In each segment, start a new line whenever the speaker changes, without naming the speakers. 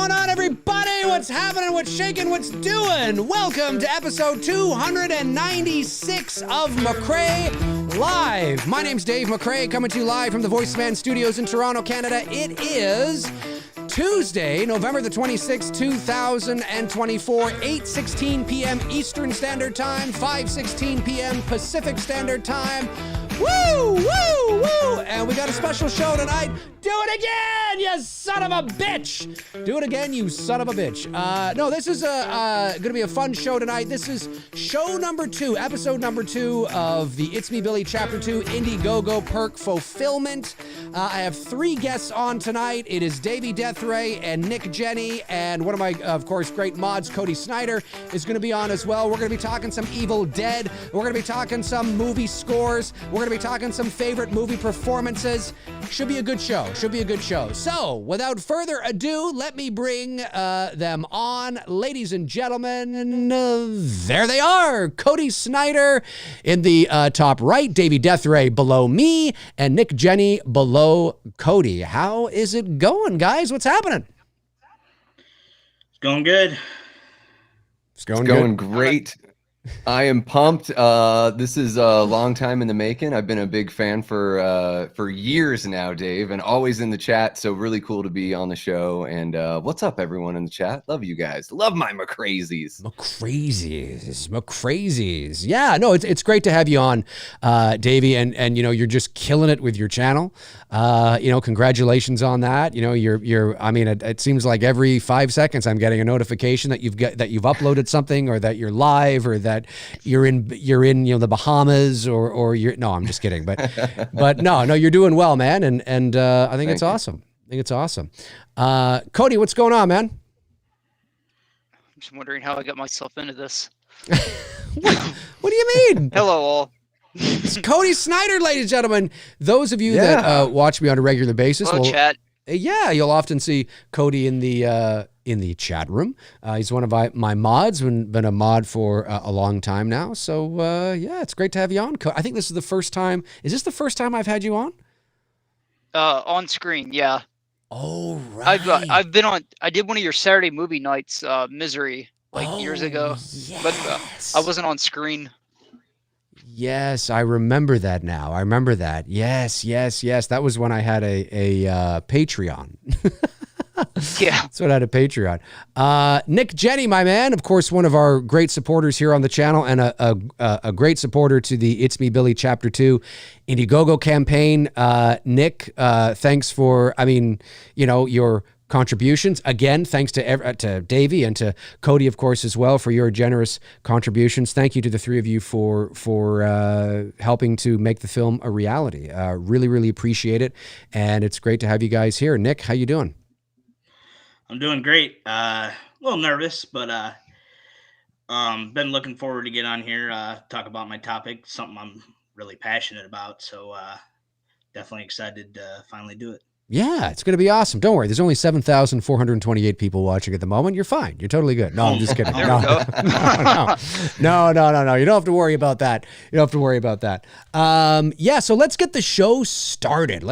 going on, everybody? What's happening? What's shaking? What's doing? Welcome to episode 296 of McRae Live. My name's Dave McRae, coming to you live from the Voice Man Studios in Toronto, Canada. It is Tuesday, November the 26th, 2024, 8:16 p.m. Eastern Standard Time, 5:16 p.m. Pacific Standard Time. Woo, woo, woo! And we got a special show tonight. Do it again, you son of a bitch! Do it again, you son of a bitch. No, this is going to be a fun show tonight. This is show number 2, episode number 2 of the It's Me Billy Chapter 2 Indiegogo Perk Fulfilment. I have 3 guests on tonight. It is Davey Deathray and Nick Jenne, and one of my, of course, great mods, Cody Snyder, is going to be on as well. We're going to be talking some Evil Dead. We're going to be talking some movie scores. We're going to be talking some favorite movie performances. Should be a good show. Should be a good show. So, without further ado, let me bring them on. Ladies and gentlemen, there they are. Cody Snyder in the top right, Davey Deathray below me, and Nick Jenne below Cody. How is it going, guys? What's happening?
It's going good.
It's going great. I am pumped. This is a long time in the making. I've been a big fan for years now, Dave, and always in the chat. So really cool to be on the show. And what's up, everyone in the chat? Love you guys. Love my McCrazies.
McCrazies. Yeah, no, it's great to have you on, Davey, and you know, you're just killing it with your channel. You know, congratulations on that. You know, you're. I mean, it seems like every 5 seconds I'm getting a notification that you've uploaded something, or that you're live, or that you're in you know, the Bahamas, or you're. No, I'm just kidding. But no, you're doing well, man, and I think it's awesome. I think it's awesome. Cody, what's going on, man?
I'm just wondering how I got myself into this.
What do you mean?
Hello, all.
It's Cody Snyder, ladies and gentlemen. Those of you that watch me on a regular basis,
Hello, chat.
Yeah, you'll often see Cody in the chat room. He's one of my mods, been a mod for a long time now. So yeah, it's great to have you on. I think this is the first time. Is this the first time I've had you on?
On screen, yeah.
Oh, right.
I've been on. I did one of your Saturday movie nights, Misery, years ago.
Yes.
But I wasn't on screen.
Yes, I remember that now. I remember that. Yes. That was when I had a Patreon.
Yeah.
That's what I had a Patreon. Nick Jenne, my man, of course, one of our great supporters here on the channel, and a great supporter to the It's Me Billy Chapter 2 Indiegogo campaign. Nick, thanks for, your contributions. Again, thanks to Davey and to Cody, of course, as well, for your generous contributions. Thank you to the 3 of you for helping to make the film a reality. Really, really appreciate it. And it's great to have you guys here. Nick, how you doing?
I'm doing great. A little nervous, but been looking forward to get on here, talk about my topic, something I'm really passionate about. So definitely excited to finally do it.
Yeah, it's going to be awesome. Don't worry. There's only 7,428 people watching at the moment. You're fine. You're totally good. No, I'm just kidding. No. You don't have to worry about that. Yeah, so let's get the show started.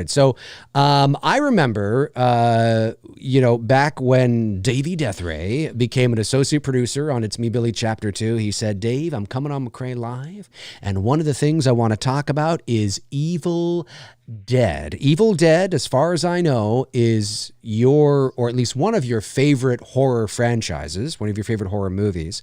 So I remember, back when Davey Deathray became an associate producer on It's Me Billy Chapter 2, he said, Dave, I'm coming on McRae Live, and one of the things I want to talk about is Evil Dead. Evil Dead, as far as I know, is or at least one of your favorite horror franchises, one of your favorite horror movies.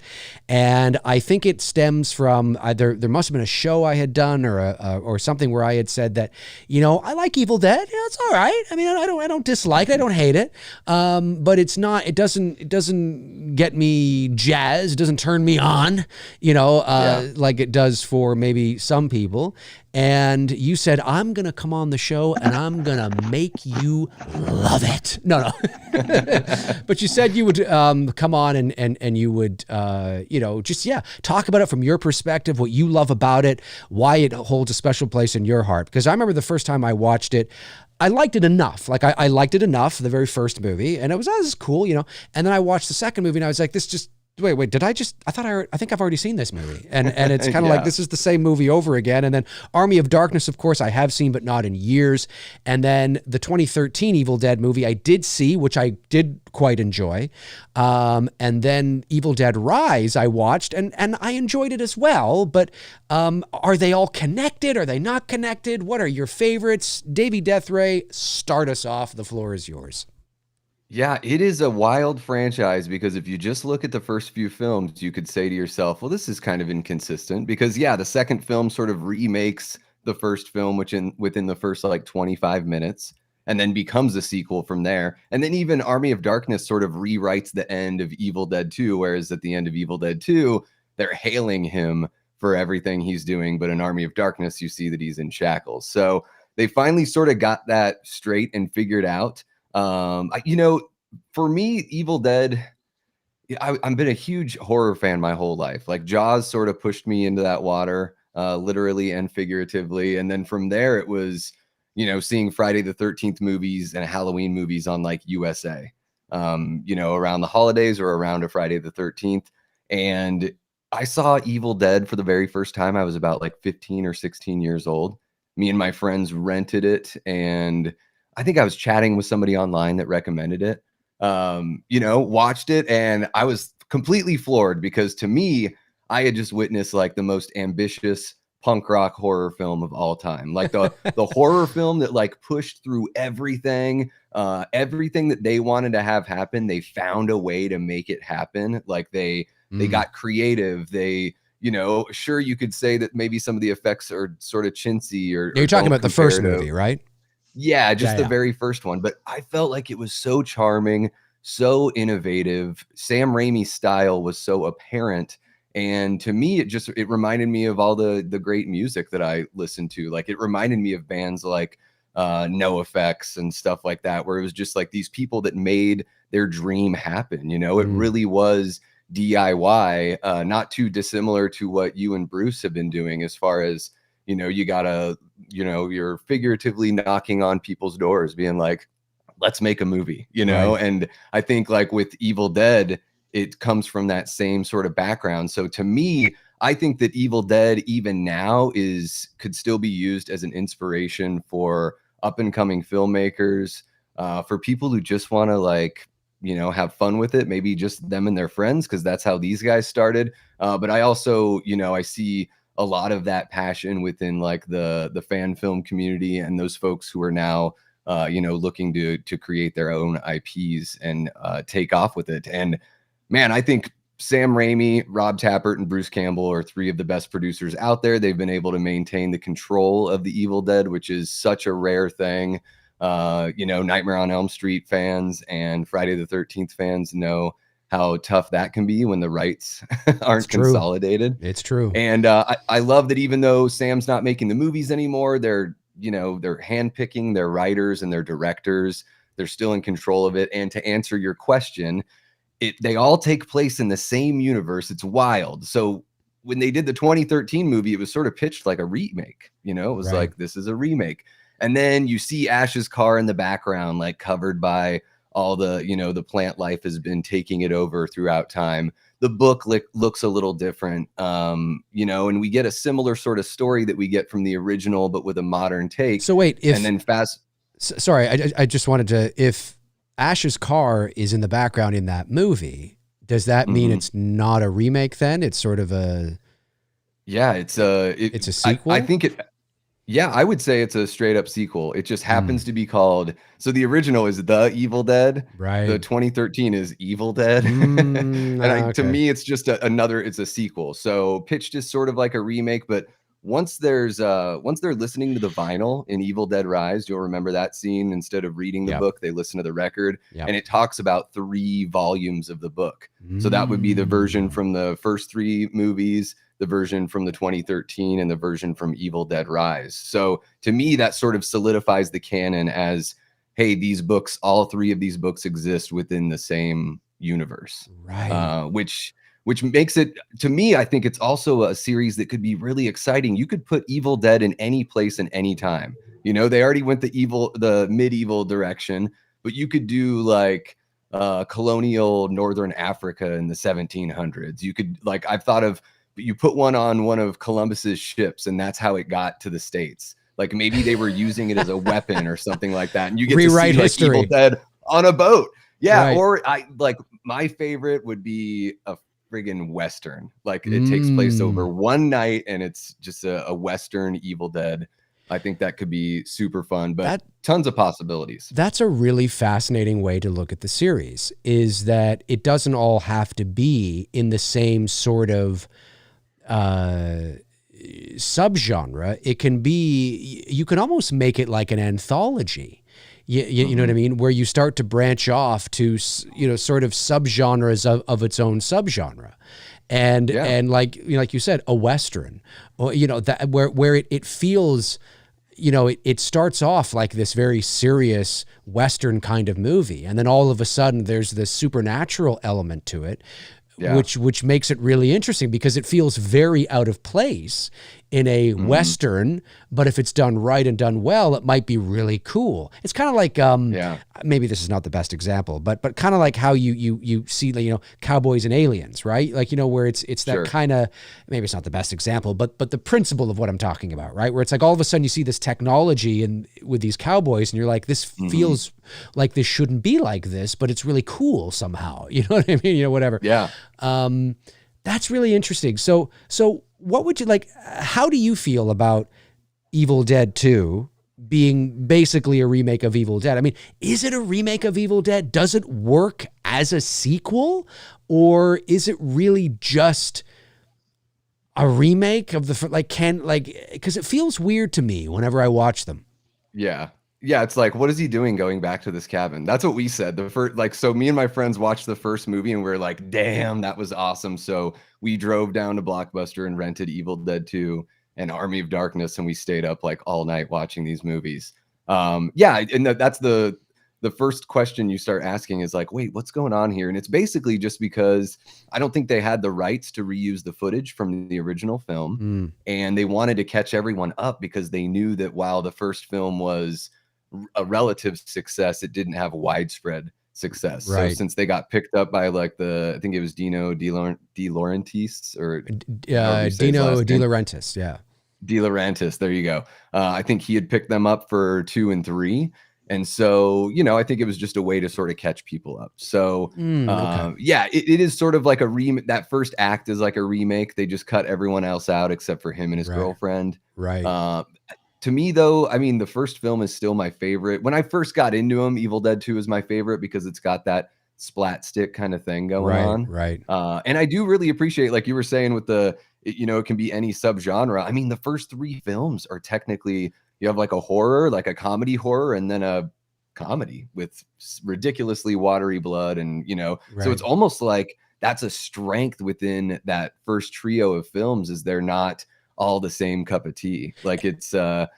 And I think it stems from either there must have been a show I had done or something where I had said that, I like Evil Dead. Yeah, it's all right. I mean, I don't dislike it. I don't hate it. But it doesn't get me jazzed. It doesn't turn me on, like it does for maybe some people. And you said, I'm going to come on the show and I'm going to make you love it. No. But you said you would come on and you would, talk about it from your perspective, what you love about it, why it holds a special place in your heart. Because I remember the first time I watched it, I liked it enough. Like I liked it enough, the very first movie, and it was cool, And then I watched the second movie and I was like, this Wait, I think I've already seen this movie. And it's kind of
Yeah.
like, this is the same movie over again. And then Army of Darkness, of course, I have seen, but not in years. And then the 2013 Evil Dead movie I did see, which I did quite enjoy. And then Evil Dead Rise I watched, and I enjoyed it as well. But are they all connected? Are they not connected? What are your favorites? Davey Deathray, start us off. The floor is yours.
Yeah, it is a wild franchise because if you just look at the first few films, you could say to yourself, well, this is kind of inconsistent because, yeah, the second film sort of remakes the first film, within the first like 25 minutes, and then becomes a sequel from there. And then even Army of Darkness sort of rewrites the end of Evil Dead 2, whereas at the end of Evil Dead 2, they're hailing him for everything he's doing. But in Army of Darkness, you see that he's in shackles. So they finally sort of got that straight and figured out. For me, Evil Dead, I've been a huge horror fan my whole life. Like Jaws sort of pushed me into that water, literally and figuratively. And then from there, it was, seeing Friday the 13th movies and Halloween movies on like USA, around the holidays or around a Friday the 13th. And I saw Evil Dead for the very first time. I was about like 15 or 16 years old. Me and my friends rented it, and I think I was chatting with somebody online that recommended it, watched it, and I was completely floored because to me, I had just witnessed like the most ambitious punk rock horror film of all time. Like the horror film that like pushed through everything that they wanted to have happen. They found a way to make it happen. Like they got creative. They, sure, you could say that maybe some of the effects are sort of chintzy or
you're talking about the first movie, right?
Yeah, just the very first one. But I felt like it was so charming, so innovative. Sam Raimi's style was so apparent. And to me, it reminded me of all the great music that I listened to. Like it reminded me of bands like No Effects and stuff like that, where it was just like these people that made their dream happen. It really was DIY, not too dissimilar to what you and Bruce have been doing as far as, you're figuratively knocking on people's doors being like, let's make a movie,
Right.
And I think like with Evil Dead, it comes from that same sort of background. So to me, I think that Evil Dead even now could still be used as an inspiration for up and coming filmmakers, for people who just want to like, have fun with it, maybe just them and their friends, because that's how these guys started. But I also, I see a lot of that passion within like the fan film community and those folks who are now, looking to create their own IPs and take off with it. And man, I think Sam Raimi, Rob Tappert, and Bruce Campbell are three of the best producers out there. They've been able to maintain the control of the Evil Dead, which is such a rare thing. Nightmare on Elm Street fans and Friday the 13th fans know how tough that can be when the rights aren't consolidated.
It's true.
And I love that even though Sam's not making the movies anymore, they're handpicking their writers and their directors. They're still in control of it. And to answer your question, they all take place in the same universe. It's wild. So when they did the 2013 movie, it was sort of pitched like a remake. It was
Right.
like, this is a remake. And then you see Ash's car in the background, like covered by all the, the plant life has been taking it over throughout time. The book looks a little different, and we get a similar sort of story that we get from the original, but with a modern take.
So wait, sorry, I just wanted to, if Ash's car is in the background in that movie, does that mean it's not a remake then? It's sort of
it's a
sequel?
I think I would say it's a straight up sequel. It just happens to be called, so the original is The Evil Dead.
Right.
The 2013 is Evil Dead. To me, it's just it's a sequel. So pitched as sort of like a remake, but once they're listening to the vinyl in Evil Dead Rise, you'll remember that scene. Instead of reading the book, they listen to the record, and it talks about 3 volumes of the book. So that would be the version from the first 3 movies, the version from the 2013, and the version from Evil Dead Rise. So to me, that sort of solidifies the canon as, hey, these books, all 3 of these books exist within the same universe.
Right.
Which makes it, to me, I think it's also a series that could be really exciting. You could put Evil Dead in any place and any time. They already went the medieval direction, but you could do like colonial Northern Africa in the 1700s. You could, like, I've thought of, you put one on one of Columbus's ships and that's how it got to the States. Like maybe they were using it as a weapon or something like that. And you get
rewrite
to see
history.
Like, Evil Dead on a boat. Yeah.
Right.
Or my favorite would be a friggin' Western. Like it takes place over one night and it's just a Western Evil Dead. I think that could be super fun, but tons of possibilities.
That's a really fascinating way to look at the series, is that it doesn't all have to be in the same sort of subgenre. It can be, you can almost make it like an anthology. You know what I mean? Where you start to branch off to, sort of subgenres of its own subgenre. And like you said, a Western, or, that where it feels, it starts off like this very serious Western kind of movie. And then all of a sudden there's this supernatural element to it, which makes it really interesting because it feels very out of place in a Western, but if it's done right and done well, it might be really cool. It's kind of like, maybe this is not the best example, but kind of like how you see, cowboys and aliens, right? Like, where it's that kind of, maybe it's not the best example, but the principle of what I'm talking about, right? Where it's like all of a sudden you see this technology and with these cowboys and you're like, this feels like this shouldn't be like this, but it's really cool somehow. You know what I mean? Whatever.
Yeah.
That's really interesting. So what would you like, how do you feel about Evil Dead 2 being basically a remake of Evil Dead? I mean, is it a remake of Evil Dead? Does it work as a sequel, or is it really just a remake of because it feels weird to me whenever I watch them.
Yeah. Yeah, it's like, what is he doing going back to this cabin? That's what we said. The first, so me and my friends watched the first movie and we are like, damn, that was awesome. So we drove down to Blockbuster and rented Evil Dead 2 and Army of Darkness, and we stayed up like all night watching these movies. Yeah, and that's the first question you start asking is like, wait, what's going on here? And it's basically just because I don't think they had the rights to reuse the footage from the original film, and they wanted to catch everyone up because they knew that while the first film was a relative success, it didn't have widespread success.
Right.
So since they got picked up by like I think it was Dino De Laurentiis or
Dino De Laurentiis. Yeah.
De Laurentiis. There you go. I think he had picked them up for 2 and 3. And so, I think it was just a way to sort of catch people up. So, yeah, it is sort of like a remake. That first act is like a remake. They just cut everyone else out except for him and his girlfriend.
Right.
To me, though, I mean, the first film is still my favorite. When I first got into him, Evil Dead 2 is my favorite because it's got that splat stick kind of thing going on.
Right.
And I do really appreciate, like you were saying with it can be any subgenre. I mean, the first 3 films are technically, you have like a horror, like a comedy horror, and then a comedy with ridiculously watery blood. And, so it's almost like that's a strength within that first trio of films, is they're not all the same cup of tea. Like it's, it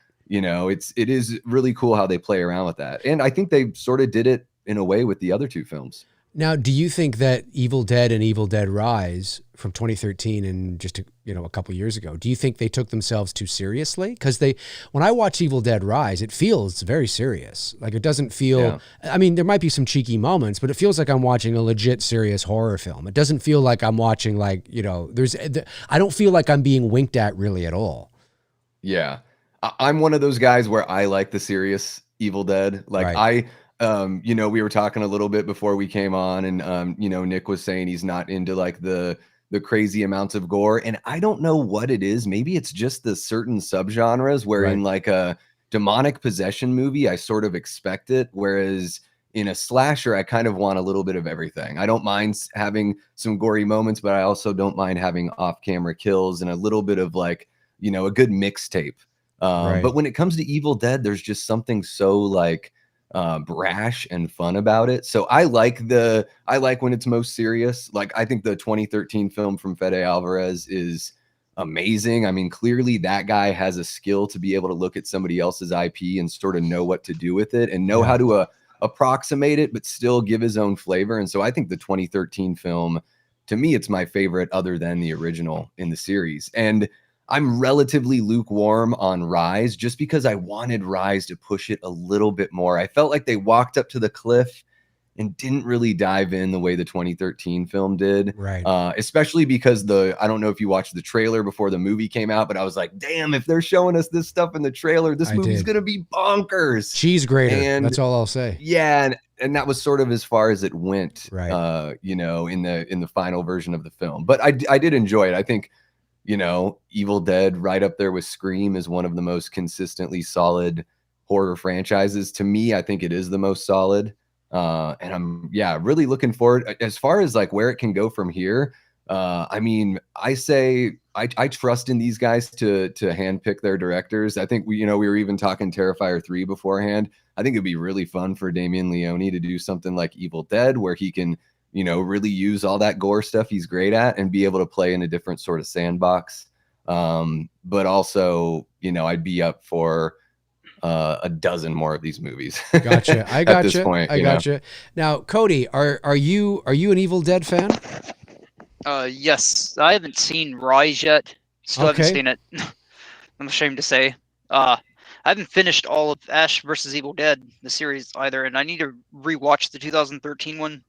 is really cool how they play around with that. And I think they sort of did it in a way with the other 2 films.
Now, do you think that Evil Dead and Evil Dead Rise from 2013 and just a couple years ago, do you think they took themselves too seriously? Because when I watch Evil Dead Rise, it feels very serious. Like it doesn't feel. I mean, there might be some cheeky moments, but it feels like I'm watching a legit serious horror film. It doesn't feel like I'm watching I don't feel like I'm being winked at really at all.
Yeah, I'm one of those guys where I like the serious Evil Dead. Like we were talking a little bit before we came on, and Nick was saying he's not into like the crazy amounts of gore, and I don't know what it is. Maybe it's just the certain subgenres where in like a demonic possession movie, I sort of expect it, whereas in a slasher, I kind of want a little bit of everything. I don't mind having some gory moments, but I also don't mind having off-camera kills and a little bit of like, a good mixtape. But when it comes to Evil Dead, there's just something so like brash and fun about it. So I like when it's most serious. Like I think the 2013 film from Fede Alvarez is amazing. I mean, clearly that guy has a skill to be able to look at somebody else's IP and sort of know what to do with it and know how to approximate it, but still give his own flavor. And so I think the 2013 film, to me, it's my favorite other than the original in the series. And I'm relatively lukewarm on Rise just because I wanted Rise to push it a little bit more. I felt like they walked up to the cliff and didn't really dive in the way the 2013 film did.
Right.
Especially because I don't know if you watched the trailer before the movie came out, but I was like, damn, if they're showing us this stuff in the trailer, this movie's going to be bonkers.
Cheese grater.
And
that's all I'll say.
Yeah. And that was sort of as far as it went,
right.
You know, in the final version of the film. But I did enjoy it. I think, you know, Evil Dead right up there with Scream is one of the most consistently solid horror franchises. To me, I think it is the most solid. And I'm really looking forward as far as like where it can go from here. I mean, I say I trust in these guys to handpick their directors. I think we were even talking Terrifier 3 beforehand. I think it'd be really fun for Damien Leone to do something like Evil Dead, where he can, you know, really use all that gore stuff he's great at and be able to play in a different sort of sandbox. But also, you know, I'd be up for a dozen more of these movies.
Gotcha. I gotcha.
At this point,
I gotcha. Now, Cody, are you an Evil Dead fan?
Yes. I haven't seen Rise yet. Still haven't seen it. I'm ashamed to say. I haven't finished all of Ash vs. Evil Dead, the series, either, and I need to rewatch the 2013 one.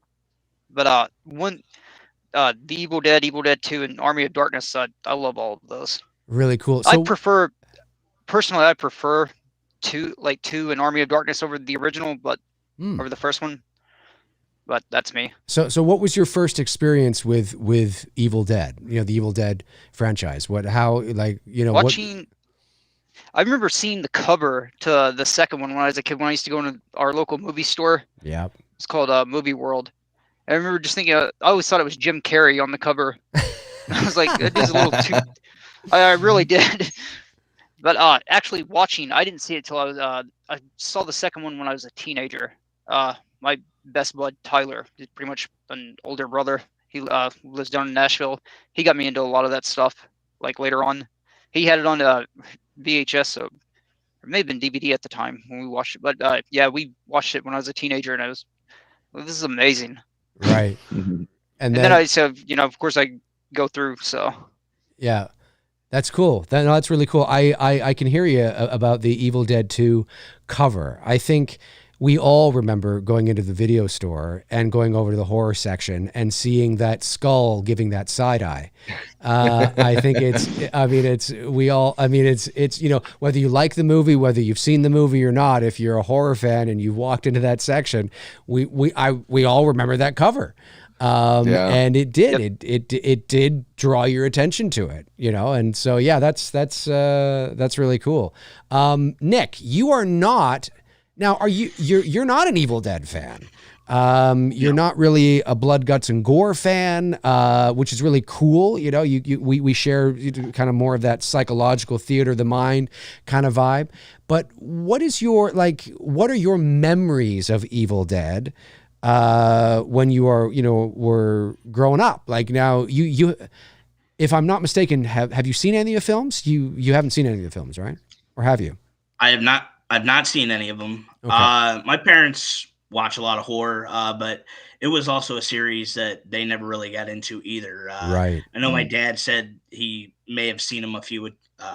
But the Evil Dead 2, and Army of Darkness, I love all of those.
Really cool.
So, I prefer 2 and Army of Darkness over the original, but over the first one. But that's me.
So what was your first experience with Evil Dead? You know, the Evil Dead franchise.
I remember seeing the cover to the second one when I was a kid, when I used to go into our local movie store.
Yeah.
It's called Movie World. I remember just thinking, I always thought it was Jim Carrey on the cover. I was like, it is a little too... I really did. But actually watching, I didn't see it till I saw the second one when I was a teenager. My best bud, Tyler, is pretty much an older brother. He lives down in Nashville. He got me into a lot of that stuff, like later on. He had it on VHS, so it may have been DVD at the time when we watched it. But we watched it when I was a teenager, and this is amazing.
Right. And
then I said, of course I go through, so.
Yeah. That's cool. That's really cool. I can hear you about the Evil Dead 2 cover. I think we all remember going into the video store and going over to the horror section and seeing that skull giving that side eye. I think it's, you know, whether you like the movie, whether you've seen the movie or not, if you're a horror fan and you walked into that section, we all remember that cover. And it did, it did draw your attention to it, you know? And so, that's really cool. Nick, you are not, now you're not an Evil Dead fan. You're not really a blood, guts, and gore fan, which is really cool. You know, we share kind of more of that psychological theater of the mind kind of vibe. But what are your memories of Evil Dead when you were growing up? Like, now you if I'm not mistaken, have you seen any of the films? You haven't seen any of the films, right? Or have you?
I've not seen any of them.
Okay.
My parents watch a lot of horror, but it was also a series that they never really got into either.
Right.
I know my dad said he may have seen them a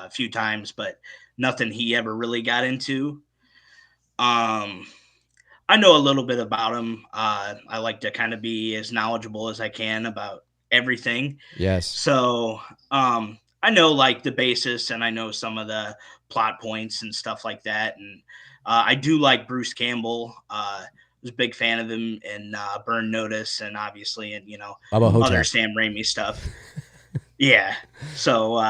few times, but nothing he ever really got into. I know a little bit about them. I like to kind of be as knowledgeable as I can about everything.
Yes.
So I know like the basis, and I know some of the plot points and stuff like that. And I do like Bruce Campbell. Was a big fan of him in Burn Notice, and obviously in other Sam Raimi stuff. Yeah. So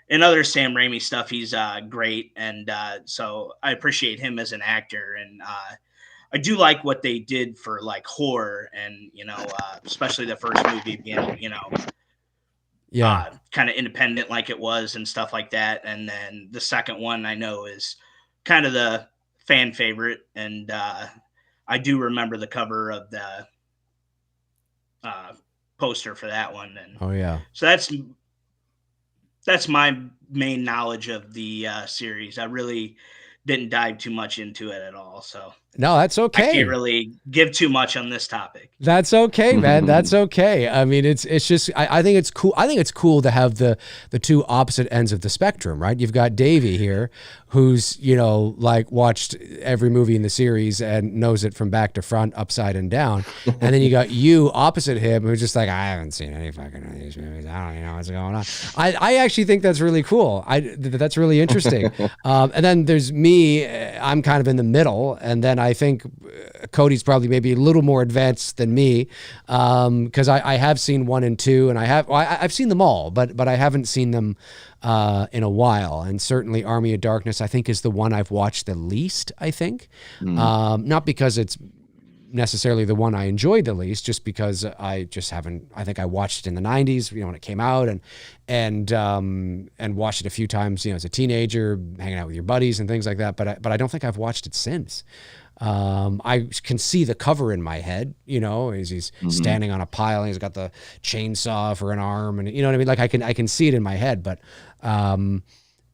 in other Sam Raimi stuff, he's great, and so I appreciate him as an actor, and I do like what they did for like horror, and especially the first movie being kind of independent like it was and stuff like that. And then the second one I know is kind of the fan favorite, and I do remember the cover of the poster for that one. And so that's my main knowledge of the series. I really didn't dive too much into it at all. So
No, that's okay.
I can't really give too much on this topic.
That's okay, man. That's okay. I mean, it's just I think it's cool. I think it's cool to have the two opposite ends of the spectrum, right? You've got Davey here, who's, you know, like watched every movie in the series and knows it from back to front, upside and down. And then you got you opposite him, who's just like, I haven't seen any fucking of these movies. I don't even know what's going on. I actually think that's really cool. That's really interesting. And then there's me. I'm kind of in the middle, and then I think Cody's probably maybe a little more advanced than me, because I have seen 1 and 2, and I've seen them all, but I haven't seen them in a while. And certainly Army of Darkness, I think, is the one I've watched the least, I think. Not because it's necessarily the one I enjoyed the least, just because I just haven't. I think I watched it in the 90s, you know, when it came out, and watched it a few times, you know, as a teenager, hanging out with your buddies and things like that. But I don't think I've watched it since. I can see the cover in my head, you know, as he's standing on a pile and he's got the chainsaw for an arm, and you know what I mean? Like I can see it in my head, but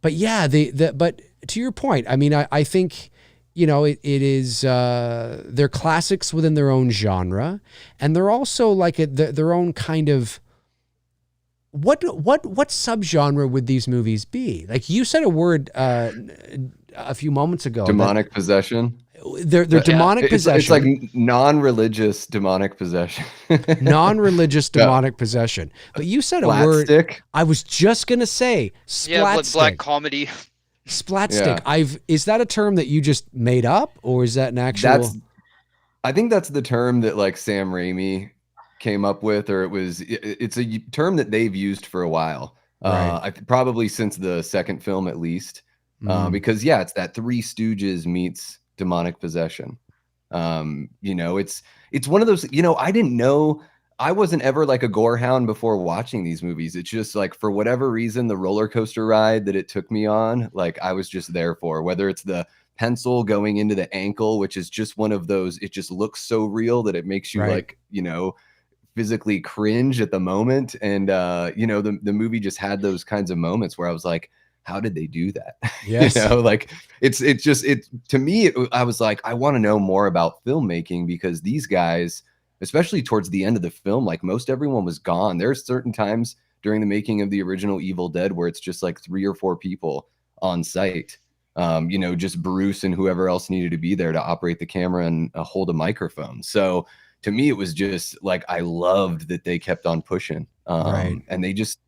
yeah, but to your point, I mean, I think, you know, it is, they're classics within their own genre, and they're also like their own kind of, what subgenre would these movies be? Like you said a word, a few moments ago.
Demonic possession.
They're demonic possession.
It's like non-religious demonic possession.
Non-religious demonic possession. But you said a word.
Splatstick.
I was just gonna say splatstick.
Black comedy.
Splatstick. Yeah. Is that a term that you just made up, or is that an actual?
I think that's the term that like Sam Raimi came up with, or it's a term that they've used for a while. Right. Probably since the second film at least. Because yeah, it's that Three Stooges meets demonic possession. You know, it's one of those, you know, I didn't know, I wasn't ever like a gore hound before watching these movies. It's just like, for whatever reason, the roller coaster ride that it took me on, like I was just there for, whether it's the pencil going into the ankle, which is just one of those, it just looks so real that it makes you like, you know, physically cringe at the moment. And you know, the movie just had those kinds of moments where I was like, how did they do that?
Yes.
You know, like it's to me, I was like, I want to know more about filmmaking, because these guys, especially towards the end of the film, like most everyone was gone. There's certain times during the making of the original Evil Dead where it's just like 3 or 4 people on site. You know, just Bruce and whoever else needed to be there to operate the camera and hold a microphone. So to me, it was just like, I loved that they kept on pushing. And they just,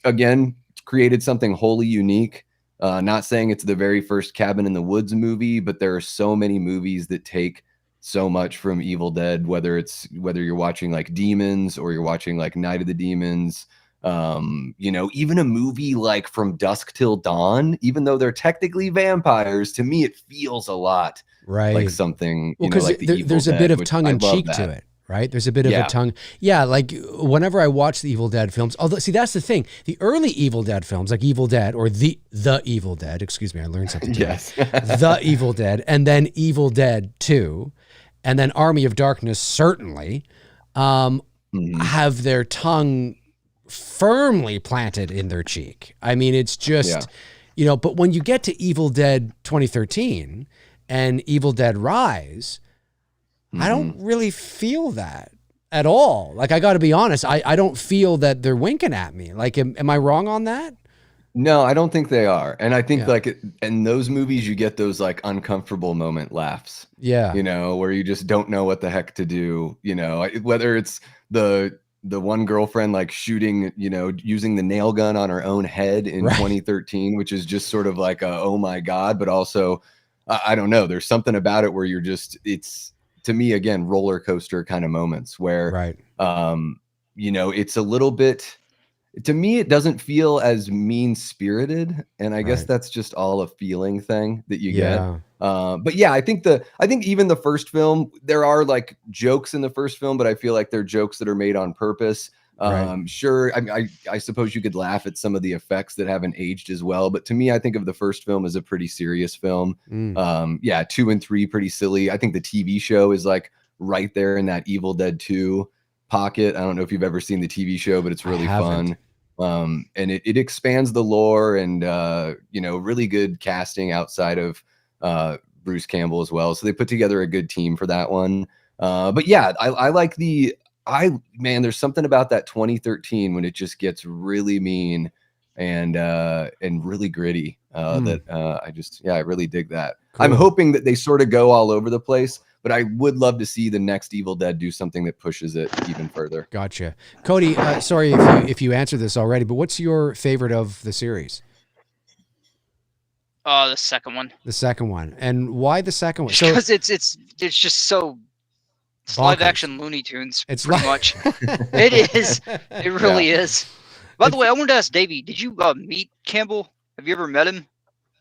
again, created something wholly unique. Not saying it's the very first Cabin in the Woods movie, but there are so many movies that take so much from Evil Dead, whether you're watching like Demons or you're watching like Night of the Demons. You know, even a movie like From Dusk Till Dawn, even though they're technically vampires, to me it feels a lot like something, you know, like
there's a bit of tongue in cheek to it. Right? There's a bit of a tongue. Yeah, like whenever I watch the Evil Dead films, although, see, that's the thing. The early Evil Dead films, like Evil Dead or the Evil Dead, excuse me, I learned something today.
Yes.
The Evil Dead, and then Evil Dead 2, and then Army of Darkness, certainly, have their tongue firmly planted in their cheek. I mean, it's just, you know, but when you get to Evil Dead 2013 and Evil Dead Rise, I don't really feel that at all. Like, I got to be honest, I don't feel that they're winking at me. Like, am I wrong on that?
No, I don't think they are. And I think like in those movies, you get those like uncomfortable moment laughs. Yeah. You know, where you just don't know what the heck to do. You know, whether it's the one girlfriend like shooting, you know, using the nail gun on her own head in 2013, which is just sort of like oh my God, but also, I don't know. There's something about it where you're just, it's, to me, again, roller coaster kind of moments where, you know, it's a little bit, to me, it doesn't feel as mean spirited. And I guess that's just all a feeling thing that you get. But yeah, I think even the first film, there are like jokes in the first film, but I feel like they're jokes that are made on purpose. Sure. I suppose you could laugh at some of the effects that haven't aged as well, but to me, I think of the first film as a pretty serious film. 2 and 3 pretty silly. I think the TV show is like right there in that Evil Dead 2 pocket. I don't know if you've ever seen the TV show, but it's really fun. And it expands the lore, and you know, really good casting outside of Bruce Campbell as well. So they put together a good team for that one. But yeah, I like man, there's something about that 2013 when it just gets really mean and really gritty that I really dig that. Cool. I'm hoping that they sort of go all over the place, but I would love to see the next Evil Dead do something that pushes it even further.
Gotcha. Cody, sorry if you answered this already, but what's your favorite of the series?
The second one.
The second one. And why the second one?
Because it's just so live action Looney Tunes. It's pretty much. It is. It really is. By the way, I wanted to ask Davey, did you meet Campbell? Have you ever met him?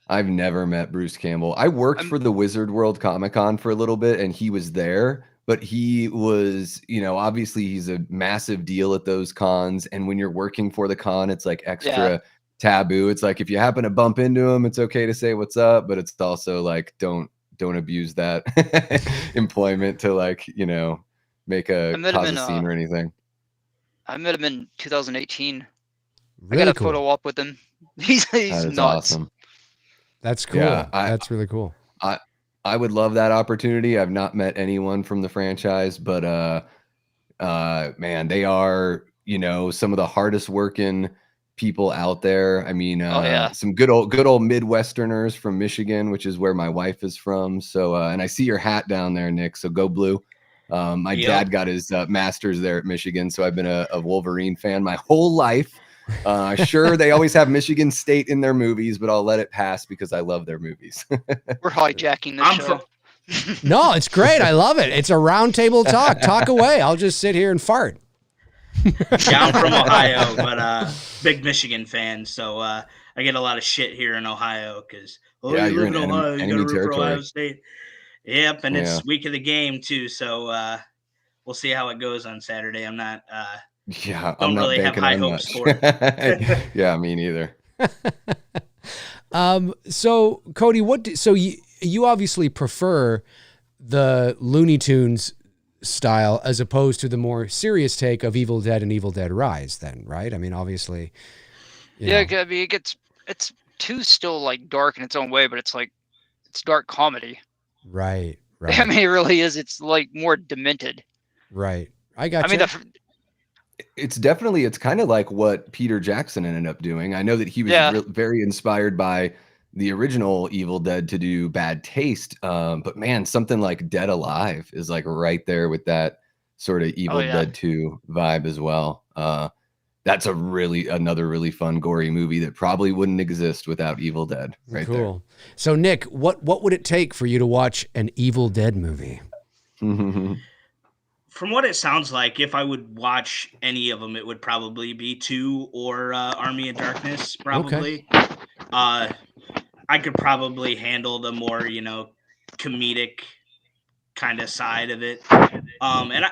I've never met Bruce Campbell. I worked for the Wizard World Comic Con for a little bit, and he was there, but he was, obviously he's a massive deal at those cons. And when you're working for the con, it's like extra taboo. It's like if you happen to bump into him, it's okay to say what's up, but it's also like don't abuse that employment to make cause a scene or anything.
I met him in 2018.
Really
I got a
cool.
photo op with him. He's nuts.
Awesome.
That's cool. Yeah, that's really cool.
I would love that opportunity. I've not met anyone from the franchise, but man, they are, some of the hardest working people out there. I mean, some good old Midwesterners from Michigan, which is where my wife is from. So, and I see your hat down there, Nick. So go blue. My dad got his master's there at Michigan, so I've been a Wolverine fan my whole life. Sure, they always have Michigan State in their movies, but I'll let it pass because I love their movies.
We're hijacking the show.
No, it's great. I love it. It's a roundtable talk. Talk away. I'll just sit here and fart.
Yeah, I'm from Ohio, but big Michigan fan, so I get a lot of shit here in Ohio because you live in Ohio, you got to root for Ohio State. Yep, and it's week of the game too, so we'll see how it goes on Saturday. I'm not. I'm not really have high hopes for it.
Yeah, me neither.
So Cody, you obviously prefer the Looney Tunes style as opposed to the more serious take of Evil Dead and Evil Dead Rise, then, right? I mean, obviously.
I mean, it's too still like dark in its own way, but it's dark comedy.
Right.
I mean, it really is. It's like more demented.
Right. I got.
I mean, it's kind of like what Peter Jackson ended up doing. I know that he was very inspired by the original Evil Dead to do Bad Taste, but man, something like Dead Alive is like right there with that sort of Evil Dead 2 vibe as well. That's another really fun gory movie that probably wouldn't exist without Evil Dead. Right. Cool. There.
So Nick, what would it take for you to watch an Evil Dead movie?
From what it sounds like, if I would watch any of them, it would probably be 2 or Army of Darkness. Probably. Okay. I could probably handle the more, comedic kind of side of it. And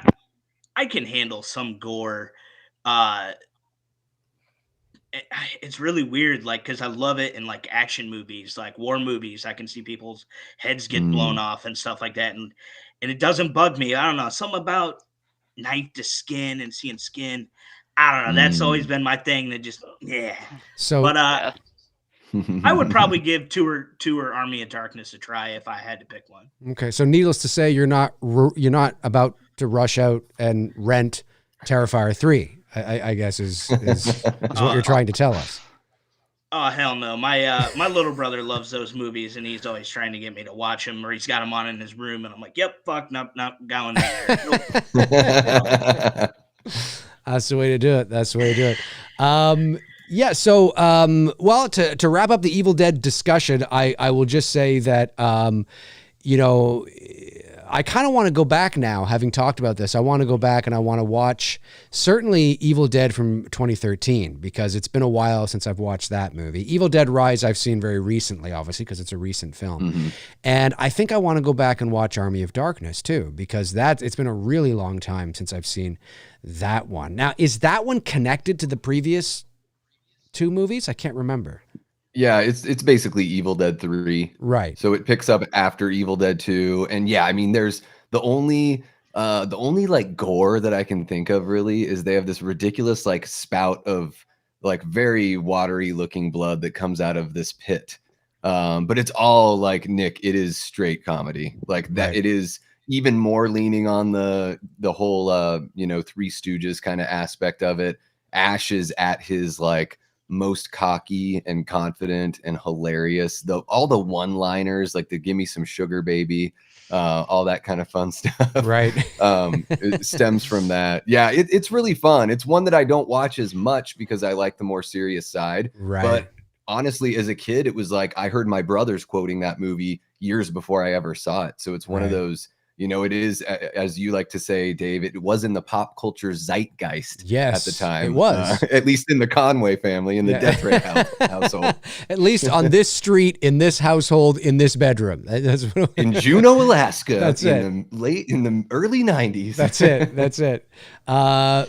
I can handle some gore. It's really weird, because I love it in action movies, like war movies. I can see people's heads get blown off and stuff like that, and it doesn't bug me. I don't know, something about knife to skin and seeing skin. I don't know. That's always been my thing. That just So, but I would probably give 2 or Army of Darkness a try if I had to pick one.
Okay, so needless to say, you're not about to rush out and rent Terrifier 3. I guess is what you're trying to tell us.
Oh, hell no. My little brother loves those movies, and he's always trying to get me to watch them, or he's got them on in his room, and I'm like, yep, fuck, nope, going there. Nope.
That's the way to do it. Yeah, so, well, to wrap up the Evil Dead discussion, I will just say that, I kind of want to go back now, having talked about this. I want to go back and I want to watch certainly Evil Dead from 2013, because it's been a while since I've watched that movie. Evil Dead Rise I've seen very recently, obviously, because it's a recent film. Mm-hmm. And I think I want to go back and watch Army of Darkness too, because it's been a really long time since I've seen that one. Now, is that one connected to the previous 2 movies? I can't remember.
Yeah, it's basically Evil Dead 3.
Right.
So it picks up after Evil Dead 2. And yeah, I mean, there's the only gore that I can think of really is they have this ridiculous spout of very watery looking blood that comes out of this pit. But it's all like, Nick, it is straight comedy like that.
Right.
It is even more leaning on the whole, Three Stooges kind of aspect of it. Ash is at his like most cocky and confident and hilarious. All the one-liners, like the "Give me some sugar, baby," all that kind of fun stuff.
Right.
It stems from that. Yeah, it's really fun. It's one that I don't watch as much because I like the more serious side.
Right.
But honestly, as a kid, it was like I heard my brothers quoting that movie years before I ever saw it. So it's one of those. It is, as you like to say, Dave, it was in the pop culture zeitgeist at the time.
It was.
At least in the Conway family, in the Deathray household.
At least on this street, in this household, in this bedroom. That's what
in Juneau, Alaska.
That's
in the early 90s.
That's it.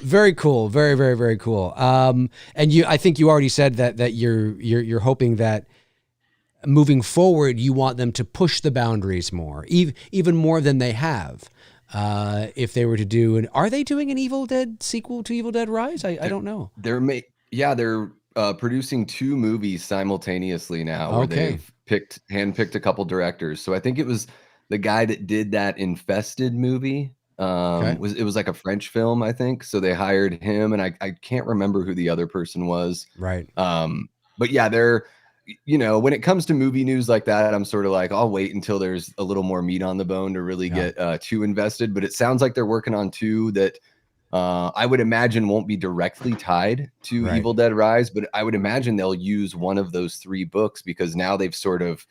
Very cool. Very, very, very cool. And I think you already said that you're hoping that moving forward, you want them to push the boundaries more, even more than they have. If they were to do are they doing an Evil Dead sequel to Evil Dead Rise? I don't know.
They're producing 2 movies simultaneously now, where they've handpicked a couple directors. So I think it was the guy that did that Infested movie. It was like a French film, I think. So they hired him, and I can't remember who the other person was.
Right.
But yeah, they're. When it comes to movie news like that, I'm sort of like, I'll wait until there's a little more meat on the bone to really get too invested. But it sounds like they're working on 2 that I would imagine won't be directly tied to Evil Dead Rise, but I would imagine they'll use one of those 3 books because now they've sort of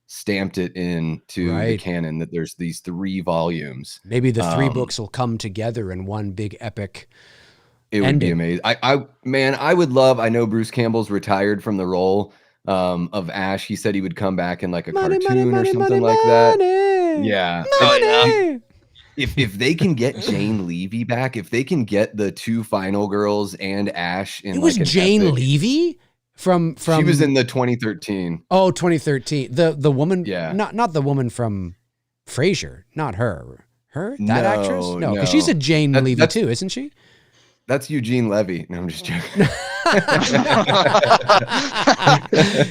stamped it into the canon that there's these 3 volumes.
Maybe the 3 books will come together in one big epic.
It would be amazing. I would love. I know Bruce Campbell's retired from the role of Ash. He said he would come back in like a cartoon or something like that. Yeah. If they can get Jane Levy back, if they can get the 2 final girls and Ash in,
it was
like
Jane Levy from.
She was in the 2013.
Oh, 2013. The woman.
Yeah.
Not the woman from Frasier. Not her. That actress. No, because
no.
she's a Jane Levy too, isn't she?
That's Eugene Levy. No, I'm just joking.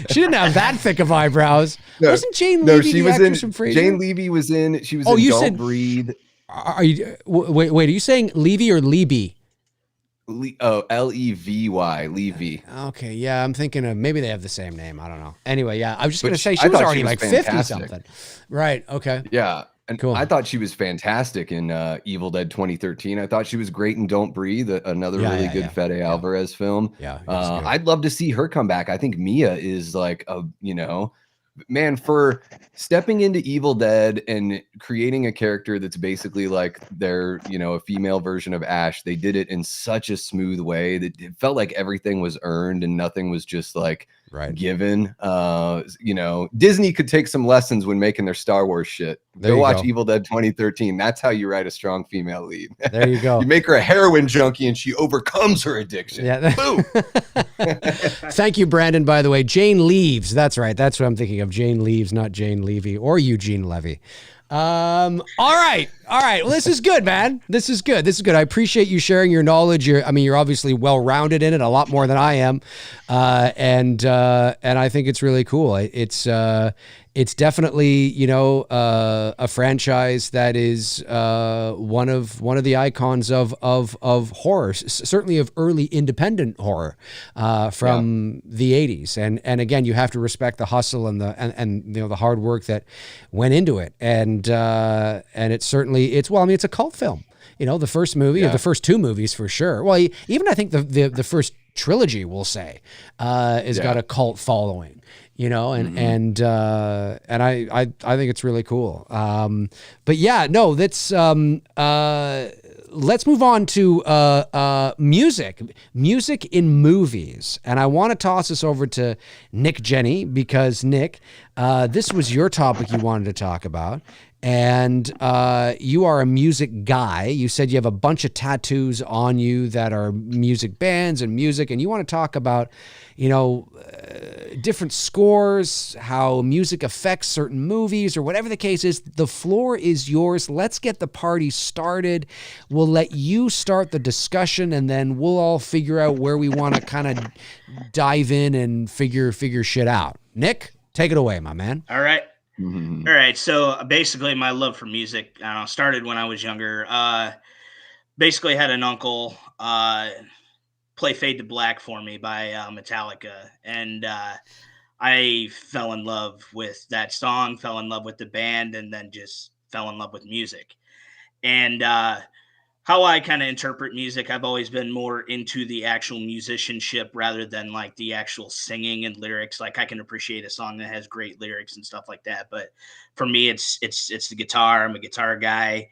She didn't have that thick of eyebrows.
No,
Wasn't Jane Levy the actress from Frasier?
Jane Levy was in. She was in Don't Breathe.
Are you wait? Are you saying Levy or Levy?
Levy, Levy.
Okay, yeah, I'm thinking of maybe they have the same name. I don't know. Anyway, yeah, I was just gonna say she was already like 50 something. Right. Okay.
Yeah. And
cool.
I thought she was fantastic in Evil Dead 2013. I thought she was great in Don't Breathe, another really good Fede Alvarez film.
Yeah,
I'd love to see her come back. I think Mia is like man, for stepping into Evil Dead and creating a character that's basically like their, a female version of Ash. They did it in such a smooth way that it felt like everything was earned and nothing was just like given. Disney could take some lessons when making their Star Wars shit. Go watch Evil Dead 2013. That's how you write a strong female lead.
There you go.
You make her a heroin junkie and she overcomes her addiction.
Yeah.
Boom.
Thank you, Brandon, by the way. Jane Leaves. That's right. That's what I'm thinking of. Jane Leaves, not Jane Levy or Eugene Levy. All right. Well, this is good, man. This is good. I appreciate you sharing your knowledge. You're obviously well-rounded in it, a lot more than I am. And I think it's really cool. It's definitely, a franchise that is one of the icons of horror, certainly of early independent horror from the 80s. And again, you have to respect the hustle and the hard work that went into it. And it's certainly it's a cult film. The first movie or the first 2 movies for sure. Well, even I think the first trilogy, we'll say, has got a cult following. And I think it's really cool. But yeah, no, that's let's move on to music in movies. And I want to toss this over to Nick Jenne because Nick, this was your topic you wanted to talk about. And you are a music guy. You said you have a bunch of tattoos on you that are music bands and music, and you want to talk about, different scores, how music affects certain movies, or whatever the case is. The floor is yours. Let's get the party started. We'll let you start the discussion, and then we'll all figure out where we want to kind of dive in and figure shit out. Nick, Take it away, my man.
All right. All right. So basically my love for music started when I was younger. Basically had an uncle play Fade to Black for me by Metallica. And I fell in love with that song, fell in love with the band, and then just fell in love with music. And how I kind of interpret music, I've always been more into the actual musicianship rather than like the actual singing and lyrics. Like I can appreciate a song that has great lyrics and stuff like that, but for me, it's the guitar. I'm a guitar guy.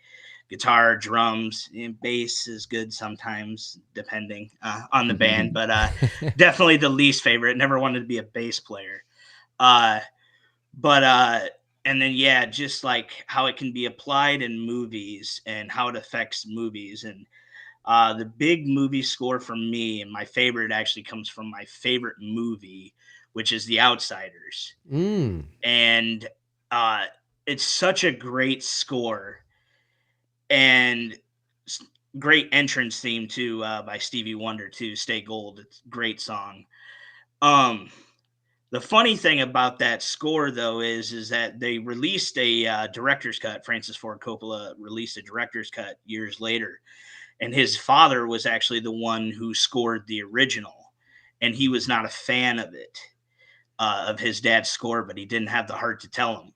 Guitar, drums, and bass is good sometimes, depending on the band. But definitely the least favorite. Never wanted to be a bass player. And then just like how it can be applied in movies and how it affects movies. And the big movie score for me, and my favorite actually comes from my favorite movie, which is The Outsiders. And it's such a great score. And great entrance theme too by Stevie Wonder too. Stay Gold. It's a great song. The funny thing about that score though is that they released a director's cut. Francis Ford Coppola released a director's cut years later, and his father was actually the one who scored the original, and he was not a fan of it, of his dad's score, but he didn't have the heart to tell him.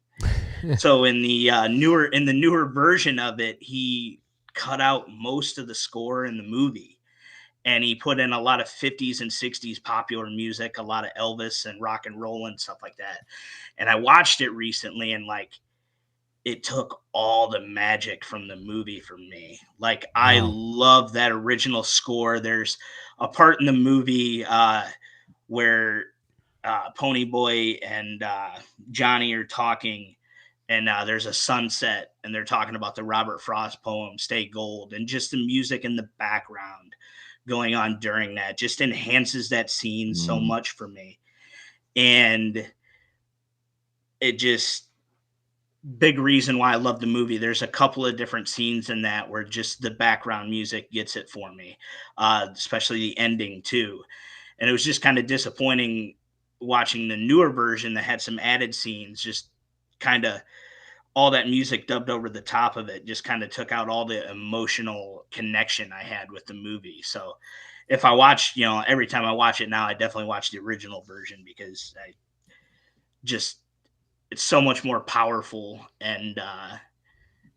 So in the newer version of it, he cut out most of the score in the movie, and he put in a lot of 50s and 60s popular music, a lot of Elvis and rock and roll and stuff like that. And I watched it recently, and like it took all the magic from the movie for me. Like I love that original score. There's a part in the movie where Ponyboy and Johnny are talking. And there's a sunset, and they're talking about the Robert Frost poem, Stay Gold, and just the music in the background going on during that just enhances that scene so much for me. And it just, big reason why I love the movie. There's a couple of different scenes in that where just the background music gets it for me, especially the ending too. And it was just kind of disappointing watching the newer version that had some added scenes, just kind of all that music dubbed over the top of it just kind of took out all the emotional connection I had with the movie. So if I watch, every time I watch it now, I definitely watch the original version because it's so much more powerful and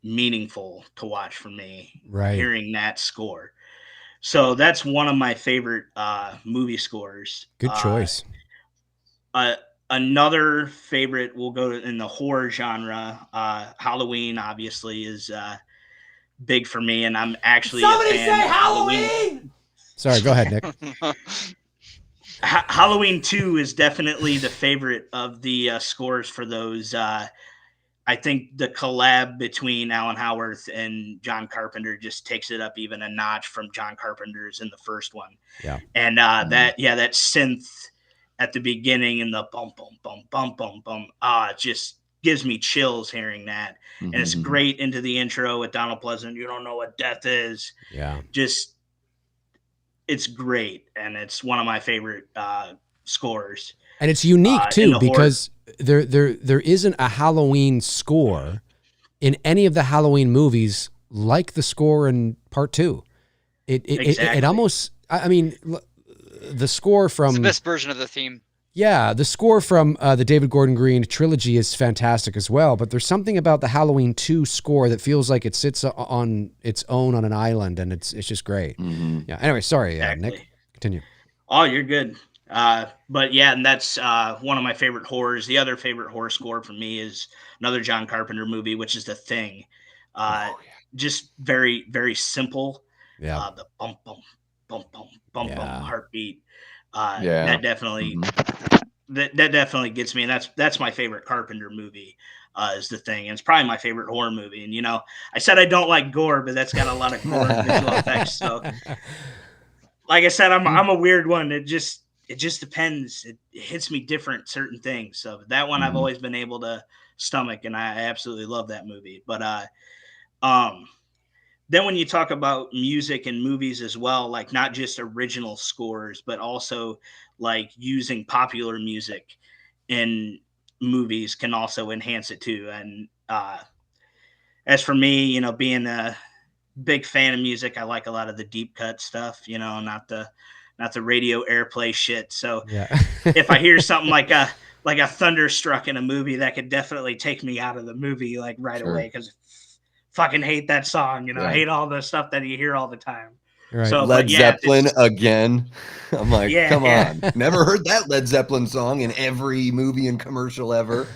meaningful to watch for me, hearing that score. So that's one of my favorite movie scores.
Good choice.
Another favorite will go in the horror genre. Halloween obviously is big for me, and I'm actually
Somebody
a fan
say
of Halloween.
Sorry, go ahead, Nick.
Halloween 2 is definitely the favorite of the scores for those. I think the collab between Alan Howarth and John Carpenter just takes it up even a notch from John Carpenter's in the first one.
Yeah. And
that synth at the beginning and the bum, bum, bum, bum, bum, bum, just gives me chills hearing that. And it's great into the intro with Donald Pleasant. You don't know what death is.
Yeah.
Just, it's great. And it's one of my favorite scores.
And it's unique too, because there isn't a Halloween score in any of the Halloween movies like the score in part 2. It almost, I mean, the score from
it's the best version of the theme.
Yeah, the score from the David Gordon Green trilogy is fantastic as well. But there's something about the Halloween 2 score that feels like it sits on its own on an island, and it's just great. Yeah. Anyway, sorry, Nick. Continue.
Oh, you're good. But yeah, and that's one of my favorite horrors. The other favorite horror score for me is another John Carpenter movie, which is The Thing. Just very, very simple.
Yeah.
The bump, bump, bump, bump, bump, bump heartbeat. That definitely that definitely gets me, and that's my favorite Carpenter movie. Is The Thing, and it's probably my favorite horror movie. And I said I don't like gore, but that's got a lot of gore and visual effects. So, like I said, I'm a weird one. It just depends. It hits me different, certain things. So that one I've always been able to stomach, and I absolutely love that movie. But then when you talk about music and movies as well, like not just original scores, but also like using popular music in movies can also enhance it too. And as for me, you know, being a big fan of music, I like a lot of the deep cut stuff, you know, not the radio airplay shit. So if I hear something like a thunderstruck in a movie, that could definitely take me out of the movie like right away, because fucking hate that song, you know. I hate all the stuff that you hear all the time.
Right.
So, Led Zeppelin again. I'm like, come on. Never heard that Led Zeppelin song in every movie and commercial ever.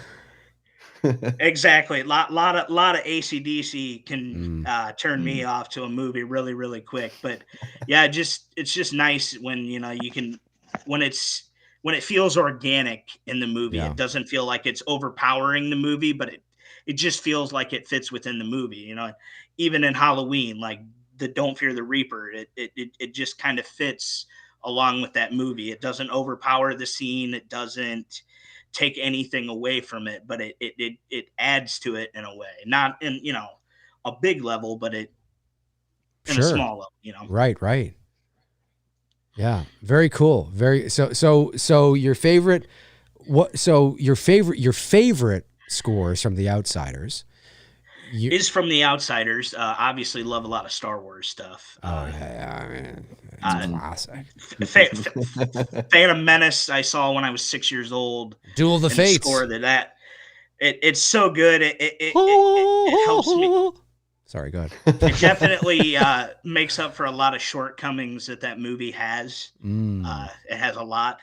Exactly. Lot of AC/DC can turn me off to a movie really, really quick. But yeah, it's just nice when, you know, you can, when it feels organic in the movie. It doesn't feel like it's overpowering the movie, but it just feels like it fits within the movie. You know, even in Halloween, like the Don't Fear the Reaper, it just kind of fits along with that movie. It doesn't overpower the scene. It doesn't take anything away from it, but it adds to it in a way, not in, you know, a big level, but it in a small level, you know.
Right. Yeah. Very cool. So your favorite scores from The Outsiders
is from The Outsiders. Obviously love a lot of Star Wars stuff.
Classic.
Phantom Menace I saw when I was 6 years old.
Duel of the Fates.
Score it's so good. It helps me.
Sorry, go ahead.
It definitely makes up for a lot of shortcomings that movie has. It has a lot,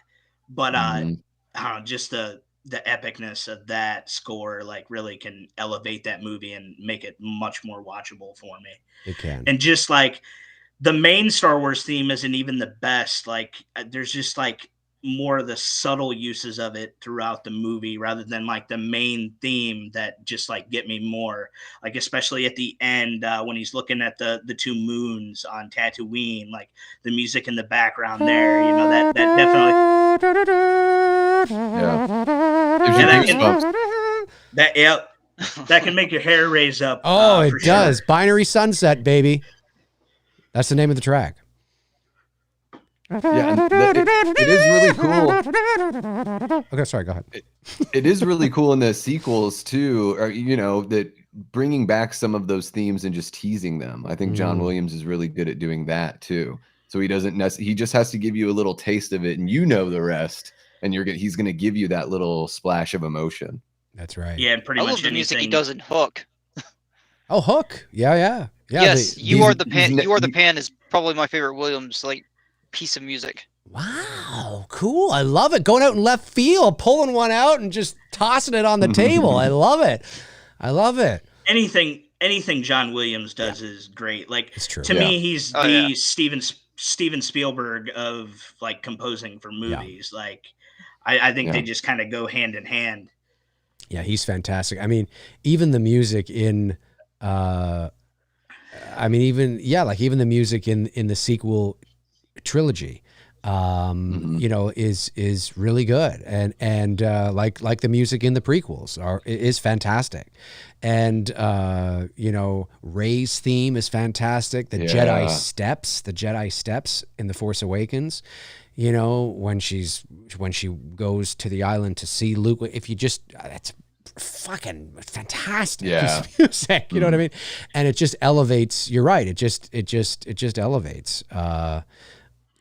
but I don't know, just the epicness of that score like really can elevate that movie and make it much more watchable for me.
It can.
And just like the main Star Wars theme isn't even the best. Like there's just like more of the subtle uses of it throughout the movie rather than like the main theme that just like get me more, like especially at the end when he's looking at the two moons on Tatooine, like the music in the background there, you know, that definitely that can make your hair raise up.
Oh, it does.
Sure.
Binary Sunset, baby. That's the name of the track.
Yeah, it is really cool.
Okay, sorry, go ahead.
It is really cool in the sequels too, or, you know, that bringing back some of those themes and just teasing them. I think John Williams is really good at doing that too. So he just has to give you a little taste of it, and you know the rest, and he's going to give you that little splash of emotion.
That's right.
Yeah, and pretty much
love the music he does in Hook.
Oh, Hook. Yeah.
Yes, You Are the Pan. You Are the Pan is probably my favorite Williams piece of music.
Wow, cool. I love it. Going out in left field, pulling one out and just tossing it on the table. I love it.
Anything John Williams does is great. Like to me, he's Steven Spielberg of like composing for movies. Yeah. Like I think they just kind of go hand in hand.
Yeah, he's fantastic. I mean, even the music in even the music in the sequel trilogy you know, is really good, and like the music in the prequels is fantastic, and you know, Rey's theme is fantastic. The Jedi steps in The Force Awakens, you know, when she goes to the island to see Luke. If you just that's fucking fantastic music, you know what I mean? And it just elevates. You're right. It just elevates.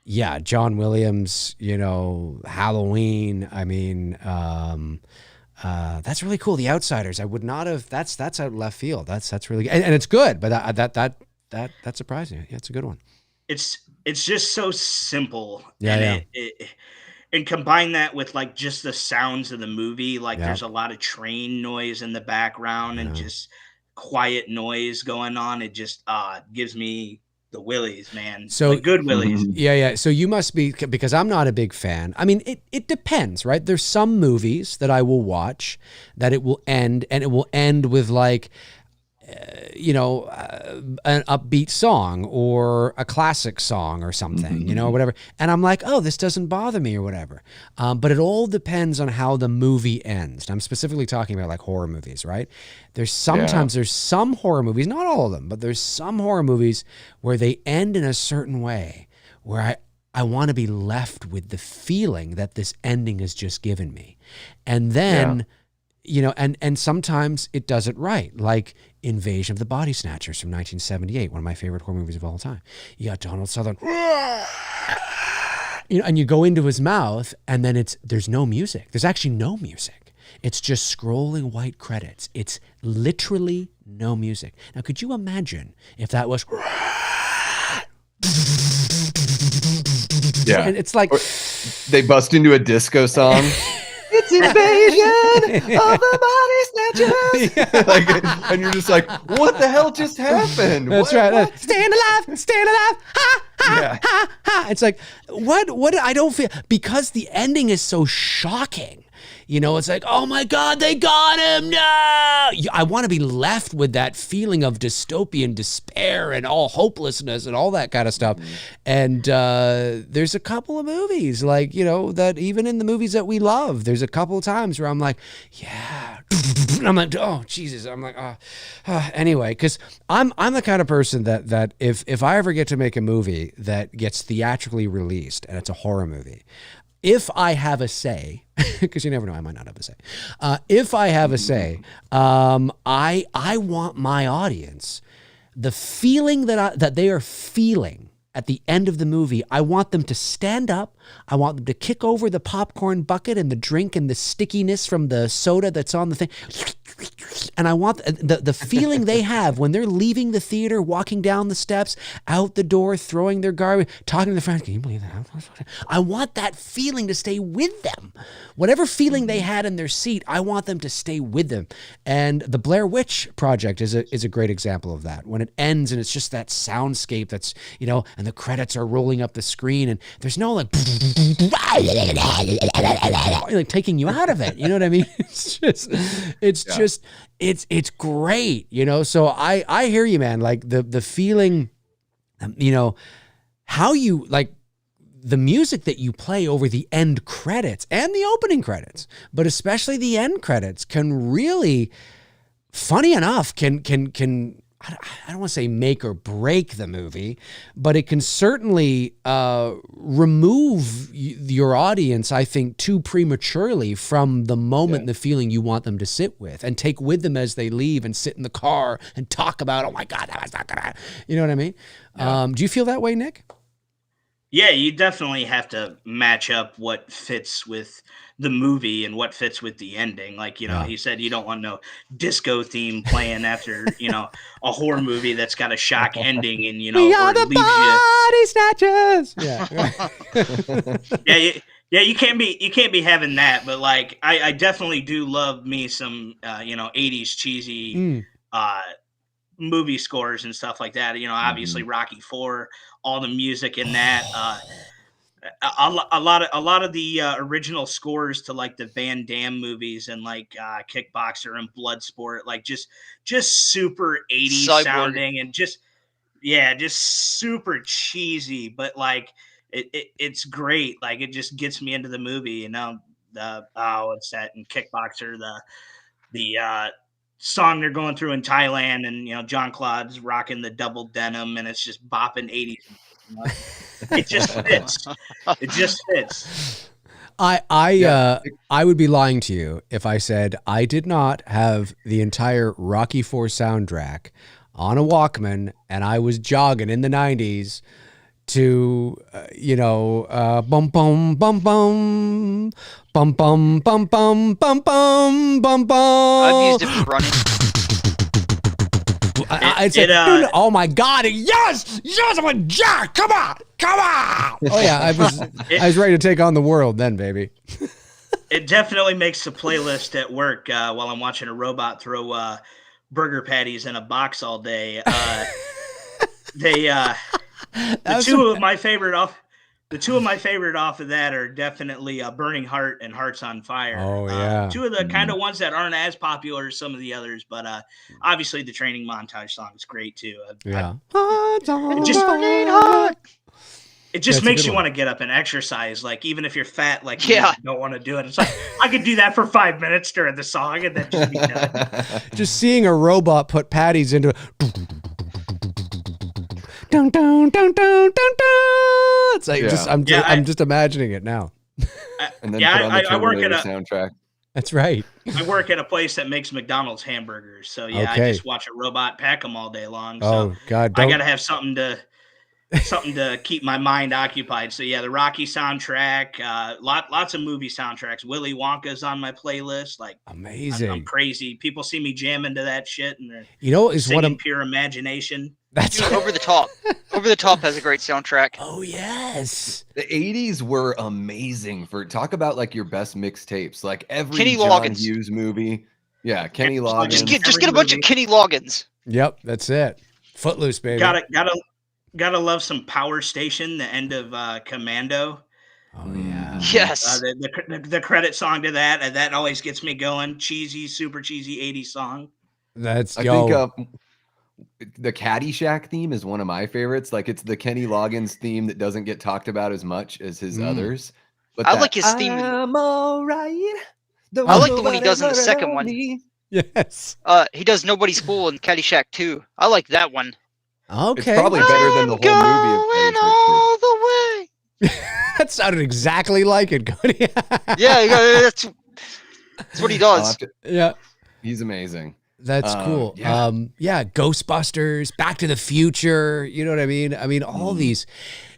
Yeah, John Williams, you know, Halloween. I mean, that's really cool. The Outsiders. I would not have. That's out left field. That's really good. And it's good. But that surprised me. Yeah, it's a good one.
It's just so simple.
Yeah.
And combine that with like just the sounds of the movie. Like there's a lot of train noise in the background and just quiet noise going on. It just gives me the willies, man.
So
like good willies.
Yeah. So you must be, because I'm not a big fan. I mean, it depends, right? There's some movies that I will watch that it will end, and it will end with like, you know, an upbeat song or a classic song or something, you know, or whatever. And I'm like, oh, this doesn't bother me or whatever. But it all depends on how the movie ends. I'm specifically talking about like horror movies, right? There's some horror movies, not all of them, but there's some horror movies where they end in a certain way where I want to be left with the feeling that this ending has just given me. And then and sometimes it does it right, like Invasion of the Body Snatchers from 1978, one of my favorite horror movies of all time. You got Donald Sutherland, and you go into his mouth, and then there's no music. There's actually no music. It's just scrolling white credits. It's literally no music. Now, could you imagine if that was...
Yeah.
And it's like...
Or they bust into a disco song. It's Invasion of the Body Snatchers. Yeah. And you're just like, what the hell just happened?
That's right. What? Stand alive, stand alive. Ha, ha,
Yeah.
ha, ha. It's like, what I don't feel, because the ending is so shocking. It's like, oh my God, they got him. No. I want to be left with that feeling of dystopian despair and all hopelessness and all that kind of stuff. Mm-hmm. And there's a couple of movies like, that even in the movies that we love, there's a couple of times where I'm like, yeah. And I'm like, oh, Jesus. I'm like, anyway, because I'm the kind of person that if I ever get to make a movie that gets theatrically released and it's a horror movie, if I have a say, because you never know, I might not have a say. If I have a say, I want my audience, the feeling that they are feeling at the end of the movie, I want them to stand up. I want them to kick over the popcorn bucket and the drink and the stickiness from the soda that's on the thing. And I want the feeling they have when they're leaving the theater, walking down the steps, out the door, throwing their garbage, talking to their friends. Can you believe that? I want that feeling to stay with them. Whatever feeling they had in their seat, I want them to stay with them. And the Blair Witch Project is a great example of that. When it ends and it's just that soundscape that's, and the credits are rolling up the screen and there's no like taking you out of it. You know what I mean? It's great, So I hear you, man. Like the feeling, how you like the music that you play over the end credits and the opening credits, but especially the end credits can really, funny enough, can I don't want to say make or break the movie, but it can certainly remove your audience, I think, too prematurely from the moment, the feeling you want them to sit with and take with them as they leave and sit in the car and talk about, oh my God, that was not gonna, you know what I mean? Yeah. Do you feel that way, Nick?
Yeah, you definitely have to match up what fits with the movie and what fits with the ending. Like, he said you don't want no disco theme playing after, a horror movie that's got a shock ending and,
we are the body
snatchers. Yeah, you can't be having that. But like, I definitely do love me some, 80s cheesy movie scores and stuff like that. Obviously Rocky IV, all the music in that. A lot of the original scores to like the Van Damme movies and like Kickboxer and Bloodsport, like just super 80s sounding and just super cheesy, but like it's great. Like it just gets me into the movie. It's that in Kickboxer, the song they're going through in Thailand, and John Claude's rocking the double denim, and it's just bopping 80s. It just fits. It just fits.
I would be lying to you if I said I did not have the entire Rocky IV soundtrack on a Walkman and I was jogging in the 90s to bum bum bum bum bum bum bum bum bum bum bum bum.
I've used it for running.
Oh my God! Yes! I'm like, Jack, come on! Oh yeah, I was ready to take on the world then, baby.
It definitely makes the playlist at work while I'm watching a robot throw burger patties in a box all day. The two of my favorite off of that are definitely Burning Heart and Hearts on Fire.
Oh yeah,
two of the kind of ones that aren't as popular as some of the others, but obviously the training montage song is great too. It just makes you want to get up and exercise. Like even if you're fat, like you don't want to do it. It's like I could do that for 5 minutes during the song and then just be done.
Just seeing a robot put patties into. Dun, dun, dun, dun, dun, dun. It's like I'm just imagining it now.
And then put on the Terminator soundtrack.
That's right.
I work at a place that makes McDonald's hamburgers, so yeah,
Okay.
I just watch a robot pack them all day long. So
Oh God,
I
don't.
gotta have something to keep my mind occupied. So yeah, the Rocky soundtrack, lots of movie soundtracks. Willy Wonka's on my playlist. Like I'm
Amazing.
crazy. People see me jamming to that shit, and they're
You know, is one
singing
of
Pure Imagination.
that's
Dude, Over the Top. Over the Top has a great soundtrack.
Oh yes.
The 80s were amazing for talk about like your best mixtapes. Like every
Kenny
John
Loggins.
Hughes movie. Yeah, Kenny
Just
Loggins.
Just
Every
get a bunch of
movie.
Kenny Loggins.
Yep, that's it. Footloose, baby.
Gotta love some Power Station. The end of Commando.
Oh yeah.
Yes.
The credit song to that always gets me going. Cheesy, super cheesy 80s song.
That's
I think the Caddyshack theme is one of my favorites. Like it's the Kenny Loggins theme that doesn't get talked about as much as his others. But
I like his theme.
I'm all right.
I like the one he does in the second one.
Yes.
He does Nobody's Fool in Caddyshack 2. I like that one.
Okay.
It's probably better than the whole
Going
movie.
all the way.
That sounded exactly like it, Cody.
Yeah, that's what he does.
Yeah.
He's amazing.
That's cool.
Yeah.
Ghostbusters, Back to the Future. You know what I mean? I mean, all these.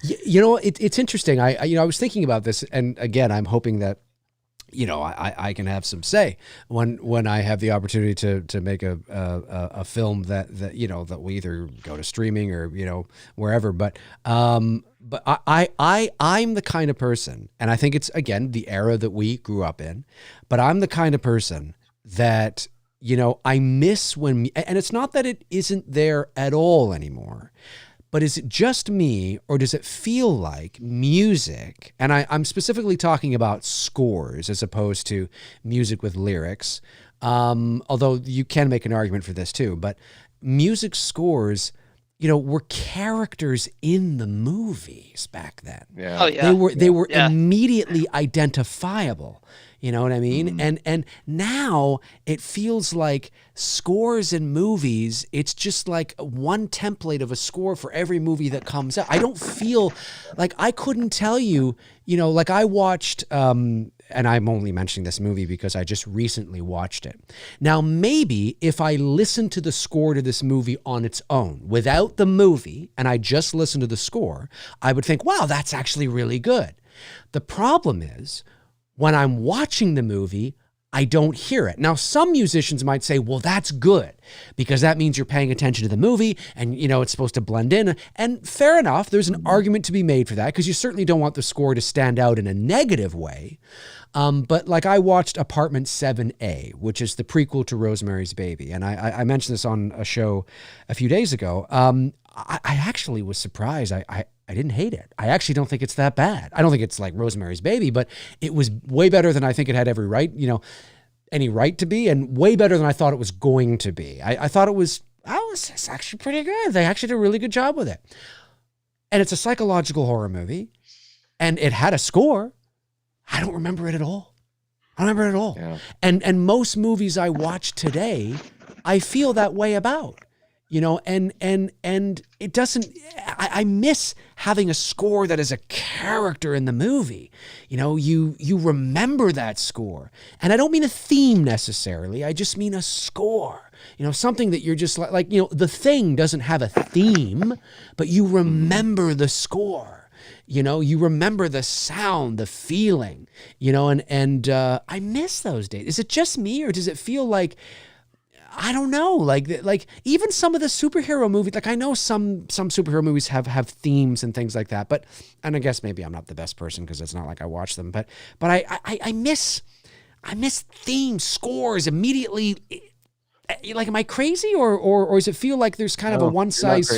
You know, it's interesting. I was thinking about this, and again, I'm hoping that I can have some say when I have the opportunity to make a film that we either go to streaming or wherever. But I'm the kind of person, and I think it's again the era that we grew up in. But I'm the kind of person that I miss when, and it's not that it isn't there at all anymore. But is it just me, or does it feel like music, and I'm specifically talking about scores as opposed to music with lyrics, although you can make an argument for this too, but music scores, were characters in the movies back then.
Yeah.
Oh yeah.
They were immediately identifiable. You know what I mean? And now it feels like scores in movies, it's just like one template of a score for every movie that comes out. I don't feel like I couldn't tell you, like I watched, and I'm only mentioning this movie because I just recently watched it. Now, maybe if I listened to the score to this movie on its own, without the movie, and I just listened to the score, I would think, wow, that's actually really good. The problem is, when I'm watching the movie, I don't hear it. Now, some musicians might say, well, that's good because that means you're paying attention to the movie and, it's supposed to blend in. And fair enough, there's an argument to be made for that because you certainly don't want the score to stand out in a negative way. But like I watched Apartment 7A, which is the prequel to Rosemary's Baby. And I mentioned this on a show a few days ago. I actually was surprised. I didn't hate it. I actually don't think it's that bad. I don't think it's like Rosemary's Baby, but it was way better than I think it had every right, any right to be, and way better than I thought it was going to be. I thought it's actually pretty good. They actually did a really good job with it. And it's a psychological horror movie, and it had a score. I don't remember it at all. I don't remember it at all.
Yeah.
And most movies I watch today, I feel that way about. And it doesn't, I miss having a score that is a character in the movie. You remember that score. And I don't mean a theme necessarily. I just mean a score. Something that you're just like, The Thing doesn't have a theme, but you remember the score. You remember the sound, the feeling, and I miss those days. Is it just me, or does it feel like, I don't know, like even some of the superhero movies, like I know some superhero movies have themes and things like that, and I guess maybe I'm not the best person because it's not like I watch them, but I miss themes, scores immediately. Like, am I crazy, or does it feel like there's kind of a one size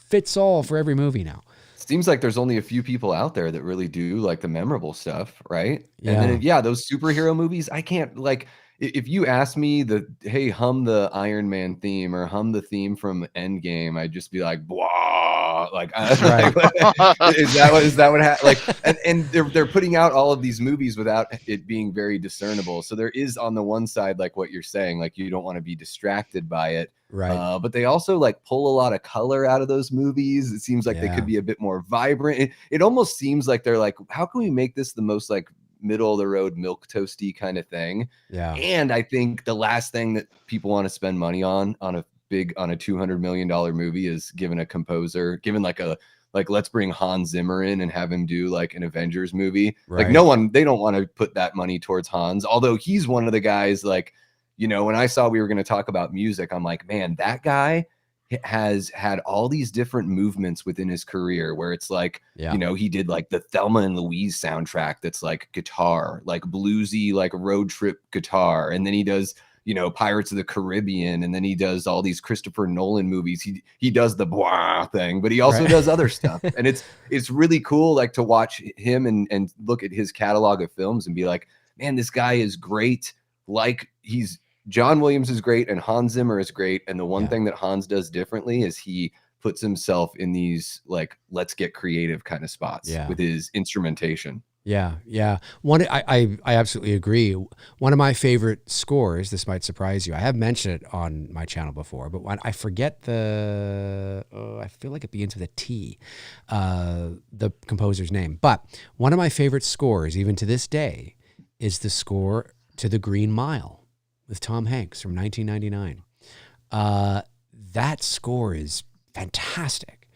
fits all for every movie now?
Seems like there's only a few people out there that really do like the memorable stuff, right?
Yeah.
And then, those superhero movies, I can't like. If you ask me hey, hum the Iron Man theme or hum the theme from Endgame, I'd just be like, blah, like,
Right.
is that what happened? Like, and they're putting out all of these movies without it being very discernible. So there is on the one side, like what you're saying, like you don't want to be distracted by it.
Right.
But they also like pull a lot of color out of those movies. It seems like they could be a bit more vibrant. It almost seems like they're like, how can we make this the most like middle of the road, milk toasty kind of thing.
Yeah.
And I think the last thing that people want to spend money on a $200 million movie is giving a composer, let's bring Hans Zimmer in and have him do like an Avengers movie.
Right.
Like they don't want to put that money towards Hans, although he's one of the guys, like, you know, when I saw we were going to talk about music, I'm like, man, that guy has had all these different movements within his career where it's like, you know, he did like the Thelma and Louise soundtrack that's like guitar, like bluesy, like road trip guitar. And then he does, you know, Pirates of the Caribbean, and then he does all these Christopher Nolan movies. He does the blah thing, but he also does other stuff. And it's really cool, like, to watch him and look at his catalog of films and be like, man, this guy is great. Like, John Williams is great and Hans Zimmer is great. And the one thing that Hans does differently is he puts himself in these, like, let's get creative kind of spots with his instrumentation.
Yeah. I absolutely agree. One of my favorite scores, this might surprise you, I have mentioned it on my channel before, but when I forget I feel like it begins with a T, the composer's name. But one of my favorite scores, even to this day, is the score to The Green Mile with Tom Hanks from 1999. That score is fantastic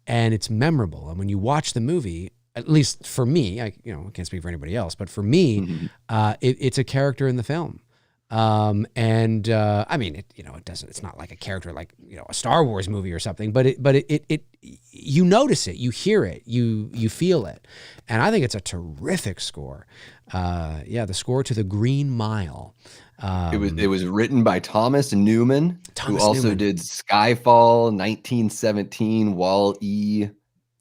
and it's memorable. And when you watch the movie, at least for me, I can't speak for anybody else, but for me, it's a character in the film. I mean, it's not like a character like, you know, a Star Wars movie or something, but you notice it, you hear it, you feel it. And I think it's a terrific score. The score to The Green Mile.
It was written by Thomas Newman, who also did Skyfall, 1917, Wall-E.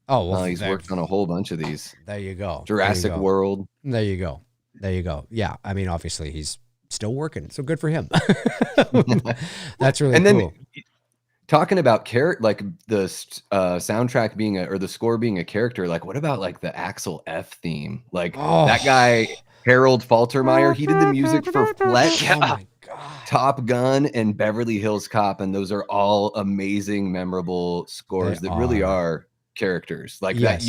Oh, well,
he's worked on a whole bunch of these.
There you go.
Jurassic World.
There you go. Yeah, I mean, obviously he's still working, so good for him. That's really cool. Then
talking about like the soundtrack being the score being a character, like, what about like the Axel F theme? Like that guy Harold Faltermeyer, he did the music for Fletch, Top Gun, and Beverly Hills Cop, and those are all amazing, memorable scores that really are characters like that.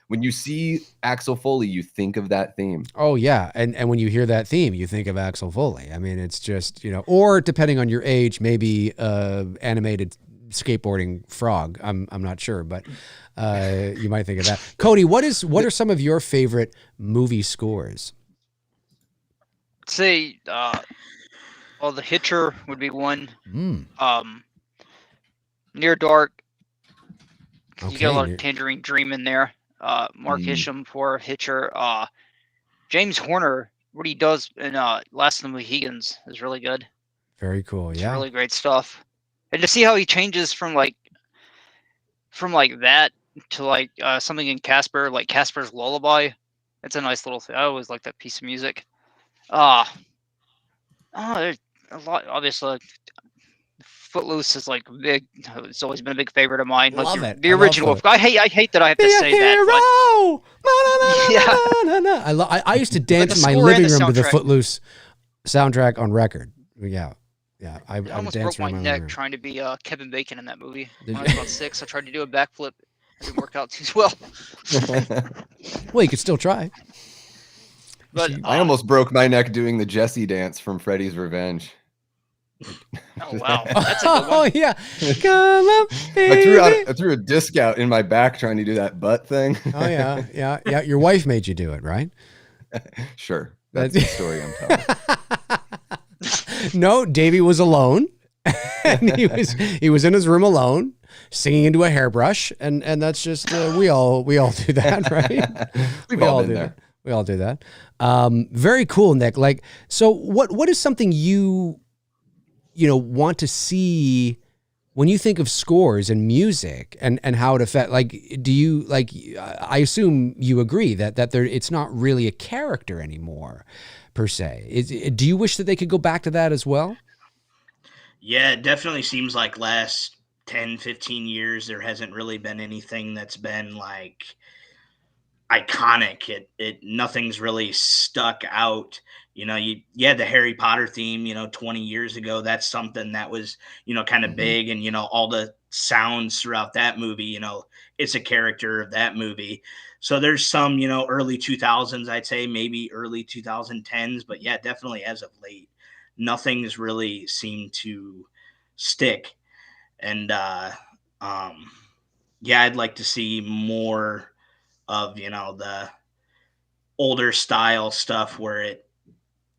When you see Axel Foley, you think of that theme.
Oh yeah, and when you hear that theme, you think of Axel Foley. I mean, it's just, you know, or depending on your age, maybe animated skateboarding frog. I'm not sure, but you might think of that. Cody, what are some of your favorite movie scores?
I'd say The Hitcher would be one. Near Dark. You get a lot of Tangerine Dream in there. Mark Isham for Hitcher. James Horner, what he does in Last of the Mohegans is really good.
Very cool.
It's really great stuff. And to see how he changes from that to like something in Casper, like Casper's Lullaby. It's a nice little thing. I always like that piece of music. There's a lot. Obviously, Footloose is like big. It's always been a big favorite of mine. Like the original. I hate that I have to say that.
I used to dance in my living room to the Footloose soundtrack on record. Yeah. I
almost broke my neck trying to be Kevin Bacon in that movie. When I was about 6, I tried to do a backflip. It didn't work out too well.
Well, you could still try.
But
I almost broke my neck doing the Jesse dance from Freddy's Revenge.
Oh wow, that's a good one.
Oh yeah, come up, baby.
I threw a disc out in my back trying to do that butt thing.
Oh yeah. Your wife made you do it, right?
Sure, that's the story I'm telling.
No, Davey was alone, and he was in his room alone, singing into a hairbrush, and that's just we all do that, right?
We've all been there.
We all do that. Very cool, Nick. Like, so what is something you want to see when you think of scores and music and how it affects, like, do you, like, I assume you agree that it's not really a character anymore per se. Do you wish that they could go back to that as well?
Yeah, it definitely seems like last 10, 15 years, there hasn't really been anything that's been like iconic. Nothing's really stuck out. You know, you had the Harry Potter theme, 20 years ago. That's something that was, kind of big, and, all the sounds throughout that movie, you know, it's a character of that movie. So there's some, you know, early 2000s, I'd say maybe early 2010s, but yeah, definitely as of late, nothing's really seemed to stick. And yeah, I'd like to see more of, you know, the older style stuff where it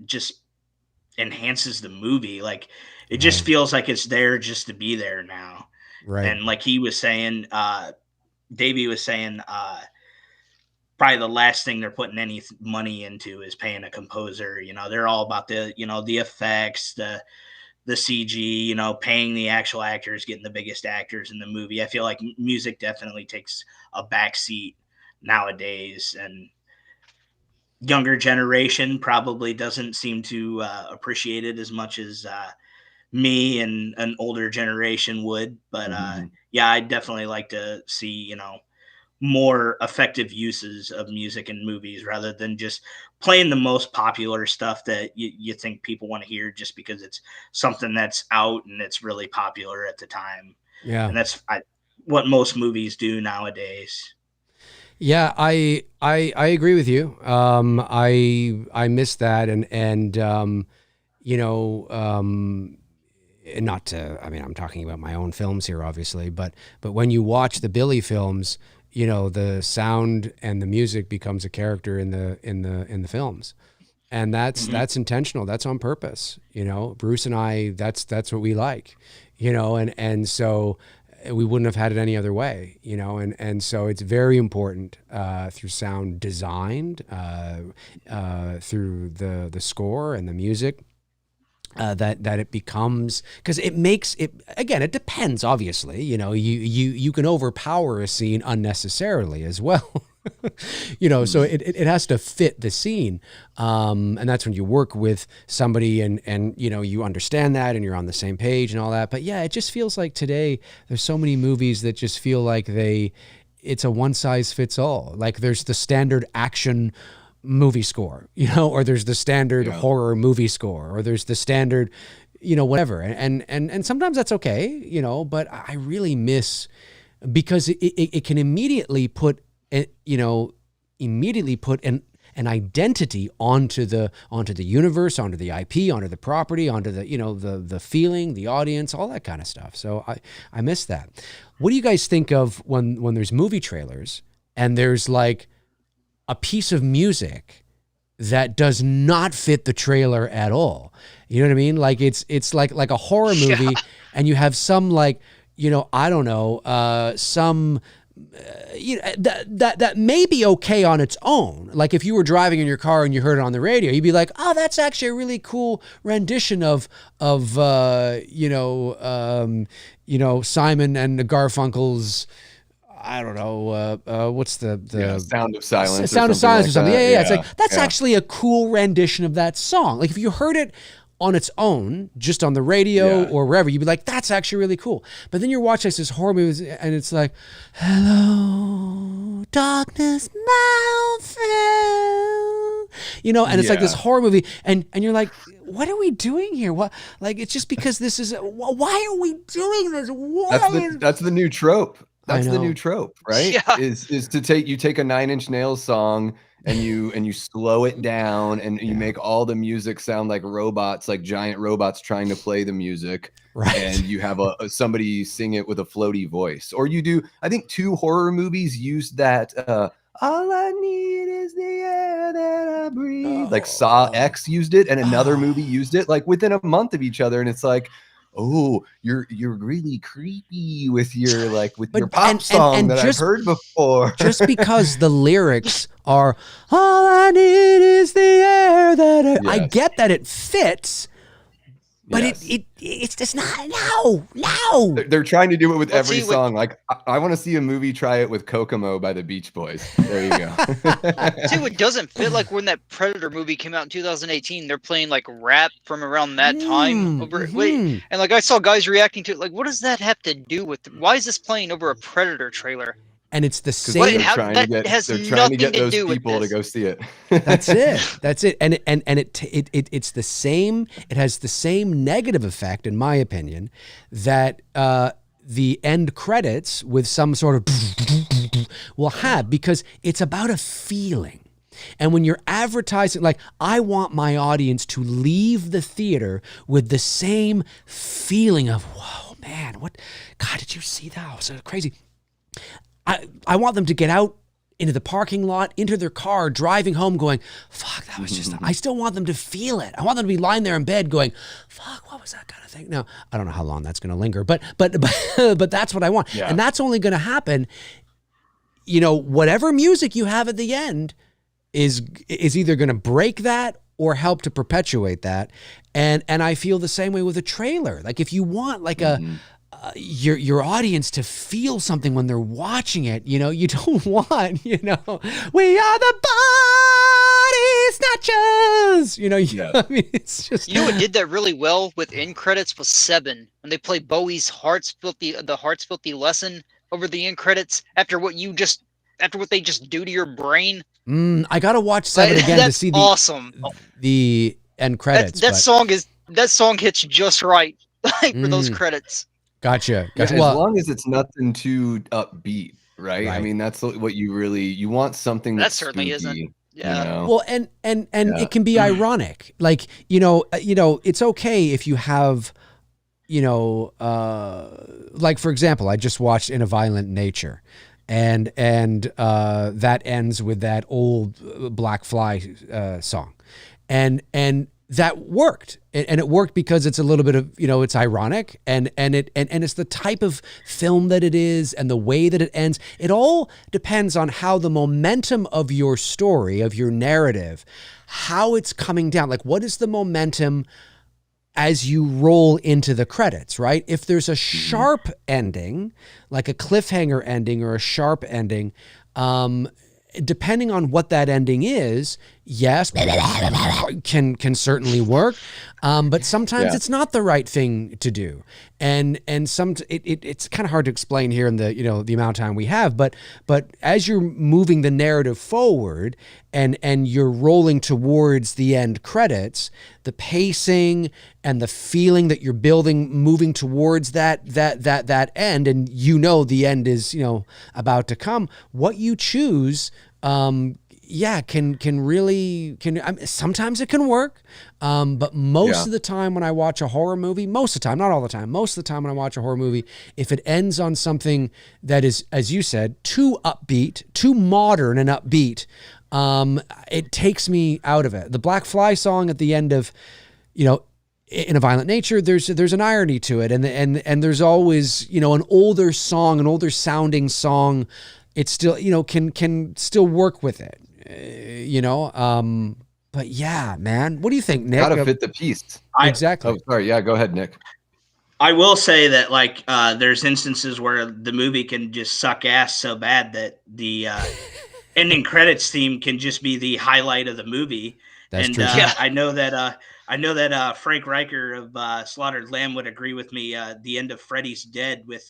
just enhances the movie. Like it just feels like it's there just to be there now.
Right.
And like he was saying, Davey was saying, probably the last thing they're putting any money into is paying a composer. You know, they're all about the, you know, the effects, the CG, you know, paying the actual actors, getting the biggest actors in the movie. I feel like music definitely takes a backseat nowadays, and younger generation probably doesn't seem to appreciate it as much as me and an older generation would. But yeah, I'd definitely like to see, you know, more effective uses of music in movies rather than just playing the most popular stuff that you think people want to hear just because it's something that's out and it's really popular at the time.
Yeah.
And that's what most movies do nowadays.
Yeah, I agree with you. I miss that, and you know, not to. I mean, I'm talking about my own films here, obviously, but when you watch the Billy films, you know, the sound and the music becomes a character in the films, and that's intentional. That's on purpose. You know, Bruce and I, that's what we like. You know, and so we wouldn't have had it any other way, you know, and so it's very important through sound designed, through the score and the music, that it becomes, because it makes it, again, it depends, obviously, you know, you can overpower a scene unnecessarily as well. You know, so it has to fit the scene. And that's when you work with somebody and, you know, you understand that and you're on the same page and all that. But yeah, it just feels like today there's so many movies that just feel like it's a one size fits all. Like there's the standard action movie score, you know, or there's the standard horror movie score, or there's the standard, you know, whatever. And sometimes that's okay, you know, but I really miss, because it can immediately put, you know, an identity onto the universe, onto the IP, onto the property, onto the, you know, the feeling, the audience, all that kind of stuff. So I miss that. What do you guys think of when there's movie trailers and there's like a piece of music that does not fit the trailer at all? You know what I mean? Like it's like a horror movie, and you have some, like, you know, I don't know, some, you know, that may be okay on its own. Like if you were driving in your car and you heard it on the radio, you'd be like, oh, that's actually a really cool rendition of you know, Simon and Garfunkel's, I don't know, what's the
Sound of Silence.
Sound of Silence or something. Yeah. It's like, that's
yeah.
actually a cool rendition of that song. Like if you heard it on its own, just on the radio or wherever, you'd be like, that's actually really cool. But then you're watching this horror movie and it's like, hello, darkness, my old friend. You know, and it's like this horror movie, and you're like, what are we doing here? What, like, it's just because this is, why are we doing this?
That's the new trope. That's the new trope, right?
Yeah.
Is to take a Nine Inch Nails song and you slow it down and you make all the music sound like robots, like giant robots trying to play the music.
Right.
And you have somebody sing it with a floaty voice. Or you do, I think 2 horror movies used that, all I need is the air that I breathe. Like Saw X used it, and another movie used it like within a month of each other. And it's like, oh, you're really creepy with your your pop song that I've heard before.
Just because the lyrics are, all I need is the air that I get that it fits, but it's just not. No.
They're trying to do it with every song. Like I want to see a movie try it with Kokomo by the Beach Boys. There you go.
See what doesn't fit, like when that Predator movie came out in 2018, they're playing like rap from around that time and like I saw guys reacting to it like, what does that have to do with why is this playing over a Predator trailer?
And it's the same.
They're trying to get those people to go see it.
That's it. And it's the same. It has the same negative effect, in my opinion, that the end credits with some sort of will have, because it's about a feeling. And when you're advertising, like, I want my audience to leave the theater with the same feeling of, whoa, man, what, God, did you see that? It was so crazy. I want them to get out into the parking lot, into their car, driving home going, fuck, that was just, I still want them to feel it. I want them to be lying there in bed going, fuck, what was that kind of thing? Now, I don't know how long that's going to linger, but that's what I want. Yeah. And that's only going to happen, you know, whatever music you have at the end is either going to break that or help to perpetuate that. And I feel the same way with a trailer. Like, if you want like your audience to feel something when they're watching it, you know, you don't want, you know, we are the body snatchers, you know, I mean, it's just,
you know what did that really well with end credits was Seven, when they play Bowie's Heart's Filthy Lesson over the end credits after what they just do to your brain.
I gotta watch Seven again to see the end credits.
That song hits just right for those credits.
Gotcha.
Yeah, as long as it's nothing too upbeat, right? I mean, that's what you want, something
that certainly isn't. Yeah.
You know?
Well, and it can be ironic. Like, you know, it's okay if you have, you know, like, for example, I just watched In a Violent Nature, and that ends with that old Black Fly song, and that worked, and it worked because it's a little bit of, you know, it's ironic, and it's the type of film that it is, and the way that it ends. It all depends on how the momentum of your story, of your narrative, how it's coming down. Like, what is the momentum as you roll into the credits, right? If there's a sharp ending, like a cliffhanger ending or a sharp ending, depending on what that ending is, yes, can certainly work, but sometimes it's not the right thing to do, and it's kind of hard to explain here in the, you know, the amount of time we have, but as you're moving the narrative forward and you're rolling towards the end credits, the pacing and the feeling that you're building, moving towards that end, and you know the end is, you know, about to come. What you choose, can really sometimes it can work, but most of the time when I watch a horror movie, most of the time, not all the time, most of the time when I watch a horror movie, if it ends on something that is, as you said, too upbeat, too modern and upbeat, it takes me out of it. The Black Fly song at the end of, you know, In a Violent Nature, there's an irony to it, and there's always, you know, an older sounding song, it's still, you know, can still work with it, you know. But yeah, man, what do you think, Nick?
Gotta fit the piece.
Exactly.
Oh, sorry. Yeah, go ahead, Nick.
I will say that, like, there's instances where the movie can just suck ass so bad that the ending credits theme can just be the highlight of the movie.
That's
and
true.
I know that Frank Riker of Slaughtered Lamb would agree with me. The end of Freddy's Dead with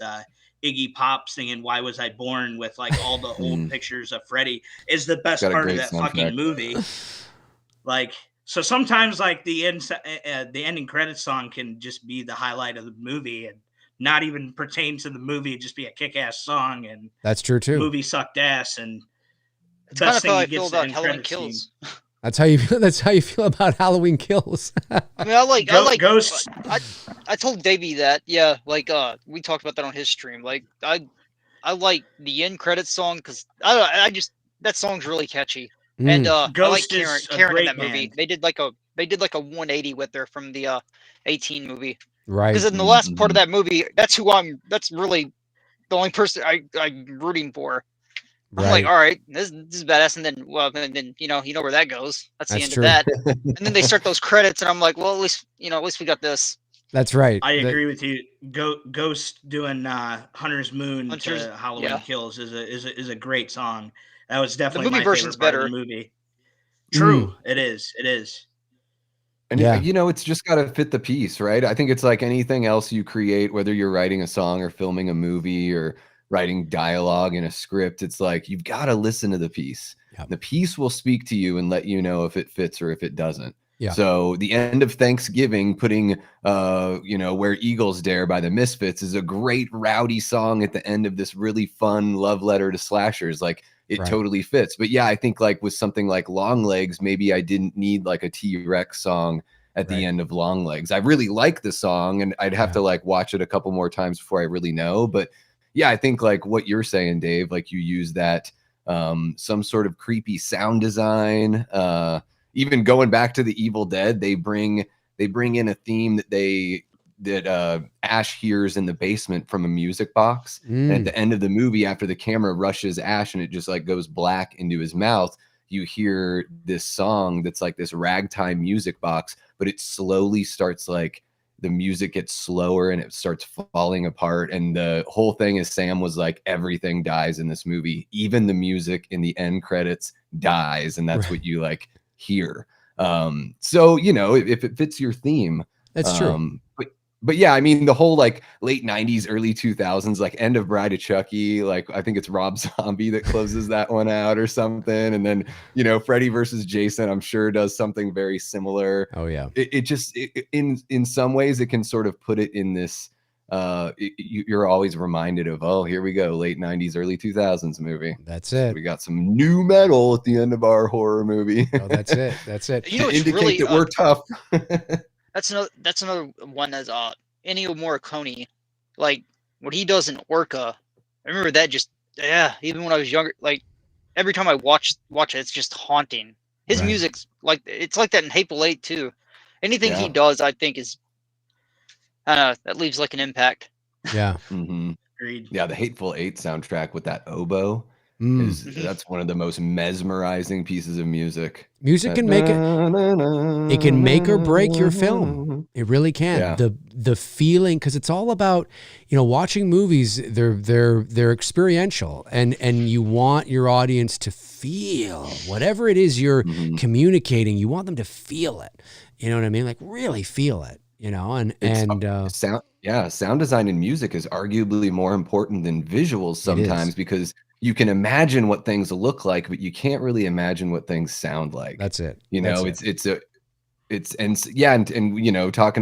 Iggy Pop singing "Why Was I Born" with like all the old pictures of Freddy is the best part of that fucking movie. Like, so sometimes like the ending credits song can just be the highlight of the movie and not even pertain to the movie, just be a kick-ass song. And
that's true too.
The movie sucked ass, and
the best thing you get is the end credits Kills.
That's how you feel about Halloween Kills.
I mean, I like
Ghosts.
I told Davey that, yeah, like we talked about that on his stream. Like I like the end credits song because I just that song's really catchy. And I like Karen in that movie. They did like a 180 with her from the 18 movie.
Right.
Because in the last part of that movie, that's really the only person I'm rooting for. I'm like, all right, this is badass, and then you know where that goes. That's the end of that. And then they start those credits, and I'm like, well, at least we got this.
That's right.
I agree with you. Ghost doing Hunter's Moon to Halloween Kills is a great song. That was definitely
the movie version's better.
Of the movie. True, it is.
And you know, it's just got to fit the piece, right? I think it's like anything else you create, whether you're writing a song or filming a movie or writing dialogue in a script. It's like, you've got to listen to the piece. Yep. The piece will speak to you and let you know if it fits or if it doesn't.
Yeah.
So the end of Thanksgiving, putting Where Eagles Dare by the Misfits is a great rowdy song at the end of this really fun love letter to slashers. Like it totally fits. But yeah, I think like with something like Long Legs, maybe I didn't need like a T-Rex song at the end of Long Legs. I really like the song, and I'd have to like watch it a couple more times before I really know. But yeah, I think like what you're saying, Dave, like you use that some sort of creepy sound design, even going back to the Evil Dead, they bring in a theme that Ash hears in the basement from a music box. And at the end of the movie, after the camera rushes Ash and it just like goes black into his mouth, you hear this song that's like this ragtime music box, but it slowly starts like the music gets slower and it starts falling apart. And the whole thing is Sam was like, everything dies in this movie. Even the music in the end credits dies. And that's what you like hear. So, if it fits your theme,
that's true.
But yeah, I mean, the whole like late 90s, early 2000s, like End of Bride of Chucky, like I think it's Rob Zombie that closes that one out or something. And then, Freddy versus Jason, I'm sure does something very similar.
Oh yeah.
It just, in some ways it can sort of put it in this, you're always reminded of, oh, here we go, late 90s, early 2000s movie.
That's it.
We got some new metal at the end of our horror movie.
Oh, that's it. That's it.
You know,
Indicate
really,
that we're tough.
That's another one as Ennio Morricone, like what he does in Orca. I remember that even when I was younger, like every time I watch it, it's just haunting. His music's like it's like that in Hateful Eight too. Anything he does, I think, is that leaves like an impact.
Yeah.
Agreed.
Yeah, the Hateful Eight soundtrack with that oboe that's one of the most mesmerizing pieces of music.
Music can make it can make or break your film. It really can.
Yeah.
The feeling, because it's all about, watching movies, they're experiential, and you want your audience to feel whatever it is you're communicating. You want them to feel it. You know what I mean? Like really feel it.
Sound design in music is arguably more important than visuals sometimes, because you can imagine what things look like, but you can't really imagine what things sound like.
That's it.
Talking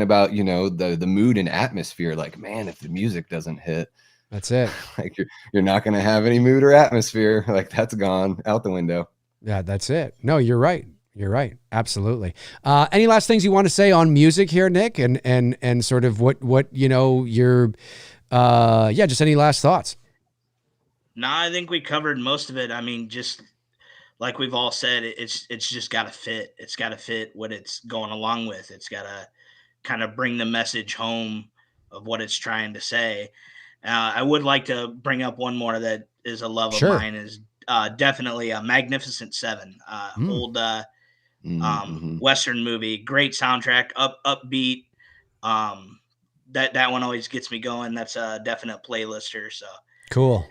about, the mood and atmosphere, like, man, if the music doesn't hit,
that's it.
Like you're not going to have any mood or atmosphere. Like that's gone out the window.
Yeah, that's it. No, you're right. You're right. Absolutely. Any last things you want to say on music here, Nick, and sort of what your just any last thoughts?
No, I think we covered most of it. I mean, just like we've all said, it's just got to fit. It's got to fit what it's going along with. It's got to kind of bring the message home of what it's trying to say. I would like to bring up one more that is a love of mine, is definitely a Magnificent Seven, old Western movie, great soundtrack, upbeat. That one always gets me going. That's a definite playlister. So
cool.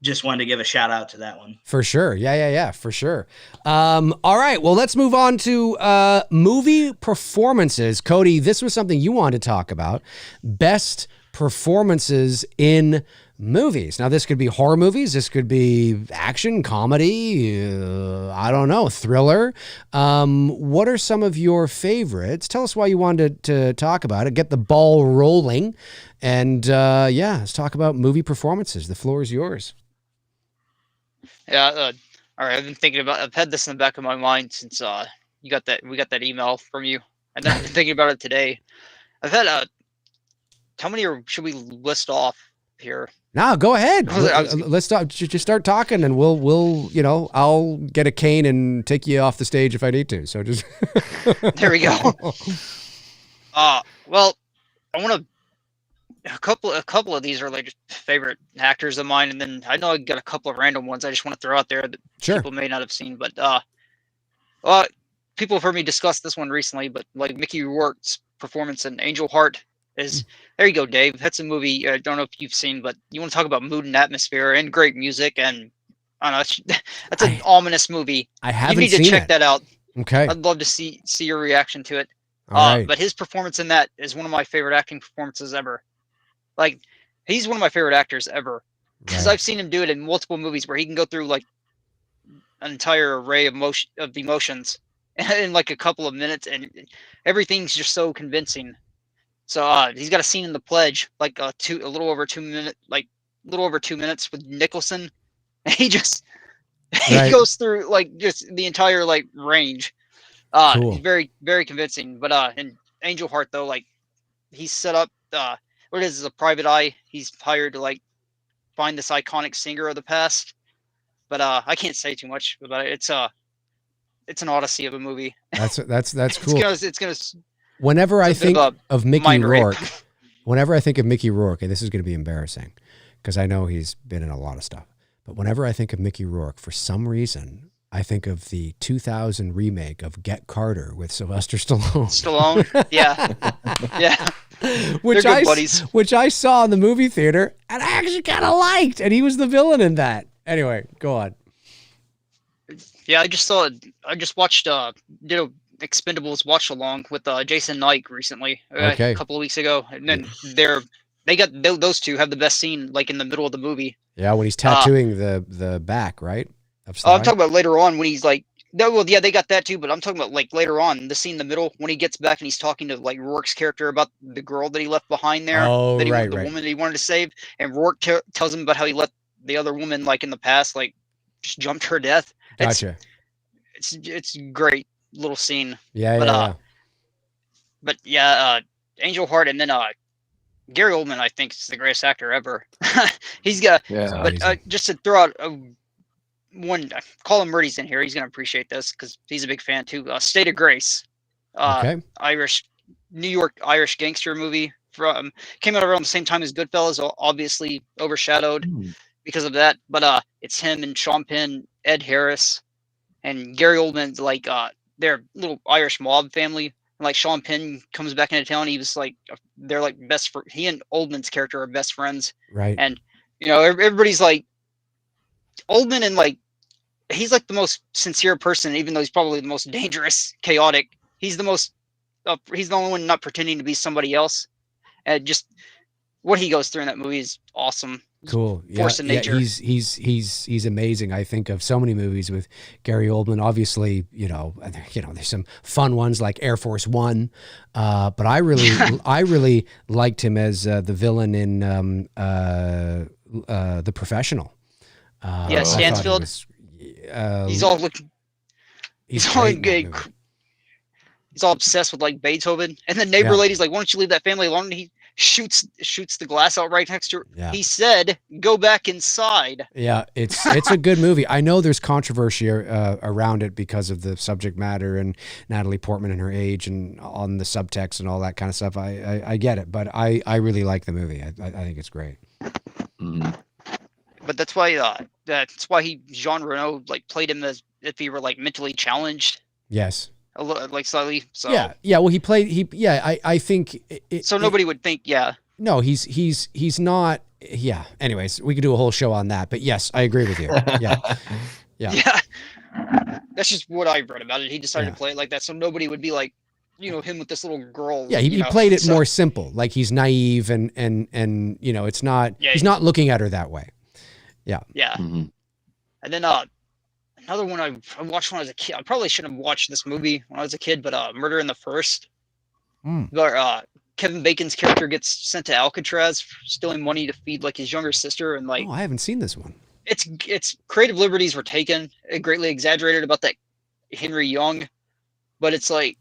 Just wanted to give a shout out to that one.
For sure. Yeah, for sure. All right. Well, let's move on to movie performances. Cody, this was something you wanted to talk about. Best performances in movies. Now, this could be horror movies. This could be action, comedy, I don't know, thriller. What are some of your favorites? Tell us why you wanted to talk about it. Get the ball rolling. And let's talk about movie performances. The floor is yours.
Yeah, all right. I've had this in the back of my mind since we got that email from you, and then I've been thinking about it today. I've had how many should we list off here?
No, go ahead. Let's start. Just start talking, and we'll I'll get a cane and take you off the stage if I need to. So just
there we go. Well, I want to. A couple of these are like just favorite actors of mine, and then I know I got a couple of random ones I just want to throw out there that people may not have seen. But people have heard me discuss this one recently. But like Mickey Rourke's performance in Angel Heart is there. You go, Dave. That's a movie I don't know if you've seen, but you want to talk about mood and atmosphere and great music, and I don't know. That's an ominous movie.
I haven't
seen it. You need to check that out.
Okay.
I'd love to see your reaction to it.
All right.
But his performance in that is one of my favorite acting performances ever. Like, he's one of my favorite actors ever, because I've seen him do it in multiple movies where he can go through like an entire array of emotions in like a couple of minutes, and everything's just so convincing. So he's got a scene in The Pledge, like a little over 2 minutes, like a little over 2 minutes with Nicholson. And he goes through like just the entire like range.
Cool.
He's very, very convincing. But in Angel Heart though, like he's set up what it is a private eye. He's hired to like find this iconic singer of the past. But I can't say too much about it. It's an odyssey of a movie.
That's cool.
It's gonna
Whenever I think of Mickey Rourke,
rape.
whenever I think of Mickey Rourke, and this is going to be embarrassing because I know he's been in a lot of stuff, but whenever I think of Mickey Rourke, for some reason, I think of the 2000 remake of Get Carter with Sylvester Stallone.
Yeah. Yeah.
Which I saw in the movie theater and I actually kind of liked, and he was the villain in that. Anyway, go on.
Yeah, I just watched did a Expendables watch along with Jason Knight recently, a couple of weeks ago, and then those two have the best scene like in the middle of the movie.
Yeah, when he's tattooing the back, right?
I'm talking about later on when he's like, yeah, they got that too, but I'm talking about like later on the scene in the middle when he gets back and he's talking to like Rourke's character about the girl that he left behind there, the woman that he wanted to save, and Rourke tells him about how he let the other woman like in the past like just jump to her death.
Gotcha.
It's great little scene.
Yeah.
But Angel Heart, and then Gary Oldman, I think, is the greatest actor ever. He's got. Yeah. But just to throw out one, Colin Murray's in here. He's gonna appreciate this because he's a big fan too. State of Grace, New York Irish gangster movie came out around the same time as Goodfellas. Obviously overshadowed because of that, but it's him and Sean Penn, Ed Harris, and Gary Oldman's like their little Irish mob family. And like Sean Penn comes back into town. He was like, they're like he and Oldman's character are best friends.
Right.
And, everybody's like, Oldman and like, he's like the most sincere person, even though he's probably the most dangerous, chaotic. He's the only one not pretending to be somebody else. And just what he goes through in that movie is awesome.
Cool.
Force of nature.
He's amazing. I think of so many movies with Gary Oldman. Obviously, there's some fun ones like Air Force One, but I really liked him as the villain in The Professional.
Stansfield. He's all obsessed with like Beethoven, and the neighbor lady's like, "Why don't you leave that family alone?" And he shoots the glass out right next to her. Yeah. He said, "Go back inside."
Yeah, it's a good movie. I know there's controversy around it because of the subject matter and Natalie Portman and her age and on the subtext and all that kind of stuff. I get it, but I really like the movie. I think it's great.
Mm-hmm.
But that's why Jean Reno like played him as if he were like mentally challenged.
Yes.
A little, like slightly. So
yeah. Well, I think.
So nobody would think. Yeah.
No, he's not. Yeah. Anyways, we could do a whole show on that. But yes, I agree with you. Yeah.
Yeah. That's just what I read about it. He decided to play it like that, so nobody would be like, him with this little girl.
Yeah, he played it more simple, like he's naive and it's not. Yeah, he's not looking at her that way. Yeah.
Yeah. Mm-hmm. And then another one I watched when I was a kid. I probably shouldn't have watched this movie when I was a kid, but Murder in the First. Where Kevin Bacon's character gets sent to Alcatraz for stealing money to feed like his younger sister, and like.
Oh, I haven't seen this one.
It's creative liberties were taken, greatly exaggerated about that Henry Young, but it's the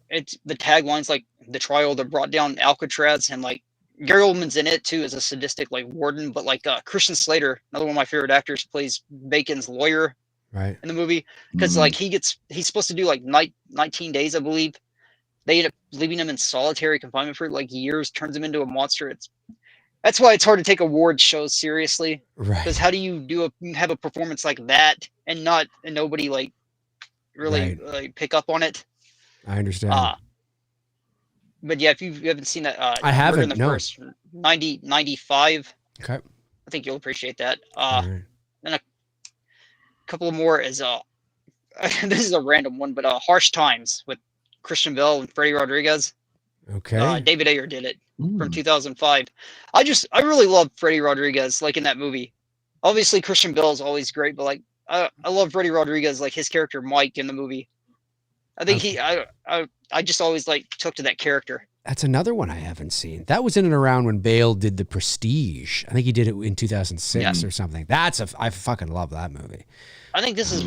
tagline's like the trial that brought down Alcatraz, and like Gary Oldman's in it too as a sadistic like warden, but like Christian Slater, another one of my favorite actors, plays Bacon's lawyer.
Right. In
the movie, because like he's supposed to do like 19 days, I believe. They end up leaving him in solitary confinement for like years, turns him into a monster. That's why it's hard to take award shows seriously.
Right.
Because how do you have a performance like that and nobody like really like pick up on it?
I understand.
But yeah, if you haven't seen that,
I haven't.
The first 95.
Okay.
I think you'll appreciate that. Then a couple of more is this is a random one, but Harsh Times with Christian Bale and Freddie Rodriguez.
Okay.
David Ayer did it from 2005. I really love Freddie Rodriguez like in that movie. Obviously Christian Bale is always great, but like I love Freddie Rodriguez, like his character Mike in the movie. I think I just always like took to that character.
That's another one I haven't seen. That was in and around when Bale did The Prestige. I think he did it in 2006 or something. I fucking love that movie.
I think this is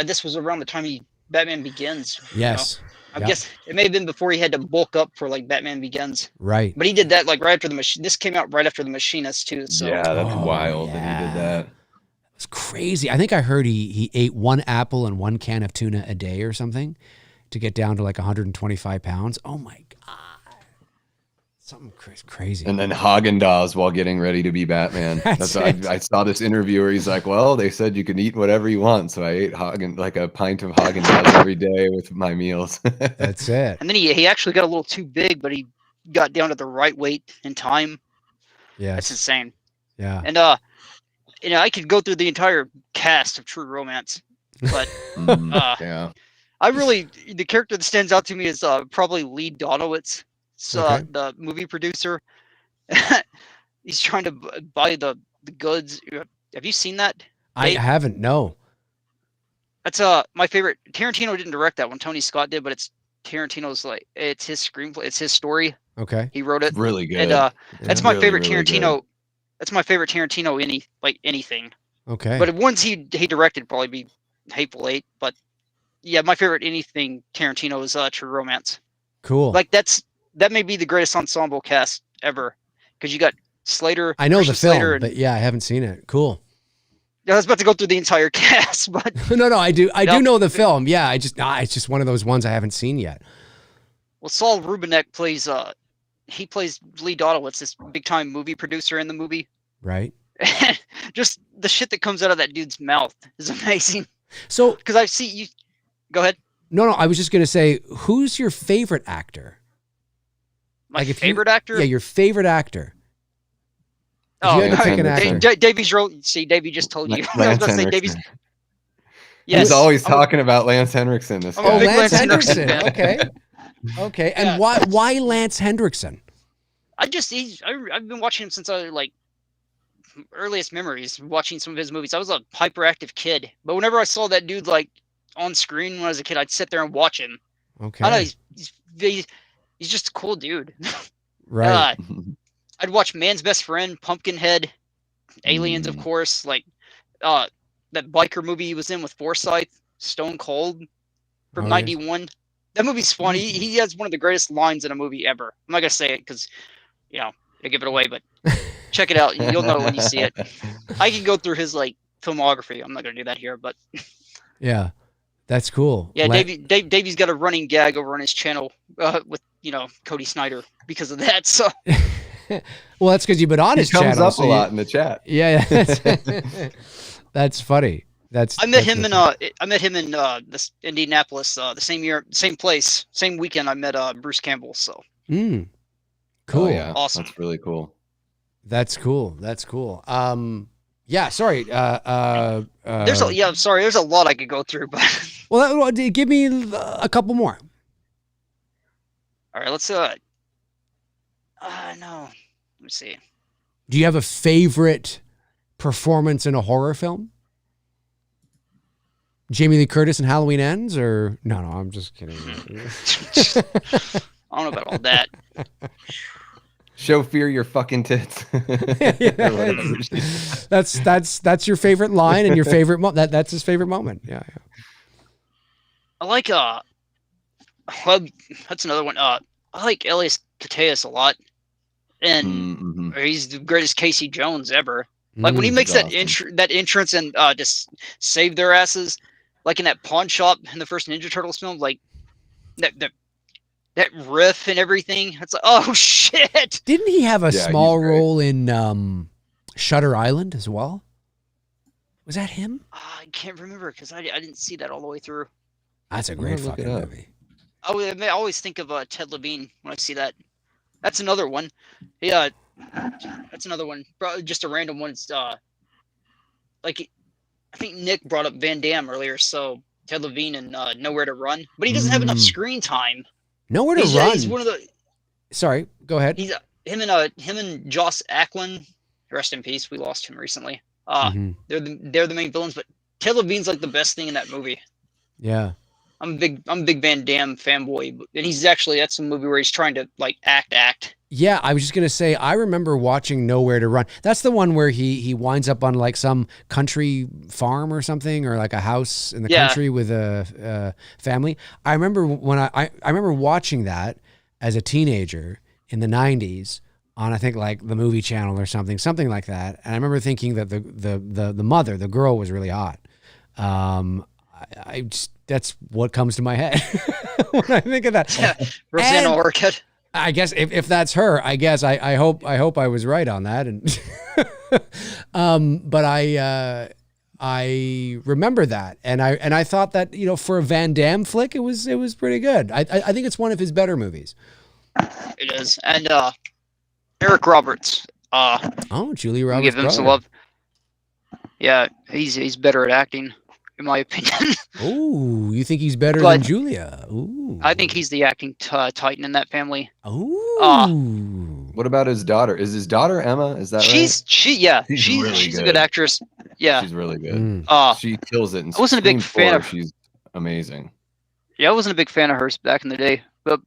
this was around the time Batman Begins.
Yes.
I guess it may have been before he had to bulk up for like Batman Begins.
Right.
But he did that like right after the machine. This came out right after The Machinist too. So
yeah, that's wild that he did that.
It's crazy. I think I heard he ate 1 apple and 1 can of tuna a day or something to get down to like 125 pounds. Oh my God. Something crazy.
And then Haagen-Dazs while getting ready to be Batman. I saw this interview where he's like, well, they said you can eat whatever you want. So I ate like a pint of Haagen-Dazs every day with my meals.
That's it.
And then he actually got a little too big, but he got down to the right weight in time.
Yeah.
That's insane.
Yeah.
And I could go through the entire cast of True Romance, but
yeah.
The character that stands out to me is probably Lee Donowitz, the movie producer. He's trying to buy the goods. Have you seen that?
I haven't. No.
That's my favorite. Tarantino didn't direct that one. Tony Scott did, but it's Tarantino's it's his screenplay. It's his story.
Okay.
He wrote it.
Really good.
And that's my
really,
favorite
really
Tarantino.
Good.
That's my favorite Tarantino. Anything.
Okay.
But ones he directed probably be Hateful Eight. But yeah, my favorite anything Tarantino is True Romance.
Cool.
Like that may be the greatest ensemble cast ever, because you got Slater.
I know
Christian
the film,
Slater,
but yeah, I haven't seen it. Cool.
Yeah, I was about to go through the entire cast, but
No, I do do know the film. Yeah, it's just one of those ones I haven't seen yet.
Well, Saul Rubinek plays he plays Lee Donowitz, this big time movie producer in the movie.
Right.
Just the shit that comes out of that dude's mouth is amazing.
So,
because I see you. Go ahead.
No, I was just gonna say, who's your favorite actor?
My favorite actor?
Yeah, your favorite actor.
Oh,
actor.
Davey's real. See, Davey just told you. I was about to say Davey's.
Yes. He's always talking about Lance Henriksen. This guy.
Oh, Lance Henriksen. Okay. And why Lance Henriksen?
I've been watching him since I was earliest memories, watching some of his movies. I was a hyperactive kid, but whenever I saw that dude on screen when I was a kid, I'd sit there and watch him.
Okay.
I know he's just a cool dude.
Right.
I'd watch Man's Best Friend, Pumpkinhead, Aliens, of course, that biker movie he was in with Forsyth, Stone Cold from '91. That movie's funny. He has one of the greatest lines in a movie ever. I'm not gonna say it because, I give it away, but check it out. You'll know when you see it. I can go through his filmography. I'm not gonna do that here, but
yeah, that's cool.
Yeah, Davey's got a running gag over on his channel with Cody Snyder because of that. So.
Well, that's because you've been on his channel.
He comes up a lot in the chat.
Yeah. That's funny.
I met him in this Indianapolis the same year, same place, same weekend. I met Bruce Campbell. So.
Cool.
Oh, yeah.
Awesome.
That's really cool.
That's cool. Yeah. Sorry.
There's a lot I could go through, but.
Well, give me a couple more.
All right. Let's no. Let me see.
Do you have a favorite performance in a horror film? Jamie Lee Curtis in Halloween Ends, or no? I'm just kidding.
I don't know about all that.
Show fear your fucking tits.
That's your favorite line and your favorite moment. That's his favorite moment. Yeah.
I like that's another one. I like Elias Koteas a lot, and he's the greatest Casey Jones ever. Like when he makes that entrance and just save their asses, like in that pawn shop in the first Ninja Turtles film, like that riff and everything. It's like, oh shit!
Didn't he have a small role in Shutter Island as well? Was that him?
I can't remember because I didn't see that all the way through.
That's a great fucking movie.
I always think of Ted Levine when I see that. That's another one. Yeah, that's another one. Just a random one. It's I think Nick brought up Van Damme earlier. So Ted Levine and Nowhere to Run, but he doesn't have enough screen time.
Nowhere to Run.
He's one of the.
Sorry, go ahead.
He's him and Joss Ackland. Rest in peace. We lost him recently. They're the main villains, but Ted Levine's like the best thing in that movie.
Yeah.
I'm a big Van Damme fanboy, and that's a movie where he's trying to like act.
Yeah, I was just gonna say, I remember watching Nowhere to Run. That's the one where he winds up on like some country farm or something, or like a house in the country with a family. I remember when I remember watching that as a teenager in the 90s on, I think, like the Movie Channel or something like that. And I remember thinking that the mother, the girl, was really hot. I just, that's what comes to my head when I think of that.
Yeah, Rosanna Arquette.
I guess if that's her, I guess I hope I was right on that. And but I remember that, and I thought that, you know, for a Van Damme flick, it was pretty good. I think it's one of his better movies.
It is, and Eric Roberts.
Julia Roberts.
Give him some love. Yeah, he's better at acting, in my opinion.
Oh, you think he's better than Julia? Ooh.
I think he's the acting titan in that family.
Oh.
What about his daughter? Is his daughter Emma? Is that right?
She's a good actress. Yeah,
she's really good. She kills it.
I wasn't a big fan of.
She's amazing.
Yeah, I wasn't a big fan of hers back in the day, but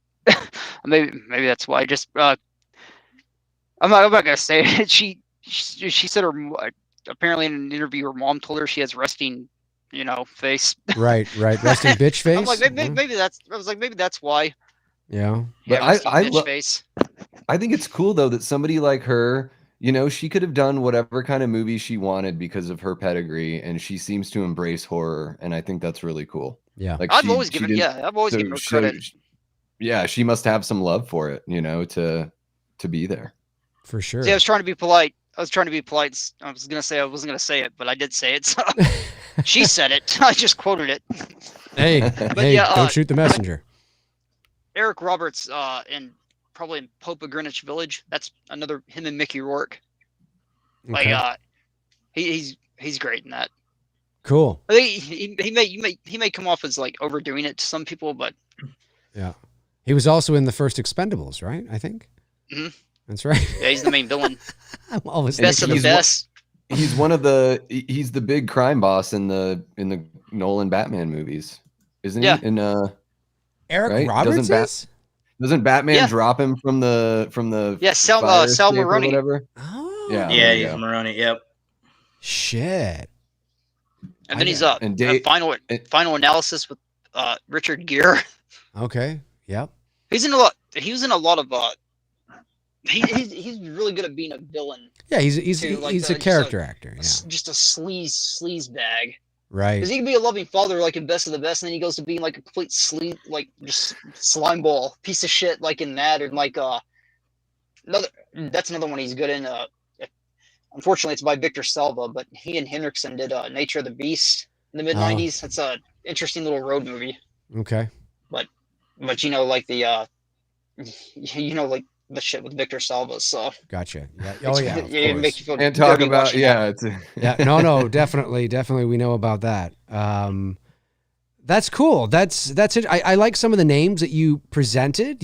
maybe that's why. Just I'm not gonna say it. She said apparently in an interview her mom told her she has resting, face.
Right. Resting bitch face.
I'm like, maybe that's. I was like, maybe that's why.
Yeah.
But
bitch face.
I think it's cool though that somebody like her, she could have done whatever kind of movie she wanted because of her pedigree, and she seems to embrace horror, and I think that's really cool.
Yeah.
Like
I've always given her credit.
Yeah, she must have some love for it, to be there.
For sure.
See, I was trying to be polite. I was gonna say I wasn't gonna say it, but I did say it. So she said it. I just quoted it.
Hey, don't shoot the messenger.
Eric Roberts, probably in Pope of Greenwich Village. That's another him and Mickey Rourke.
Okay.
Like, he's great in that.
Cool.
I think he may come off as like overdoing it to some people, but
yeah, he was also in the first Expendables, right? I think.
Mm-hmm.
That's right.
Yeah, he's the main villain.
I'm always
best of the best.
He's the big crime boss in the Nolan Batman movies, isn't he? In
Eric
right?
Roberts
doesn't Batman drop him from the
Sal Maroni,
whatever?
Oh,
yeah, he's Maroni. Yep.
Shit.
And then he's final analysis with Richard Gere.
Okay. Yep.
He was in a lot of he's really good at being a villain.
Yeah, he's a character actor. Yeah.
Just a sleaze bag.
Right.
Because he can be a loving father, like in Best of the Best, and then he goes to being like a complete sleaze, like just slime ball piece of shit, like in that, and like that's another one he's good in. Unfortunately, it's by Victor Salva, but he and Henriksen did Nature of the Beast in the mid '90s. It's a interesting little road movie.
Okay.
But like like the shit with Victor Salva. So
gotcha. Yeah. Oh yeah.
It makes you feel
and talk about
yeah. No, definitely we know about that. That's cool. That's it. I like some of the names that you presented.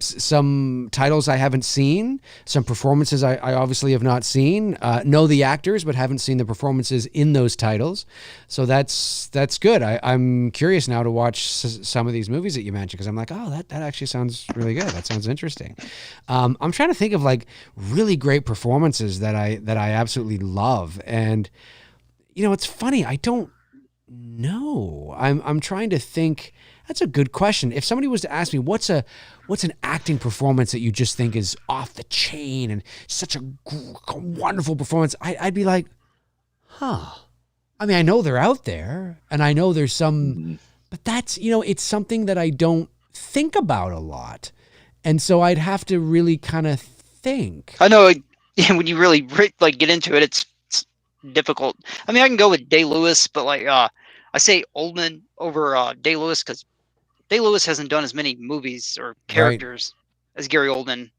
Some titles I haven't seen, some performances I obviously have not seen. Know the actors, but haven't seen the performances in those titles. So that's good. I'm curious now to watch some of these movies that you mentioned, because I'm like, oh, that actually sounds really good. That sounds interesting. I'm trying to think of like really great performances that I absolutely love, and it's funny. I don't know. I'm trying to think. That's a good question. If somebody was to ask me, what's an acting performance that you just think is off the chain and such a wonderful performance, I'd be like, huh. I mean, I know they're out there, and I know there's some, but that's, it's something that I don't think about a lot. And so I'd have to really kind of think.
I know when you really like get into it, it's difficult. I mean, I can go with Day-Lewis, but like I say Oldman over Day-Lewis because Day-Lewis hasn't done as many movies or characters as Gary Oldman,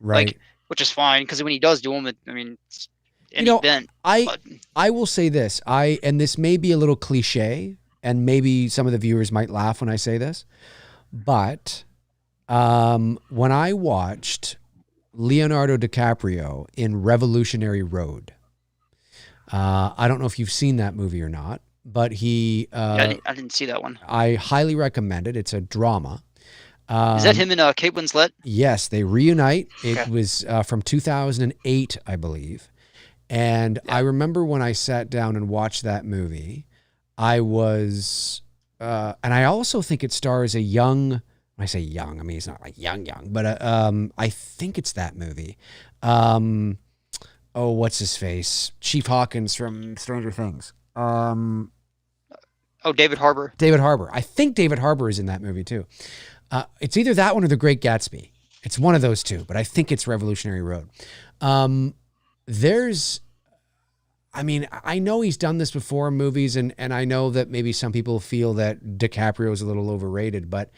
right?
Like, which is fine because when he does do them, it's an event.
I will say this, and this may be a little cliche, and maybe some of the viewers might laugh when I say this, but when I watched Leonardo DiCaprio in Revolutionary Road. I don't know if you've seen that movie or not. but he.
I didn't see that one.
I highly recommend it. It's a drama.
Is that him and Kate Winslet?
Yes, they reunite. It
Okay.
was from 2008, I believe. And I remember when I sat down and watched that movie, I was, and I also think it stars a young, when I say young, I mean, he's not like young, but I think it's that movie. What's his face? Chief Hawkins from Stranger Things.
David Harbour.
David Harbour. I think David Harbour is in that movie too. It's either that one or The Great Gatsby. It's one of those two, but I think it's Revolutionary Road. I know he's done this before in movies, and I know that maybe some people feel that DiCaprio is a little overrated, but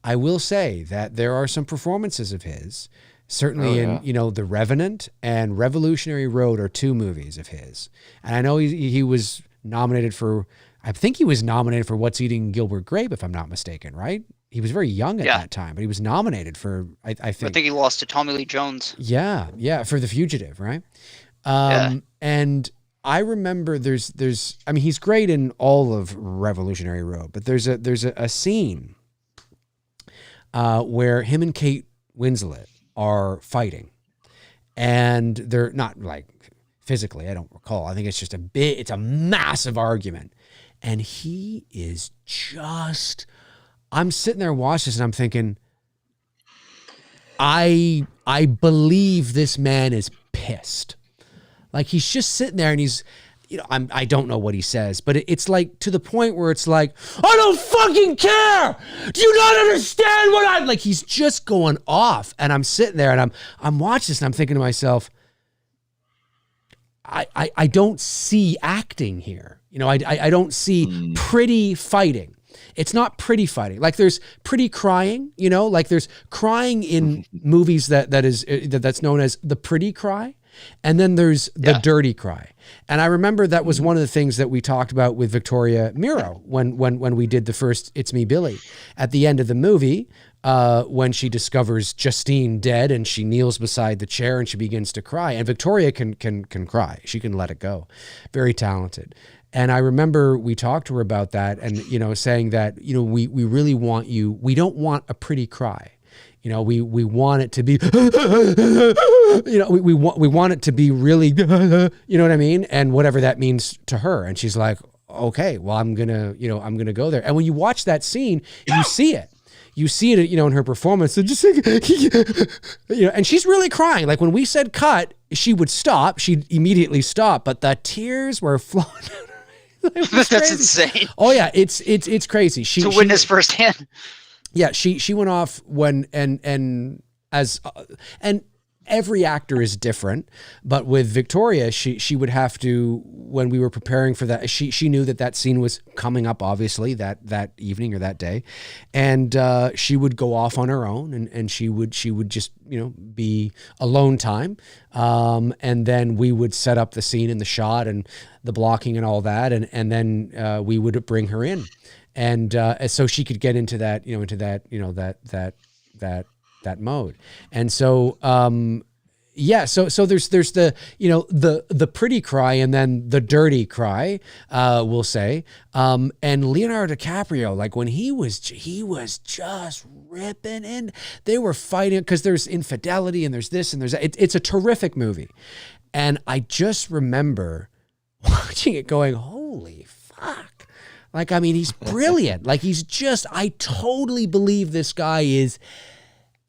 I will say that there are some performances of his, certainly in The Revenant and Revolutionary Road are two movies of his. And I know he was nominated for, I think he was nominated for What's Eating Gilbert Grape, if I'm not mistaken, right? He was very young at that time, but he was nominated for, I think
he lost to Tommy Lee Jones.
Yeah, for The Fugitive, right? And I remember he's great in all of Revolutionary Road, but there's a scene where him and Kate Winslet are fighting, and they're not like physically, I don't recall. I think it's just it's a massive argument, and he is just, I'm sitting there watching this and I'm thinking, I believe this man is pissed. Like he's just sitting there and he's, I don't know what he says, but it's like to the point where it's like, I don't fucking care. Do you not understand what I'm like? He's just going off, and I'm sitting there and I'm watching this and I'm thinking to myself, I don't see acting here. I don't see pretty fighting. It's not pretty fighting. Like there's pretty crying, like there's crying in movies that's known as the pretty cry. And then there's the dirty cry. And I remember that was one of the things that we talked about with Victoria Miro when we did the first It's Me, Billy. At the end of the movie, when she discovers Justine dead and she kneels beside the chair and she begins to cry. And Victoria can cry. She can let it go. Very talented. And I remember we talked to her about that and, saying that, we really want you, we don't want a pretty cry. We want it to be, we want it to be really, you know what I mean? And whatever that means to her. And she's like, okay, well, I'm going to go there. And when you watch that scene, you see it, in her performance. And just like, and she's really crying. Like when we said cut, she would stop. She'd immediately stop, but the tears were flowing.
That's insane.
Oh yeah. It's crazy.
To witness firsthand.
Yeah, she went off when and every actor is different, but with Victoria, she would have to, when we were preparing for that, she knew that scene was coming up, obviously that evening or that day, and she would go off on her own and she would just be alone time, and then we would set up the scene and the shot and the blocking and all that, and then we would bring her in. And so she could get into that, that mode. And so, so there's the, the pretty cry and then the dirty cry, we'll say. And Leonardo DiCaprio, like when he was just ripping in, they were fighting because there's infidelity and there's this and there's that. It's a terrific movie. And I just remember watching it going, holy fuck. Like, I mean, he's brilliant. Like, I totally believe this guy is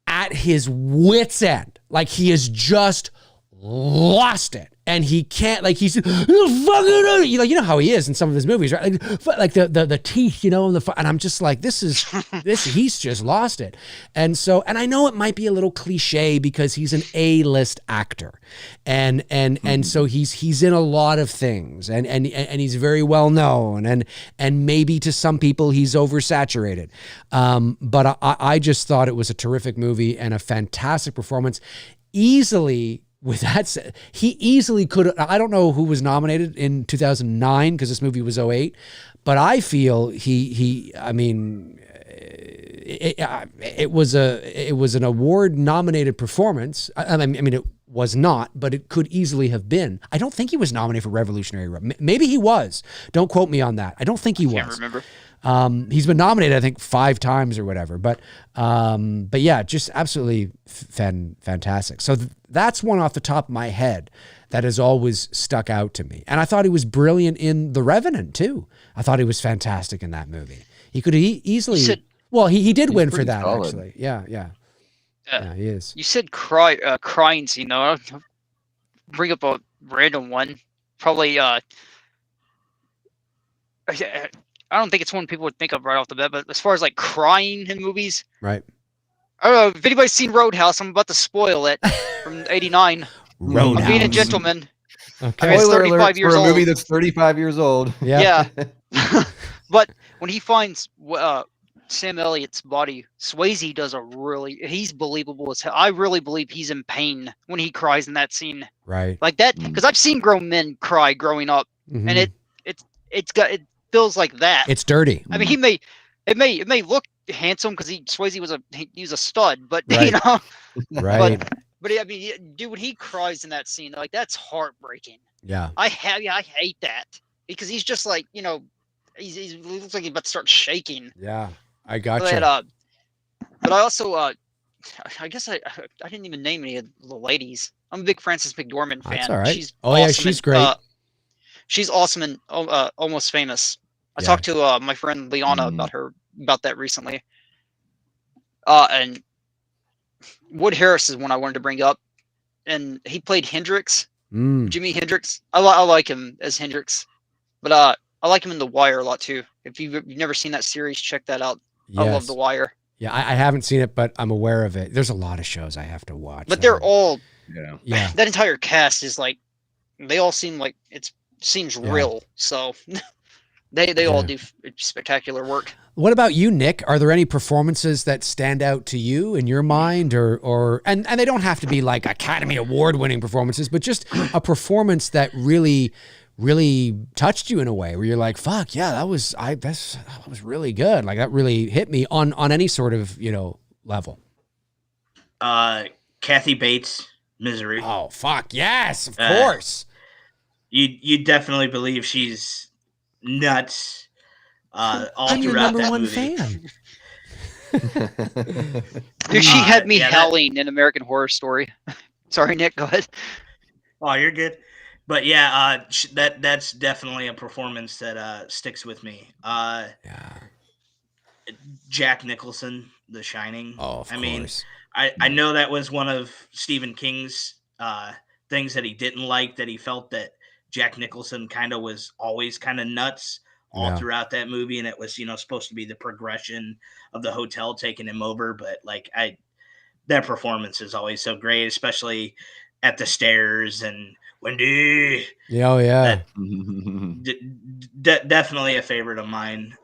at his wit's end. Like, he has just lost it. And he can't, like, he's, you know how he is in some of his movies, right? Like the teeth, and I'm just like, he's just lost it. And so, and I know it might be a little cliche because he's an A-list actor. And so he's in a lot of things and he's very well known and maybe to some people he's oversaturated. But I just thought it was a terrific movie and a fantastic performance. With that said, he easily could have, I don't know who was nominated in 2009 because this movie was 2008, but I feel it was an award nominated performance. I mean, it was not, but it could easily have been. I don't think he was nominated for Revolutionary Road. Maybe he was. Don't quote me on that. I don't think he was.
Can't remember.
He's been nominated, I think, 5 times or whatever. But yeah, just absolutely fantastic. So that's one off the top of my head that has always stuck out to me. And I thought he was brilliant in The Revenant too. I thought he was fantastic in that movie. He could easily. He did win for that, solid. Actually. Yeah, he is.
You said crying scene, though. I'll bring up a random one. Probably, I don't think it's one people would think of right off the bat, but as far as like crying in movies.
Right.
I don't know if anybody's seen Roadhouse. I'm about to spoil it from '89.
Roadhouse.
I'm being a gentleman.
Okay. I mean, it's 35 years old. For a movie that's 35 years old.
Yeah.
But when he finds Sam Elliott's body, Swayze does he's believable as hell. I really believe he's in pain when he cries in that scene.
Right.
Like that, because I've seen grown men cry growing up, and it feels like that.
It's dirty.
I mean, it may look handsome because Swayze was a stud, but
right.
you know,
right.
But I mean, dude, when he cries in that scene, like that's heartbreaking.
Yeah.
I hate that because he's just like, you know, he looks like he's about to start shaking.
Yeah, I got you.
But I also, I guess I didn't even name any of the ladies. I'm a big Frances McDormand fan.
That's all right.
She's
awesome she's great.
She's awesome and Almost Famous. I talked to my friend Liana about that recently. And Wood Harris is one I wanted to bring up, and he played Hendrix, Jimi Hendrix. I like him as Hendrix, but I like him in The Wire a lot too. If you've never seen that series, check that out. Yes. I love The Wire.
Yeah, I haven't seen it, but I'm aware of it. There's a lot of shows I have to watch.
But they're all,
yeah.
That entire cast is like, they all seem like seems real. So they all do spectacular work.
What about you, Nick? Are there any performances that stand out to you in your mind, and they don't have to be like Academy Award-winning performances, but just a performance that really touched you in a way where you're like, fuck yeah, that was really good. Like that really hit me on any sort of, level.
Kathy Bates, Misery.
Oh fuck yes, of course.
You definitely believe she's nuts. I'm
your number one fan.
Dude, she had me howling in American Horror Story. Sorry, Nick, go ahead.
Oh, you're good. But yeah, that's definitely a performance that sticks with me. Jack Nicholson, The Shining.
Oh, of course.
I know that was one of Stephen King's things that he didn't like, that he felt that Jack Nicholson was always kind of nuts all throughout that movie, and it was supposed to be the progression of the hotel taking him over. But that performance is always so great, especially at the stairs and Wendy.
Oh yeah,
definitely a favorite of mine.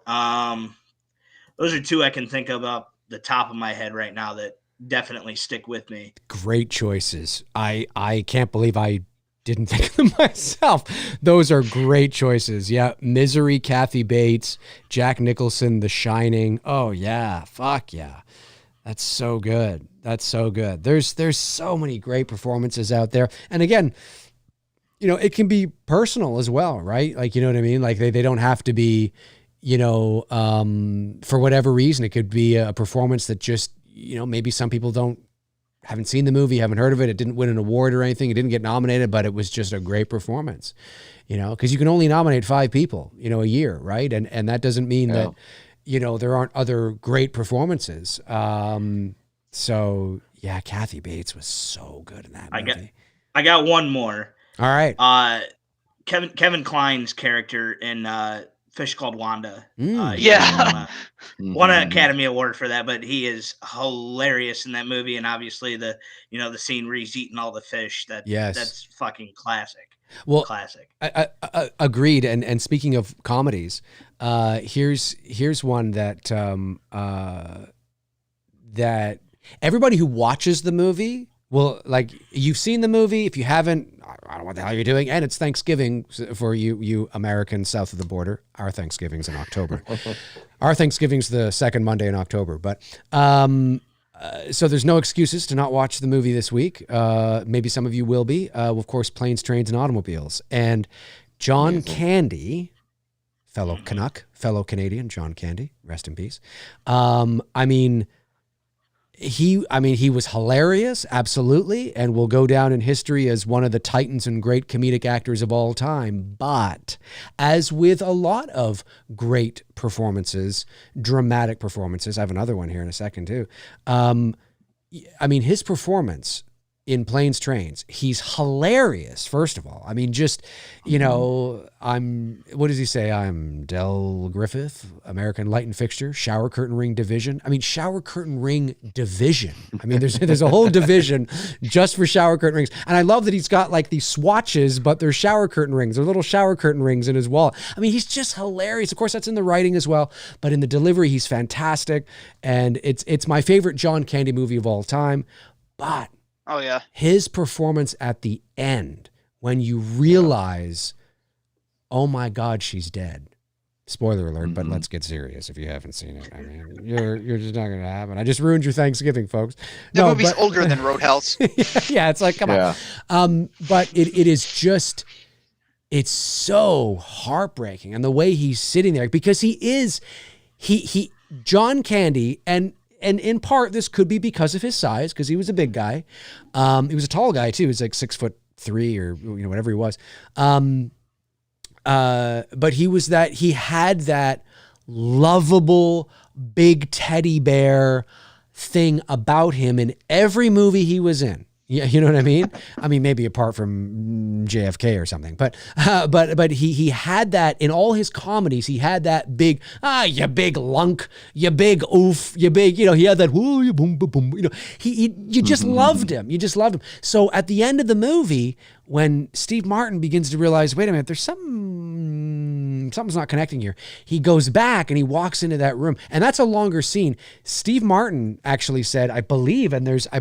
Those are two I can think of off the top of my head right now that definitely stick with me.
Great choices. I can't believe I didn't think of them myself. Those are great choices. Yeah, Misery, Kathy Bates, Jack Nicholson, The Shining. Oh yeah, fuck yeah, that's so good. That's so good. There's so many great performances out there, and again, it can be personal as well, right? Like, you know what I mean? Like they don't have to be, for whatever reason. It could be a performance that just, maybe some people haven't seen the movie, haven't heard of it. It didn't win an award or anything. It didn't get nominated, but it was just a great performance, because you can only nominate 5 people, a year. Right. And that doesn't mean that, there aren't other great performances. So yeah, Kathy Bates was so good in that movie.
I got one more.
All right.
Kevin Kline's character in Fish Called Wanda. Won an Academy Award for that, but he is hilarious in that movie. And obviously the scene where he's eating all the fish, that's fucking classic.
Well,
classic.
I agreed. And speaking of comedies, here's one that that everybody who watches the movie will like. You've seen the movie. If you haven't, I don't know what the hell you're doing. And it's Thanksgiving for you Americans south of the border. Our Thanksgiving's in October. Our Thanksgiving's the second Monday in October. But So there's no excuses to not watch the movie this week. Maybe some of you will be. Of course, Planes, Trains, and Automobiles. And John Candy, fellow Canuck, fellow Canadian, John Candy, rest in peace. He was hilarious, absolutely, and will go down in history as one of the titans and great comedic actors of all time. But as with a lot of great performances, dramatic performances, I have another one here in a second too. His performance in Planes, Trains, he's hilarious, first of all. I mean, just, what does he say? I'm Del Griffith, American Light and Fixture, Shower Curtain Ring Division. I mean, Shower Curtain Ring Division. I mean, there's a whole division just for shower curtain rings. And I love that he's got like these swatches, but they're shower curtain rings. They're little shower curtain rings in his wall. I mean, he's just hilarious. Of course, that's in the writing as well, but in the delivery, he's fantastic. And it's my favorite John Candy movie of all time. But
oh yeah,
his performance at the end, when you realize, oh my God, she's dead. Spoiler alert, but let's get serious if you haven't seen it. I mean, you're just not going to happen. I just ruined your Thanksgiving, folks.
The movie's older than Roadhouse.
Yeah, it's like, come on. But it is just, it's so heartbreaking. And the way he's sitting there, because he John Candy, and in part, this could be because of his size, because he was a big guy. He was a tall guy too. He was like 6'3" or whatever he was. But he had that lovable big teddy bear thing about him in every movie he was in. Yeah, you know what I mean? I mean, maybe apart from JFK or something, but he had that in all his comedies. He had that big, you big lunk, you big oof, you big, he had that, whoo, you boom, boom, boom, you just loved him. You just loved him. So at the end of the movie, when Steve Martin begins to realize, wait a minute, there's something's not connecting here. He goes back and he walks into that room, and that's a longer scene. Steve Martin actually said, I believe there's a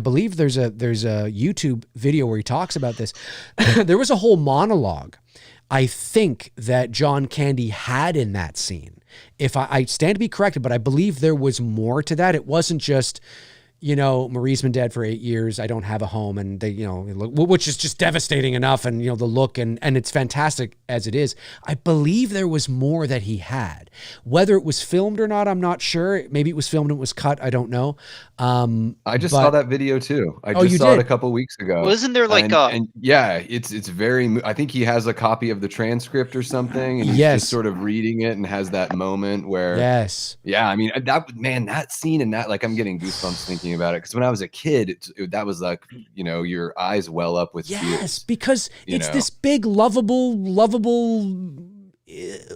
YouTube video where he talks about this. There was a whole monologue, I think, that John Candy had in that scene. If I stand to be corrected, but I believe there was more to that. It wasn't just, Marie's been dead for 8 years. I don't have a home, and they, which is just devastating enough. And, the look and it's fantastic as it is. I believe there was more that he had, whether it was filmed or not. I'm not sure. Maybe it was filmed and it was cut. I don't know.
I just saw that video too. I just saw it a couple weeks ago.
Wasn't there like
and yeah, it's very, I think he has a copy of the transcript or something, and he's just sort of reading it and has that moment where, yeah, I mean, that scene and that, like, I'm getting goosebumps thinking about it, because when I was a kid, that was like, your eyes well up with tears,
because it's this big lovable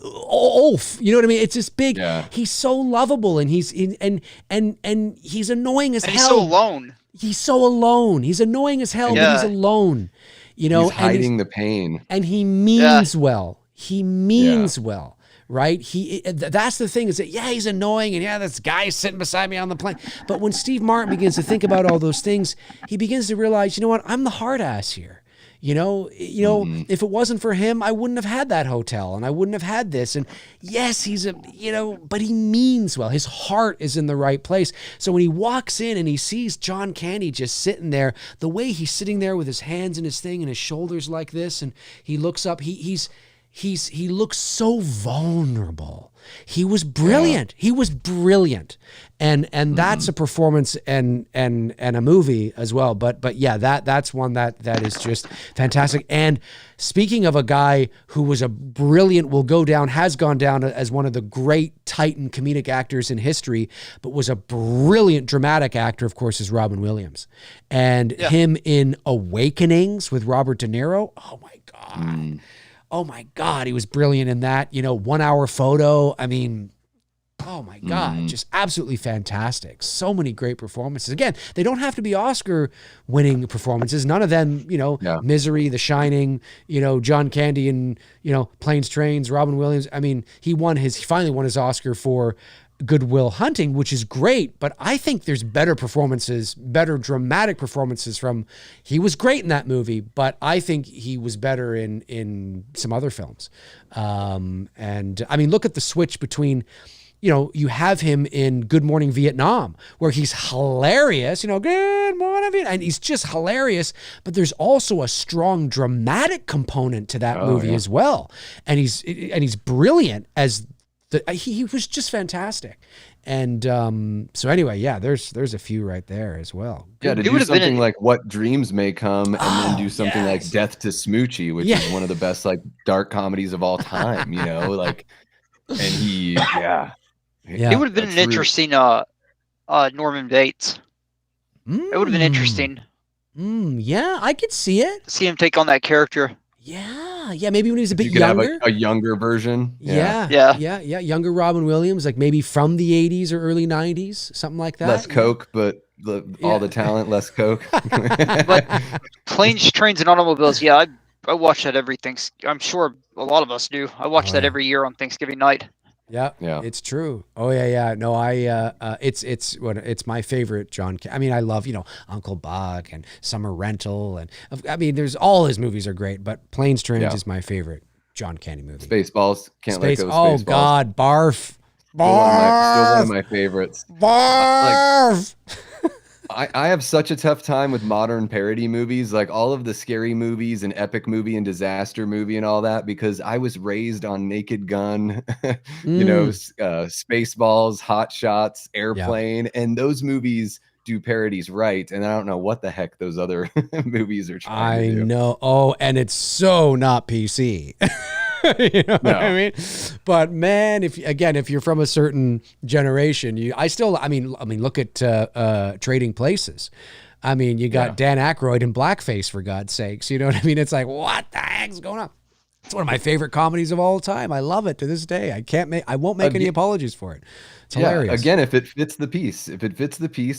oaf, you know what I mean? It's this big, he's so lovable, and he's and he's annoying as hell.
He's so alone.
He's so alone. He's annoying as hell, but he's alone. He's
hiding the pain.
And he means well. He means well. Right? That's the thing, is that, he's annoying, and this guy's sitting beside me on the plane. But when Steve Martin begins to think about all those things, he begins to realize, what? I'm the hard ass here. If it wasn't for him, I wouldn't have had that hotel, and I wouldn't have had this. And yes, he's but he means well. His heart is in the right place. So when he walks in and he sees John Candy just sitting there, the way he's sitting there with his hands in his thing and his shoulders like this, and he looks up, he looks so vulnerable. He was brilliant. He was brilliant. And that's a performance and a movie as well. But yeah, that's one that is just fantastic. And speaking of a guy who was a brilliant, has gone down as one of the great Titan comedic actors in history, but was a brilliant dramatic actor, of course, is Robin Williams. And him in Awakenings with Robert De Niro. Oh my God. Oh my God, he was brilliant in that. 1 Hour Photo. I mean, oh my God, just absolutely fantastic. So many great performances. Again, they don't have to be Oscar-winning performances. None of them, Misery, The Shining, John Candy and, Planes, Trains, Robin Williams. I mean, he finally won his Oscar for Good Will Hunting, which is great, but I think there's better dramatic performances he was great in that movie, but I think he was better in some other films. And I mean, look at the switch between you have him in Good Morning Vietnam, where he's hilarious, Good Morning Vietnam, and he's just hilarious, but there's also a strong dramatic component to that movie as well. And he's brilliant as he was just fantastic. And so anyway, there's a few right there as well.
Yeah, to do something like What Dreams May Come, and then do something like Death to Smoochie, which is one of the best like dark comedies of all time, like, and he
it would have been an interesting Norman Bates. It would have been interesting.
Yeah, I could see it.
See him take on that character.
Yeah, maybe when he's a bit
younger.
Have
a younger version.
Yeah. Younger Robin Williams, like maybe from the 80s or early 90s, something like that.
Less coke, but all the talent, less coke.
But Planes, Trains, and Automobiles, I watch that every Thanksgiving. I'm sure a lot of us do. I watch that every year on Thanksgiving night.
Yeah, it's true. Oh yeah. No, it's my favorite John. I mean, I love Uncle Buck and Summer Rental, and I mean, there's all his movies are great, but Planes, Trains is my favorite John Candy movie.
Spaceballs, can't let go of
Spaceballs. Oh God, barf.
Still one of my favorites.
Barf.
I have such a tough time with modern parody movies, like all of the scary movies and epic movie and disaster movie and all that, because I was raised on Naked Gun, Spaceballs, Hot Shots, Airplane, and those movies do parodies right. And I don't know what the heck those other movies are trying to do.
I know. Oh, and it's so not PC. What I mean? But man, if you're from a certain generation, I mean, look at Trading Places. I mean, you got Dan Aykroyd in blackface, for God's sakes. You know what I mean? It's like, what the heck's going on? It's one of my favorite comedies of all time. I love it to this day. I won't make any apologies for it. It's hilarious.
Again, if it fits the piece,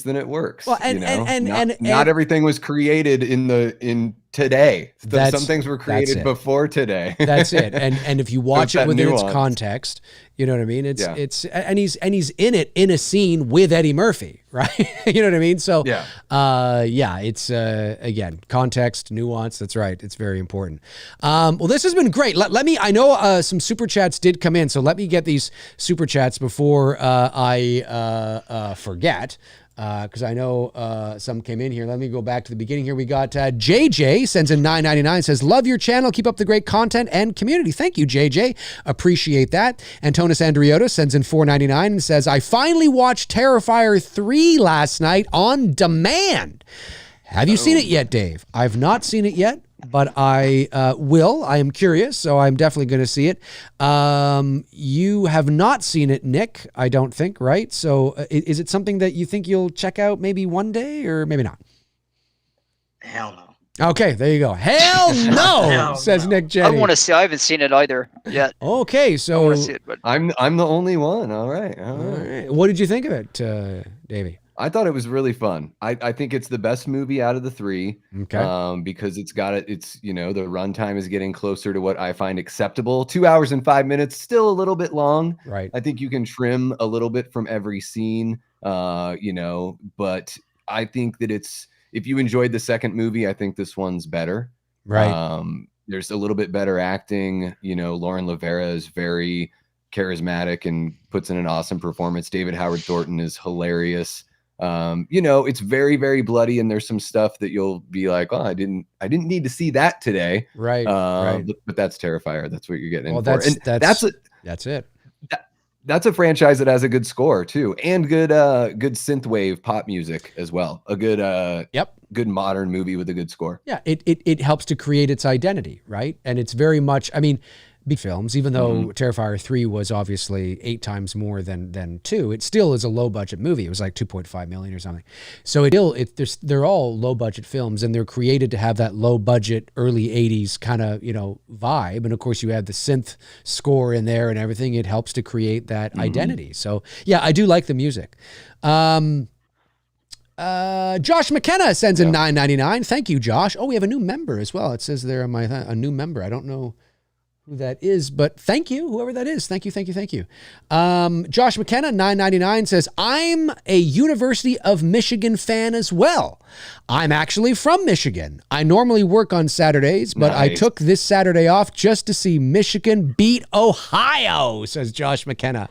then it works.
Well, and
not everything was created in today. Some things were created before today.
That's it. And if you watch it within its context, you know what I mean? It's and he's in it in a scene with Eddie Murphy, right? You know what I mean? So it's again, context, nuance. That's right. It's very important. Well, this has been great. Let me. I know some super chats did come in, so let me get these super chats before I forget. Because I know some came in here. Let me go back to the beginning here. We got JJ sends in $9.99, says, love your channel. Keep up the great content and community. Thank you, JJ. Appreciate that. Antonis Andriotis sends in $4.99 and says, I finally watched Terrifier 3 last night on demand. Have you seen it yet, Dave? I've not seen it yet, but I will. I am curious, so I'm definitely going to see it. You have not seen it, Nick, I don't think, right? So is it something that you think you'll check out maybe one day or maybe not?
Hell no.
Okay, there you go. Hell no, says Nick Jenne.
I want to see. I haven't seen it either yet.
Okay, so
I want to see it, but
I'm the only one. All right.
What did you think of it, Davey?
I thought it was really fun. I think it's the best movie out of the three.
Okay.
Because it's the runtime is getting closer to what I find acceptable. 2 hours and 5 minutes, still a little bit long.
Right.
I think you can trim a little bit from every scene. But I think that if you enjoyed the second movie, I think this one's better.
Right.
There's a little bit better acting. Lauren Lavera is very charismatic and puts in an awesome performance. David Howard Thornton is hilarious. It's very, very bloody, and there's some stuff that you'll be like, oh, I didn't need to see that today.
Right.
But that's Terrifier. That's what you're getting.
Well,
that's it. That's a franchise that has a good score too, and good synthwave pop music as well. A good good modern movie with a good score.
Yeah, it helps to create its identity, right? And it's very much, I mean, big films, even though Terrifier 3 was obviously 8 times more than 2, it still is a low budget movie. It was like 2.5 million or something. So they're all low budget films, and they're created to have that low budget early 80s kind of, vibe. And of course you have the synth score in there and everything. It helps to create that identity. So yeah, I do like the music. Josh McKenna sends in $9.99. Thank you, Josh. Oh, we have a new member as well. It says there a new member. I don't know who that is, but thank you, whoever that is. Thank you. Josh McKenna, $9.99 says, I'm a University of Michigan fan as well. I'm actually from Michigan. I normally work on Saturdays, but I took this Saturday off just to see Michigan beat Ohio, says Josh McKenna.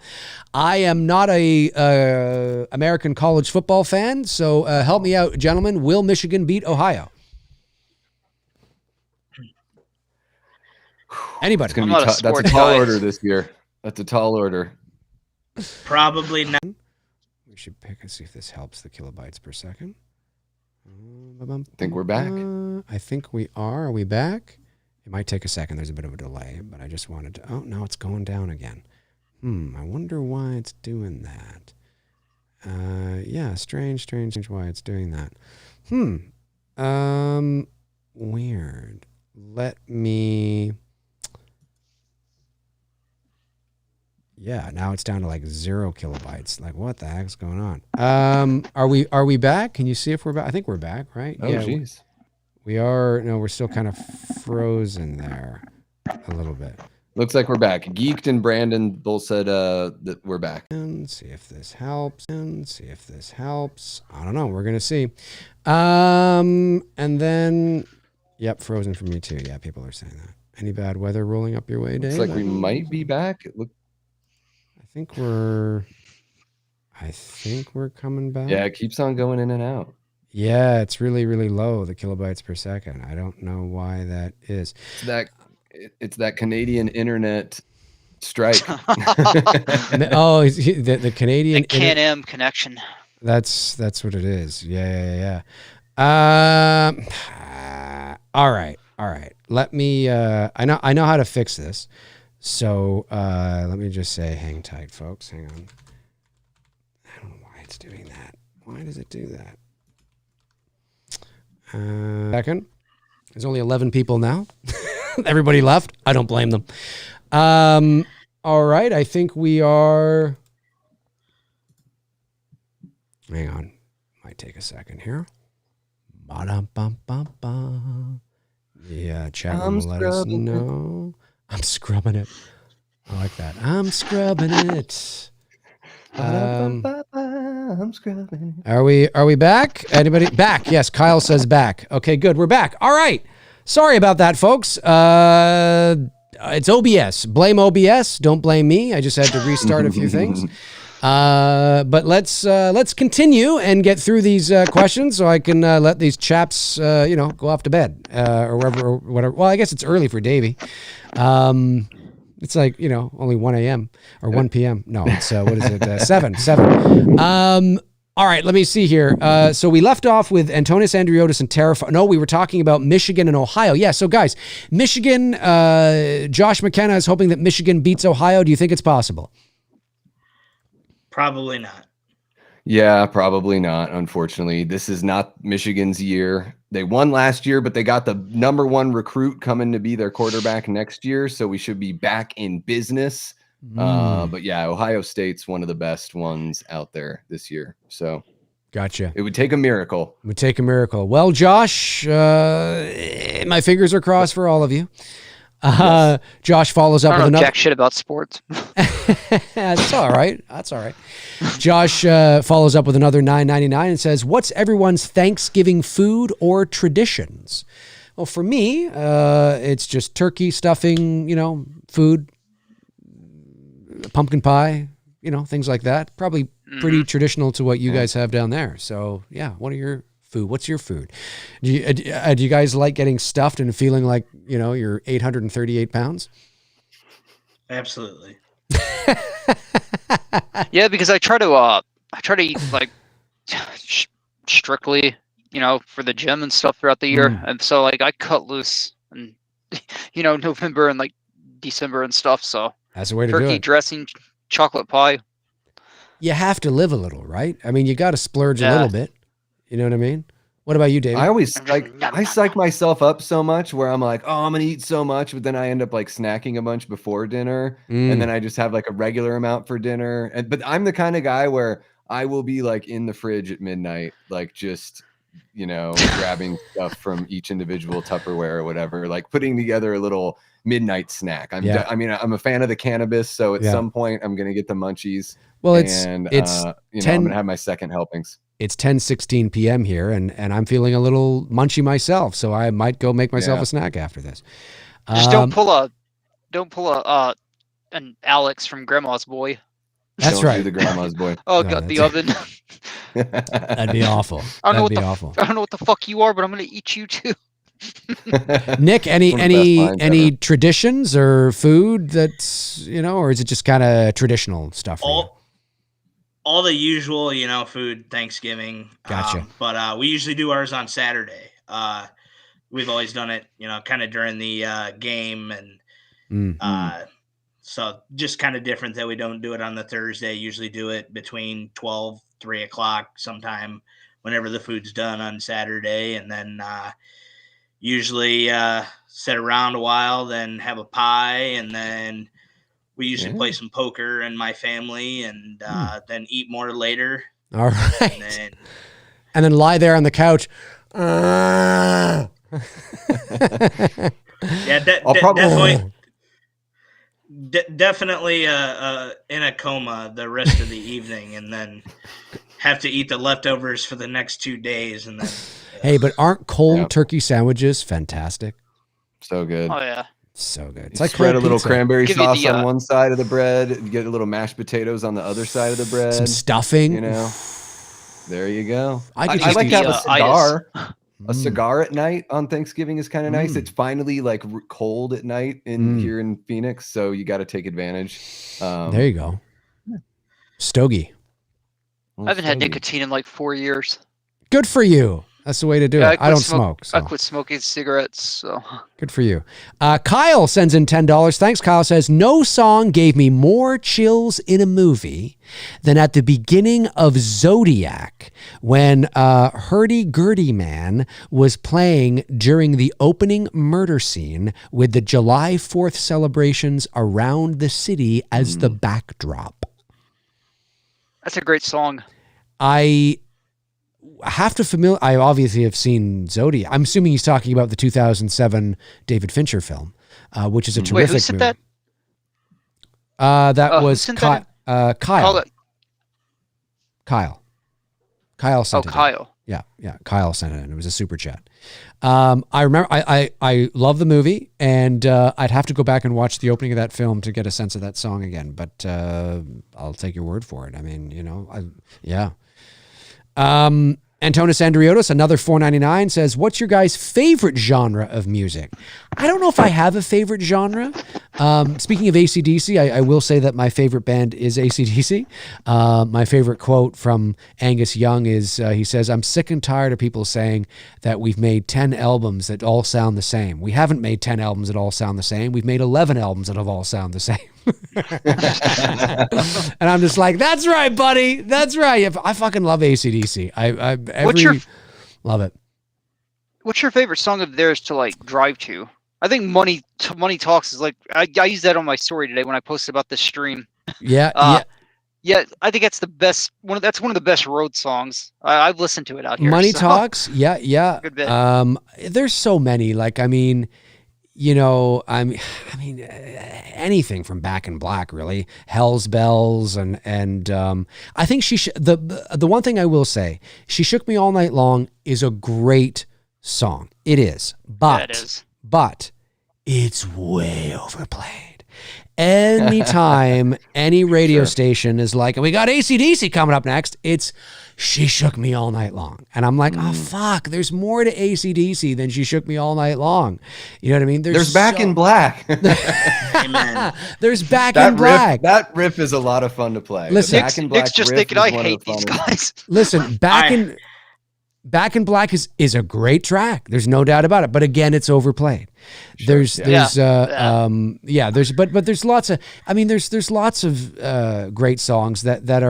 I am not a American college football fan, so help me out, gentlemen. Will Michigan beat Ohio? Anybody?
It's gonna be that's a tall order this year. That's a tall order.
Probably not.
We should pick and see if this helps the kilobytes per second.
I think we're back.
I think we are. Are we back? It might take a second. There's a bit of a delay, but I just wanted to. Oh, no, it's going down again. I wonder why it's doing that. Yeah, strange why it's doing that. Weird. Let me. Yeah, now it's down to like 0 kilobytes. Like, what the heck's going on? Are we back? Can you see if we're back? I think we're back, right?
Oh, jeez.
We are. No, we're still kind of frozen there a little bit.
Looks like we're back. Geeked and Brandon both said that we're back.
And see if this helps. I don't know. We're gonna see. And then, yep, frozen for me too. Yeah, people are saying that. Any bad weather rolling up your way, Dave?
Looks like we might be back.
I think we're coming back.
Yeah, it keeps on going in and out.
Yeah, it's really, really low, the kilobytes per second. I don't know why that is.
It's that Canadian internet strike.
Oh, the Canadian
the Can-Am connection.
That's what it is. Yeah. All right. Let me. I know how to fix this. So let me just say, hang tight, folks. Hang on. I don't know why it's doing that. Why does it do that? Second. There's only 11 people now. Everybody left. I don't blame them. All right. I think we are. Hang on. Might take a second here. Ba-dum-bum-bum-bum. Yeah, chat room will let us know. I'm scrubbing it. I like that. I'm scrubbing it.
I'm scrubbing it.
Are we back? Anybody back? Yes, Kyle says back. Okay, good. We're back. All right. Sorry about that, folks. It's OBS. Blame OBS. Don't blame me. I just had to restart a few things. But let's continue and get through these questions so I can let these chaps go off to bed or wherever or whatever. Well, I guess it's early for Davey. It's like only 1 a.m. or 1 p.m. No, it's what is it? 7. All right, let me see here. So we left off with Antonis Andriotis and Terrify. No, we were talking about Michigan and Ohio. Yeah, so guys, Michigan, Josh McKenna is hoping that Michigan beats Ohio. Do you think it's possible?
Probably not.
Yeah, probably not. Unfortunately, this is not Michigan's year. They won last year, but they got the number 1 recruit coming to be their quarterback next year. So we should be back in business. But yeah, Ohio State's one of the best ones out there this year. So
gotcha.
It would take a miracle.
Well, Josh, my fingers are crossed for all of you.
Yes.
Josh follows up with another.
Jack shit about sports.
That's all right. Josh follows up with another $9.99 and says, "What's everyone's Thanksgiving food or traditions?" Well, for me, it's just turkey, stuffing, food, pumpkin pie, things like that. Probably pretty traditional to what you guys have down there. So yeah, what are your food? What's your food? Do you guys like getting stuffed and feeling like you're 838 pounds?
Absolutely.
Yeah, because I try to eat like strictly, for the gym and stuff throughout the year, and so like I cut loose and November and like December and stuff. So
that's the way to do it.
Turkey dressing, chocolate pie.
You have to live a little, right? I mean, you got to splurge a little bit. You know what I mean? What about you, David?
I psych myself up so much where I'm like, oh, I'm gonna eat so much, but then I end up like snacking a bunch before dinner, and then I just have like a regular amount for dinner. But I'm the kind of guy where I will be like in the fridge at midnight, like just grabbing stuff from each individual Tupperware or whatever, like putting together a little midnight snack. I'm a fan of the cannabis, so at some point I'm going to get the munchies.
Well,
I'm going to have my second helpings.
It's 10:16 p.m. here, and I'm feeling a little munchy myself, so I might go make myself a snack after this.
Just don't pull an Alex from Grandma's Boy.
That's
Don't
right.
do the Grandma's Boy.
Oh, God, the oven.
That'd be awful.
That'd be awful. I don't know what the fuck you are, but I'm going to eat you too.
Nick, any traditions or food that's, or is it just kind of traditional stuff for you?
All the usual, food, Thanksgiving.
Gotcha.
But we usually do ours on Saturday. We've always done it, kind of during the game. And so just kind of different that we don't do it on the Thursday. Usually do it between 12, 3 o'clock sometime whenever the food's done on Saturday. And then usually sit around a while, then have a pie, and then we usually play some poker in my family, and then eat more later.
All right. And then lie there on the couch.
Definitely in a coma the rest of the evening, and then have to eat the leftovers for the next 2 days. And then,
hey, but aren't cold turkey sandwiches fantastic?
So good.
Oh yeah.
So good. It's
like spread a little cranberry sauce on one side of the bread. You get a little mashed potatoes on the other side of the bread.
Some stuffing.
There you go.
I
like to have a cigar. A cigar at night on Thanksgiving is kind of nice. It's finally like cold at night here in Phoenix, so you got to take advantage.
There you go. Stogie.
I haven't had nicotine in like 4 years.
Good for you. That's the way to do it. I don't smoke. So.
I quit smoking cigarettes. So
good for you. Kyle sends in $10. Thanks. Kyle says, no song gave me more chills in a movie than at the beginning of Zodiac when Hurdy-Gurdy Man was playing during the opening murder scene with the July 4th celebrations around the city as the backdrop.
That's a great song.
I obviously have seen Zodiac. I'm assuming he's talking about the 2007 David Fincher film, which is a terrific
who sent
movie.
that?
That was Kyle. Kyle sent it.
Kyle.
Yeah. Kyle sent it in. It was a super chat. I remember I love the movie, and I'd have to go back and watch the opening of that film to get a sense of that song again. But I'll take your word for it. I mean, yeah. Antonis Andriotis, another $4.99, says, what's your guys' favorite genre of music? I don't know if I have a favorite genre. Speaking of AC/DC, I will say that my favorite band is AC/DC. My favorite quote from Angus Young is, he says, I'm sick and tired of people saying that we've made 10 albums that all sound the same. We haven't made 10 albums that all sound the same. We've made 11 albums that have all sound the same. And I'm just like, that's right, buddy. That's right. I fucking love AC/DC. Love it.
What's your favorite song of theirs to like drive to? I think Money Talks is like, I used that on my story today when I posted about this stream.
Yeah.
I think that's the best one. That's one of the best road songs. I've listened to it out here.
Money Talks. Yeah.
Good bit.
There's so many, like, I mean, anything from Back in Black, really. Hell's Bells, and I think the one thing I will say, She Shook Me All Night Long is a great song. It is, but it's way overplayed. Anytime any radio station is like, and we got AC/DC coming up next, it's She Shook Me All Night Long. And I'm like, oh, fuck, there's more to AC/DC than She Shook Me All Night Long. You know what I mean?
There's Back in Black.
Amen.
There's Back in Black.
That riff is a lot of fun to play.
Listen,
Back in Black
Nick's just thinking, I hate these guys.
Listen, Back in Black is a great track. There's no doubt about it. But again, it's overplayed. Sure, there's lots of, there's lots of great songs that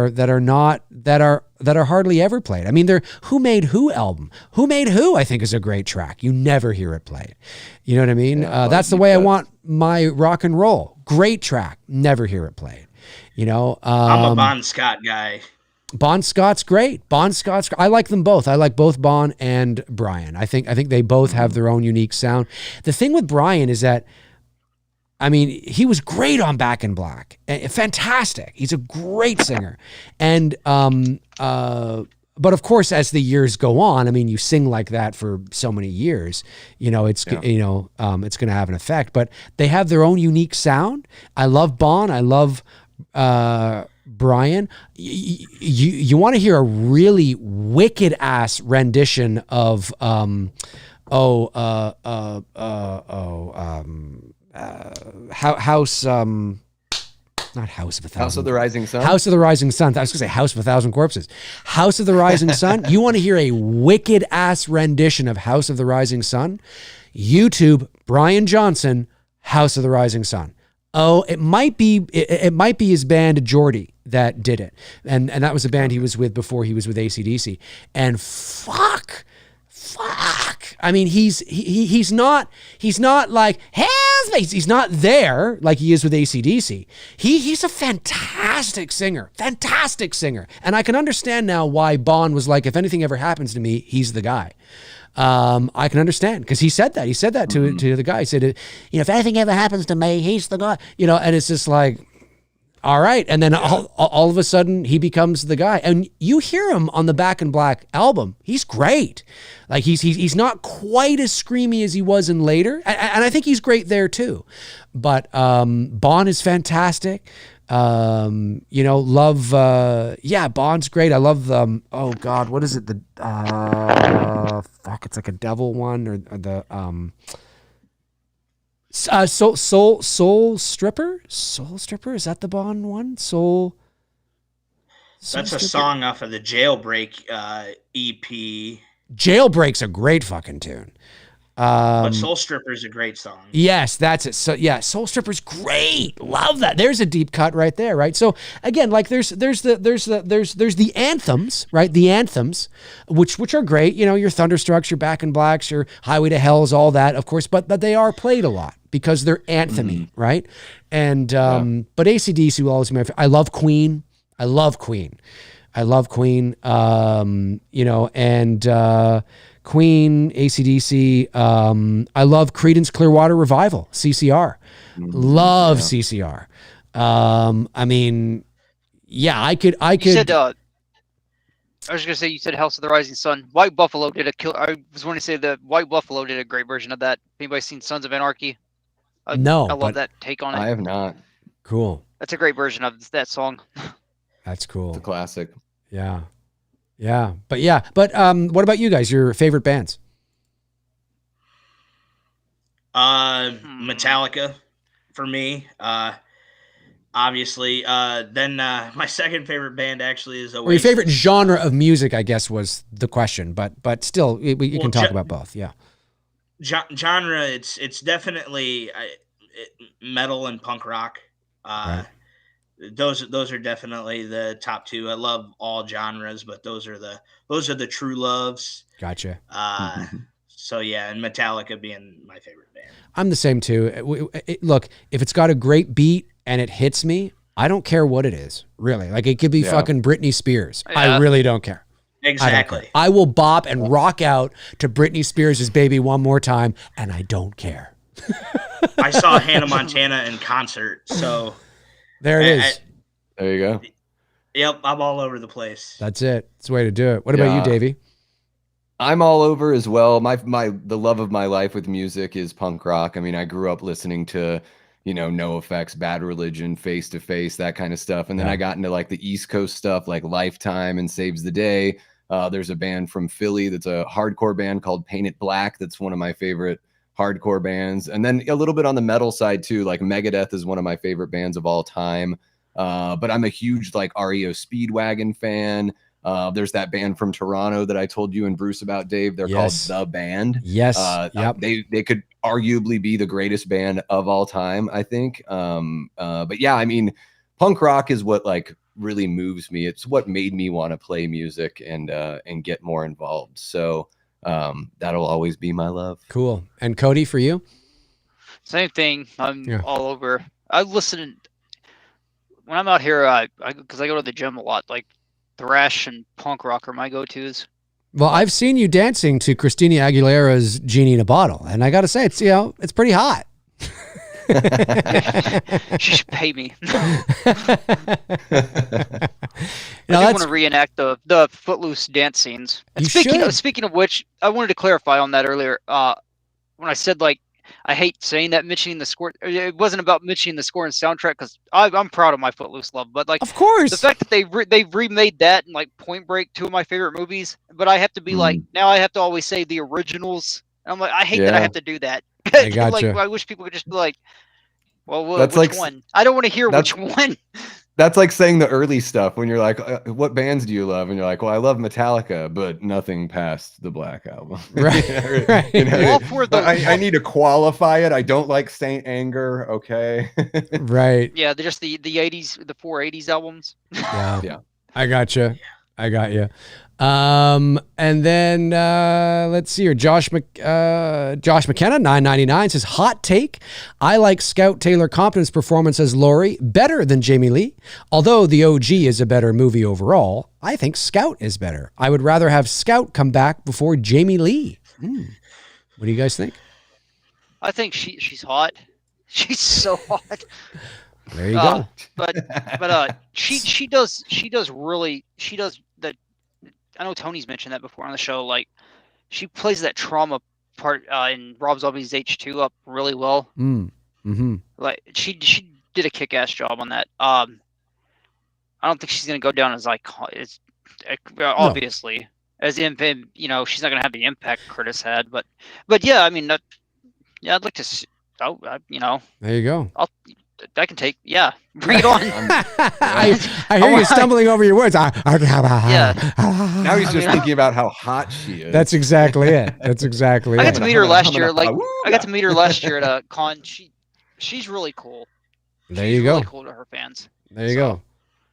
are hardly ever played. I mean, Who Made Who album. Who Made Who, I think, is a great track. You never hear it played. You know what I mean? That's the way I want my rock and roll. Great track. Never hear it played.
I'm a Bon Scott guy.
Bon Scott's great. I like them both. I like both Bon and Brian. I think they both have their own unique sound. The thing with Brian is that, I mean, he was great on Back in Black. Fantastic. He's a great singer. And but of course, as the years go on, I mean, you sing like that for so many years, it's going to have an effect. But they have their own unique sound. I love Bon. I love Brian. You want to hear a really wicked ass rendition of House not House of a Thousand.
House of the Rising Sun.
House of the Rising Sun. I was going to say House of a Thousand Corpses. House of the Rising Sun. You want to hear a wicked ass rendition of House of the Rising Sun? YouTube Brian Johnson, House of the Rising Sun. Oh, it might be his band Geordie that did it, and that was a band he was with before he was with AC/DC. And fuck. I mean, he's not like, he's not there like he is with AC/DC. He's a fantastic singer. And I can understand now why Bon was like, if anything ever happens to me, he's the guy. I can understand, because he said that to the guy. He said, if anything ever happens to me, he's the guy, and it's just like, all right. And then all of a sudden he becomes the guy, and you hear him on the Back in Black album. He's great. Like he's not quite as screamy as he was in later. And I think he's great there too. But, Bon is fantastic. Bon's great. I love them. Oh God, what is it? It's like a devil one, or the, Soul Stripper? Is that the Bon one? Soul
That's
Stripper?
a song off of the Jailbreak EP.
Jailbreak's a great fucking tune.
But Soul Stripper is a great song.
Yes, that's it. So yeah, Soul Stripper's great. Love that. There's a deep cut right there, right? So again, like there's the anthems, right? The anthems, which are great. Your Thunderstrucks, your Back in Blacks, your Highway to Hells, all that, of course. But they are played a lot because they're anthemy, right? And but AC/DC will always be my favorite. I love Queen. Queen, AC/DC. I love Creedence Clearwater Revival, CCR. Love CCR. I mean, yeah, I could.
You said, I was gonna say, you said House of the Rising Sun. White Buffalo did a kill. I was going to say that White Buffalo did a great version of that. Anybody seen Sons of Anarchy?
No,
I love that take on it.
I have not.
Cool.
That's a great version of that song.
That's cool.
It's a classic.
Yeah. But what about you guys? Your favorite bands?
Metallica for me. Obviously. Then my second favorite band actually is Oasis.
Or your favorite genre of music, I guess, was the question. But still, you can talk about both. Yeah.
Genre, it's definitely metal and punk rock.
Right.
Those are definitely the top two. I love all genres, but those are the true loves.
Gotcha.
So yeah, and Metallica being my favorite band.
I'm the same too. Look, if it's got a great beat and it hits me, I don't care what it is. Really, like it could be fucking Britney Spears. Yeah. I really don't care.
Exactly.
I will bop and rock out to Britney Spears' "Baby One More Time," and I don't care.
I saw Hannah Montana in concert, so
there it is.
There you go.
Yep, I'm all over the place.
That's it. It's the way to do it. What about you, Davey?
I'm all over as well. The love of my life with music is punk rock. I mean, I grew up listening to, NoFX, Bad Religion, Face to Face, that kind of stuff. And then I got into like the East Coast stuff, like Lifetime and Saves the Day. There's a band from Philly that's a hardcore band called Paint It Black. That's one of my favorite hardcore bands. And then a little bit on the metal side too, like Megadeth is one of my favorite bands of all time. But I'm a huge like REO Speedwagon fan. There's that band from Toronto that I told you and Bruce about, Dave. They're called The Band.
Yes. Yep.
They could arguably be the greatest band of all time, I think. But yeah, I mean, punk rock is what like really moves me. It's what made me want to play music and get more involved. So that'll always be my love.
Cool. And Cody, for you?
Same thing. I'm all over. I listen when I'm out here, because I go to the gym a lot. Like thrash and punk rock are my go-tos.
Well, I've seen you dancing to Christina Aguilera's "Genie in a Bottle," and I got to say, it's it's pretty hot.
She should pay me.
I
want to reenact the Footloose dance scenes. And speaking of which, I wanted to clarify on that earlier. When I said I hate saying that, mentioning the score. It wasn't about mentioning the score and soundtrack, because I'm proud of my Footloose love. But of
course,
the fact that they've remade that and Point Break, two of my favorite movies. But I have to be now I have to always say the originals. And I'm I hate that I have to do that.
I gotcha.
I wish people could just be well, which one? I don't want to hear which one.
That's like saying the early stuff when you're like, what bands do you love? And you're like, well, I love Metallica, but nothing past the Black Album.
Right.
I need to qualify it. I don't like Saint Anger. Okay.
Right.
Yeah. They're just the 80s, the 4 80s albums.
Yeah. I gotcha. I got you. And then let's see here. Josh McKenna, $9.99 says, hot take. I like Scout Taylor Compton's performance as Laurie better than Jamie Lee. Although the OG is a better movie overall, I think Scout is better. I would rather have Scout come back before Jamie Lee. What do you guys think?
I think she's hot. She's so hot.
There you go.
But she does the. I know Tony's mentioned that before on the show. She plays that trauma part in Rob Zombie's H2 up really well.
Mm-hmm.
She did a kick-ass job on that. I don't think she's gonna go down as obviously as she's not gonna have the impact Curtis had. But yeah, I mean, I'd like to see.
There you go.
I can take, bring it on.
I hear you stumbling over your words.
Now he's just thinking about how hot she is.
That's exactly it. That's exactly
I
it.
got to meet her last year. I got to meet her last year at a con. She's really cool.
There you go.
Really cool to her fans.
There you go.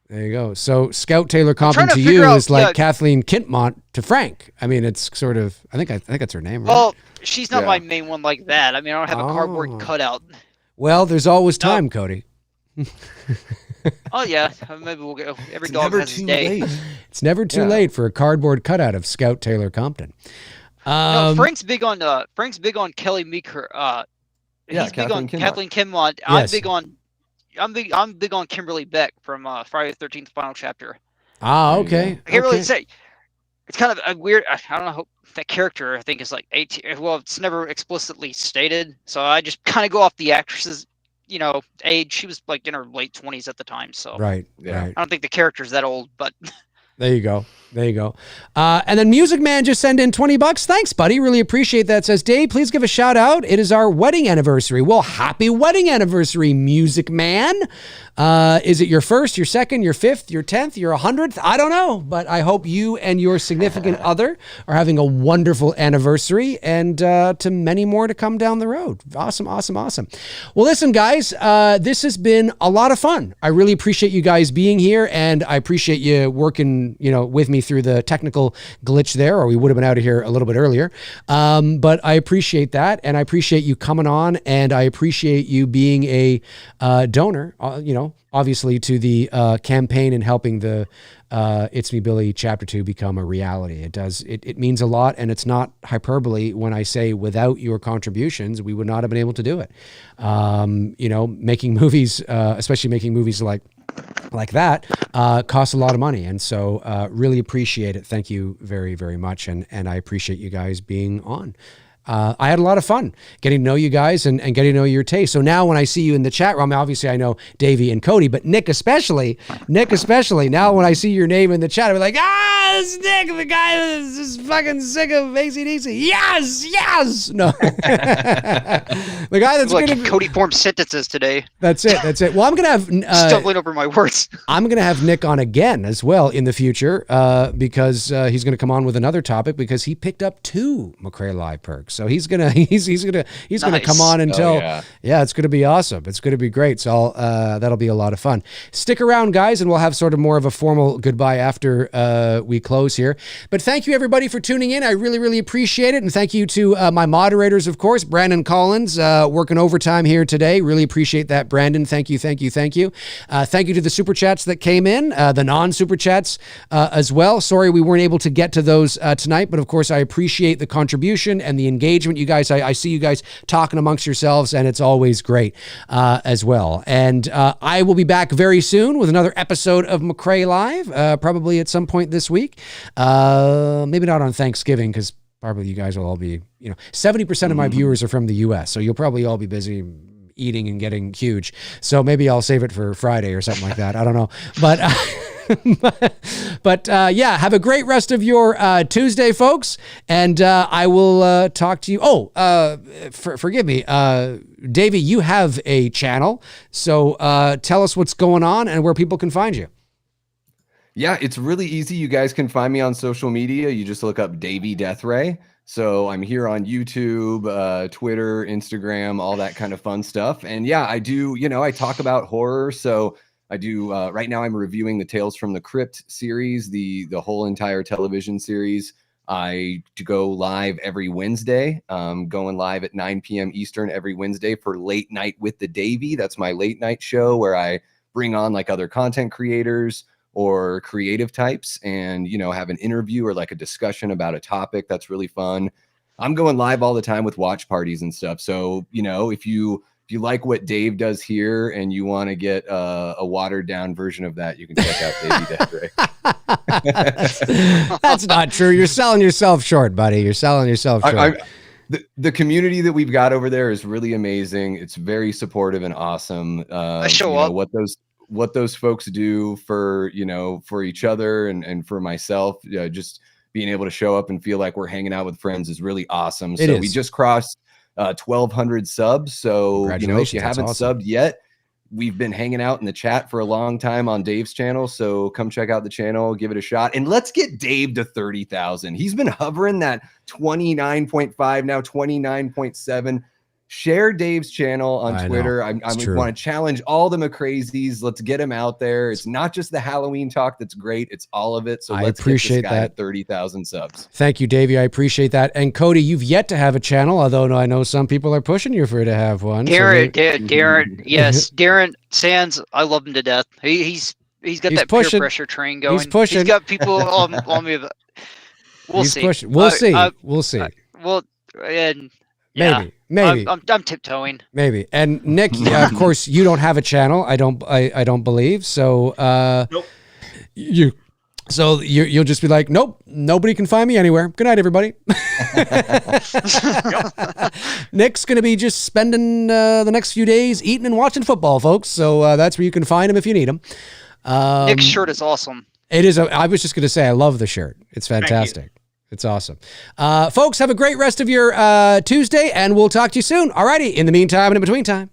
There you go. So Scout Taylor Compton to you is like Kathleen Kintmont to Frank. I mean, it's sort of. I think that's her name. Right?
Well, she's not my main one like that. I mean, I don't have a cardboard cutout.
Well, there's always time, Cody.
Oh yeah, maybe we'll go. Every dog has his day.
It's never too late for a cardboard cutout of Scout Taylor Compton.
Frank's big on Kelly Meeker. He's big on Kathleen Kintmont.
Yes.
I'm big on Kimberly Beck from Friday the 13th Final Chapter.
Okay.
I can't really say. It's kind of a weird. I don't know. That character, I think, is 18. Well, it's never explicitly stated, so I just kind of go off the actress's, age. She was in her late 20s at the time, so
right.
I don't think the character's that old, but
there you go. And then Music Man just sent in $20. Thanks, buddy. Really appreciate that. Says, Dave, please give a shout out. It is our wedding anniversary. Well, happy wedding anniversary, Music Man. Is it your first, your second, your fifth, your 10th, your 100th? I don't know, but I hope you and your significant other are having a wonderful anniversary, and to many more to come down the road. Awesome. Well, listen, guys, this has been a lot of fun. I really appreciate you guys being here, and I appreciate you working, with me through the technical glitch there, or we would have been out of here a little bit earlier. But I appreciate that, and I appreciate you coming on, and I appreciate you being a donor, obviously to the campaign and helping the It's Me Billy Chapter 2 become a reality. It means a lot, and it's not hyperbole when I say without your contributions, we would not have been able to do it. Making movies, especially making movies like that, costs a lot of money. And so really appreciate it. Thank you very, very much. And I appreciate you guys being on. I had a lot of fun getting to know you guys and getting to know your taste. So now when I see you in the chat room, obviously I know Davey and Cody, but Nick especially, now when I see your name in the chat, I'm like, it's Nick, the guy that's just fucking sick of AC/DC. Yes. No. The guy that's
going to Cody form sentences today.
That's it. Well, I'm going to have
stumbling over my words.
I'm going to have Nick on again as well in the future because he's going to come on with another topic because he picked up 2 McRae Live perks. folks. So he's gonna come on until it's gonna be awesome. It's gonna be great. So that'll be a lot of fun. Stick around, guys, and we'll have sort of more of a formal goodbye after we close here. But thank you everybody for tuning in. I really, really appreciate it, and thank you to my moderators, of course, Brandon Collins, working overtime here today. Really appreciate that, Brandon. Thank you. Thank you to the super chats that came in, the non-super chats as well. Sorry we weren't able to get to those tonight, but of course I appreciate the contribution and the engagement. You guys, I see you guys talking amongst yourselves, and it's always great as well. And I will be back very soon with another episode of McRae Live, probably at some point this week. Maybe not on Thanksgiving, because probably you guys will all be, 70% of my viewers are from the US, so you'll probably all be busy eating and getting huge. So maybe I'll save it for Friday or something like that. I don't know. But yeah, have a great rest of your Tuesday, folks. And I will talk to you. Forgive me. Davey, you have a channel. So tell us what's going on and where people can find you.
Yeah, it's really easy. You guys can find me on social media. You just look up Davey Deathray. So I'm here on YouTube, Twitter, Instagram, all that kind of fun stuff. And yeah, I do, I talk about horror. So I do, right now I'm reviewing the Tales from the Crypt series, the whole entire television series. I go live every Wednesday, going live at 9 p.m. Eastern every Wednesday for Late Night with the Davey. That's my late night show where I bring on like other content creators or creative types and, have an interview or like a discussion about a topic that's really fun. I'm going live all the time with watch parties and stuff. So, if you like what Dave does here and you want to get a watered down version of that, you can check out Davey Deathray.
That's not true. You're selling yourself short, buddy. You're selling yourself short.
The community that we've got over there is really amazing. It's very supportive and awesome.
I show up.
What those folks do for, for each other and for myself, just being able to show up and feel like we're hanging out with friends is really awesome. So we just crossed 1,200 subs. So, if you haven't subbed yet, we've been hanging out in the chat for a long time on Dave's channel. So come check out the channel, give it a shot, and let's get Dave to 30,000. He's been hovering that 29.5, now 29.7. Share Dave's channel on Twitter. I want to challenge all the McCrazies. Let's get him out there. It's not just the Halloween talk that's great. It's all of it. So let's appreciate get this guy at 30,000 subs.
Thank you, Davey. I appreciate that. And Cody, you've yet to have a channel, although I know some people are pushing you to have one.
Darren, yes. Darren Sands, I love him to death. He's got that peer pressure train going.
He's pushing.
He's got people on me. We'll see.
Pushing. We'll see. We'll see. Maybe.
I'm tiptoeing.
Maybe. And Nick, of course, you don't have a channel. I don't believe. So
nope.
You'll just be like, nope, nobody can find me anywhere. Good night, everybody. Nick's going to be just spending the next few days eating and watching football, folks. So that's where you can find him if you need him.
Nick's shirt is awesome.
It is. I was just going to say, I love the shirt. It's fantastic. It's awesome. Folks, have a great rest of your Tuesday, and we'll talk to you soon. All righty. In the meantime and in between time,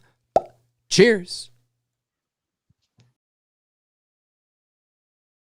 cheers.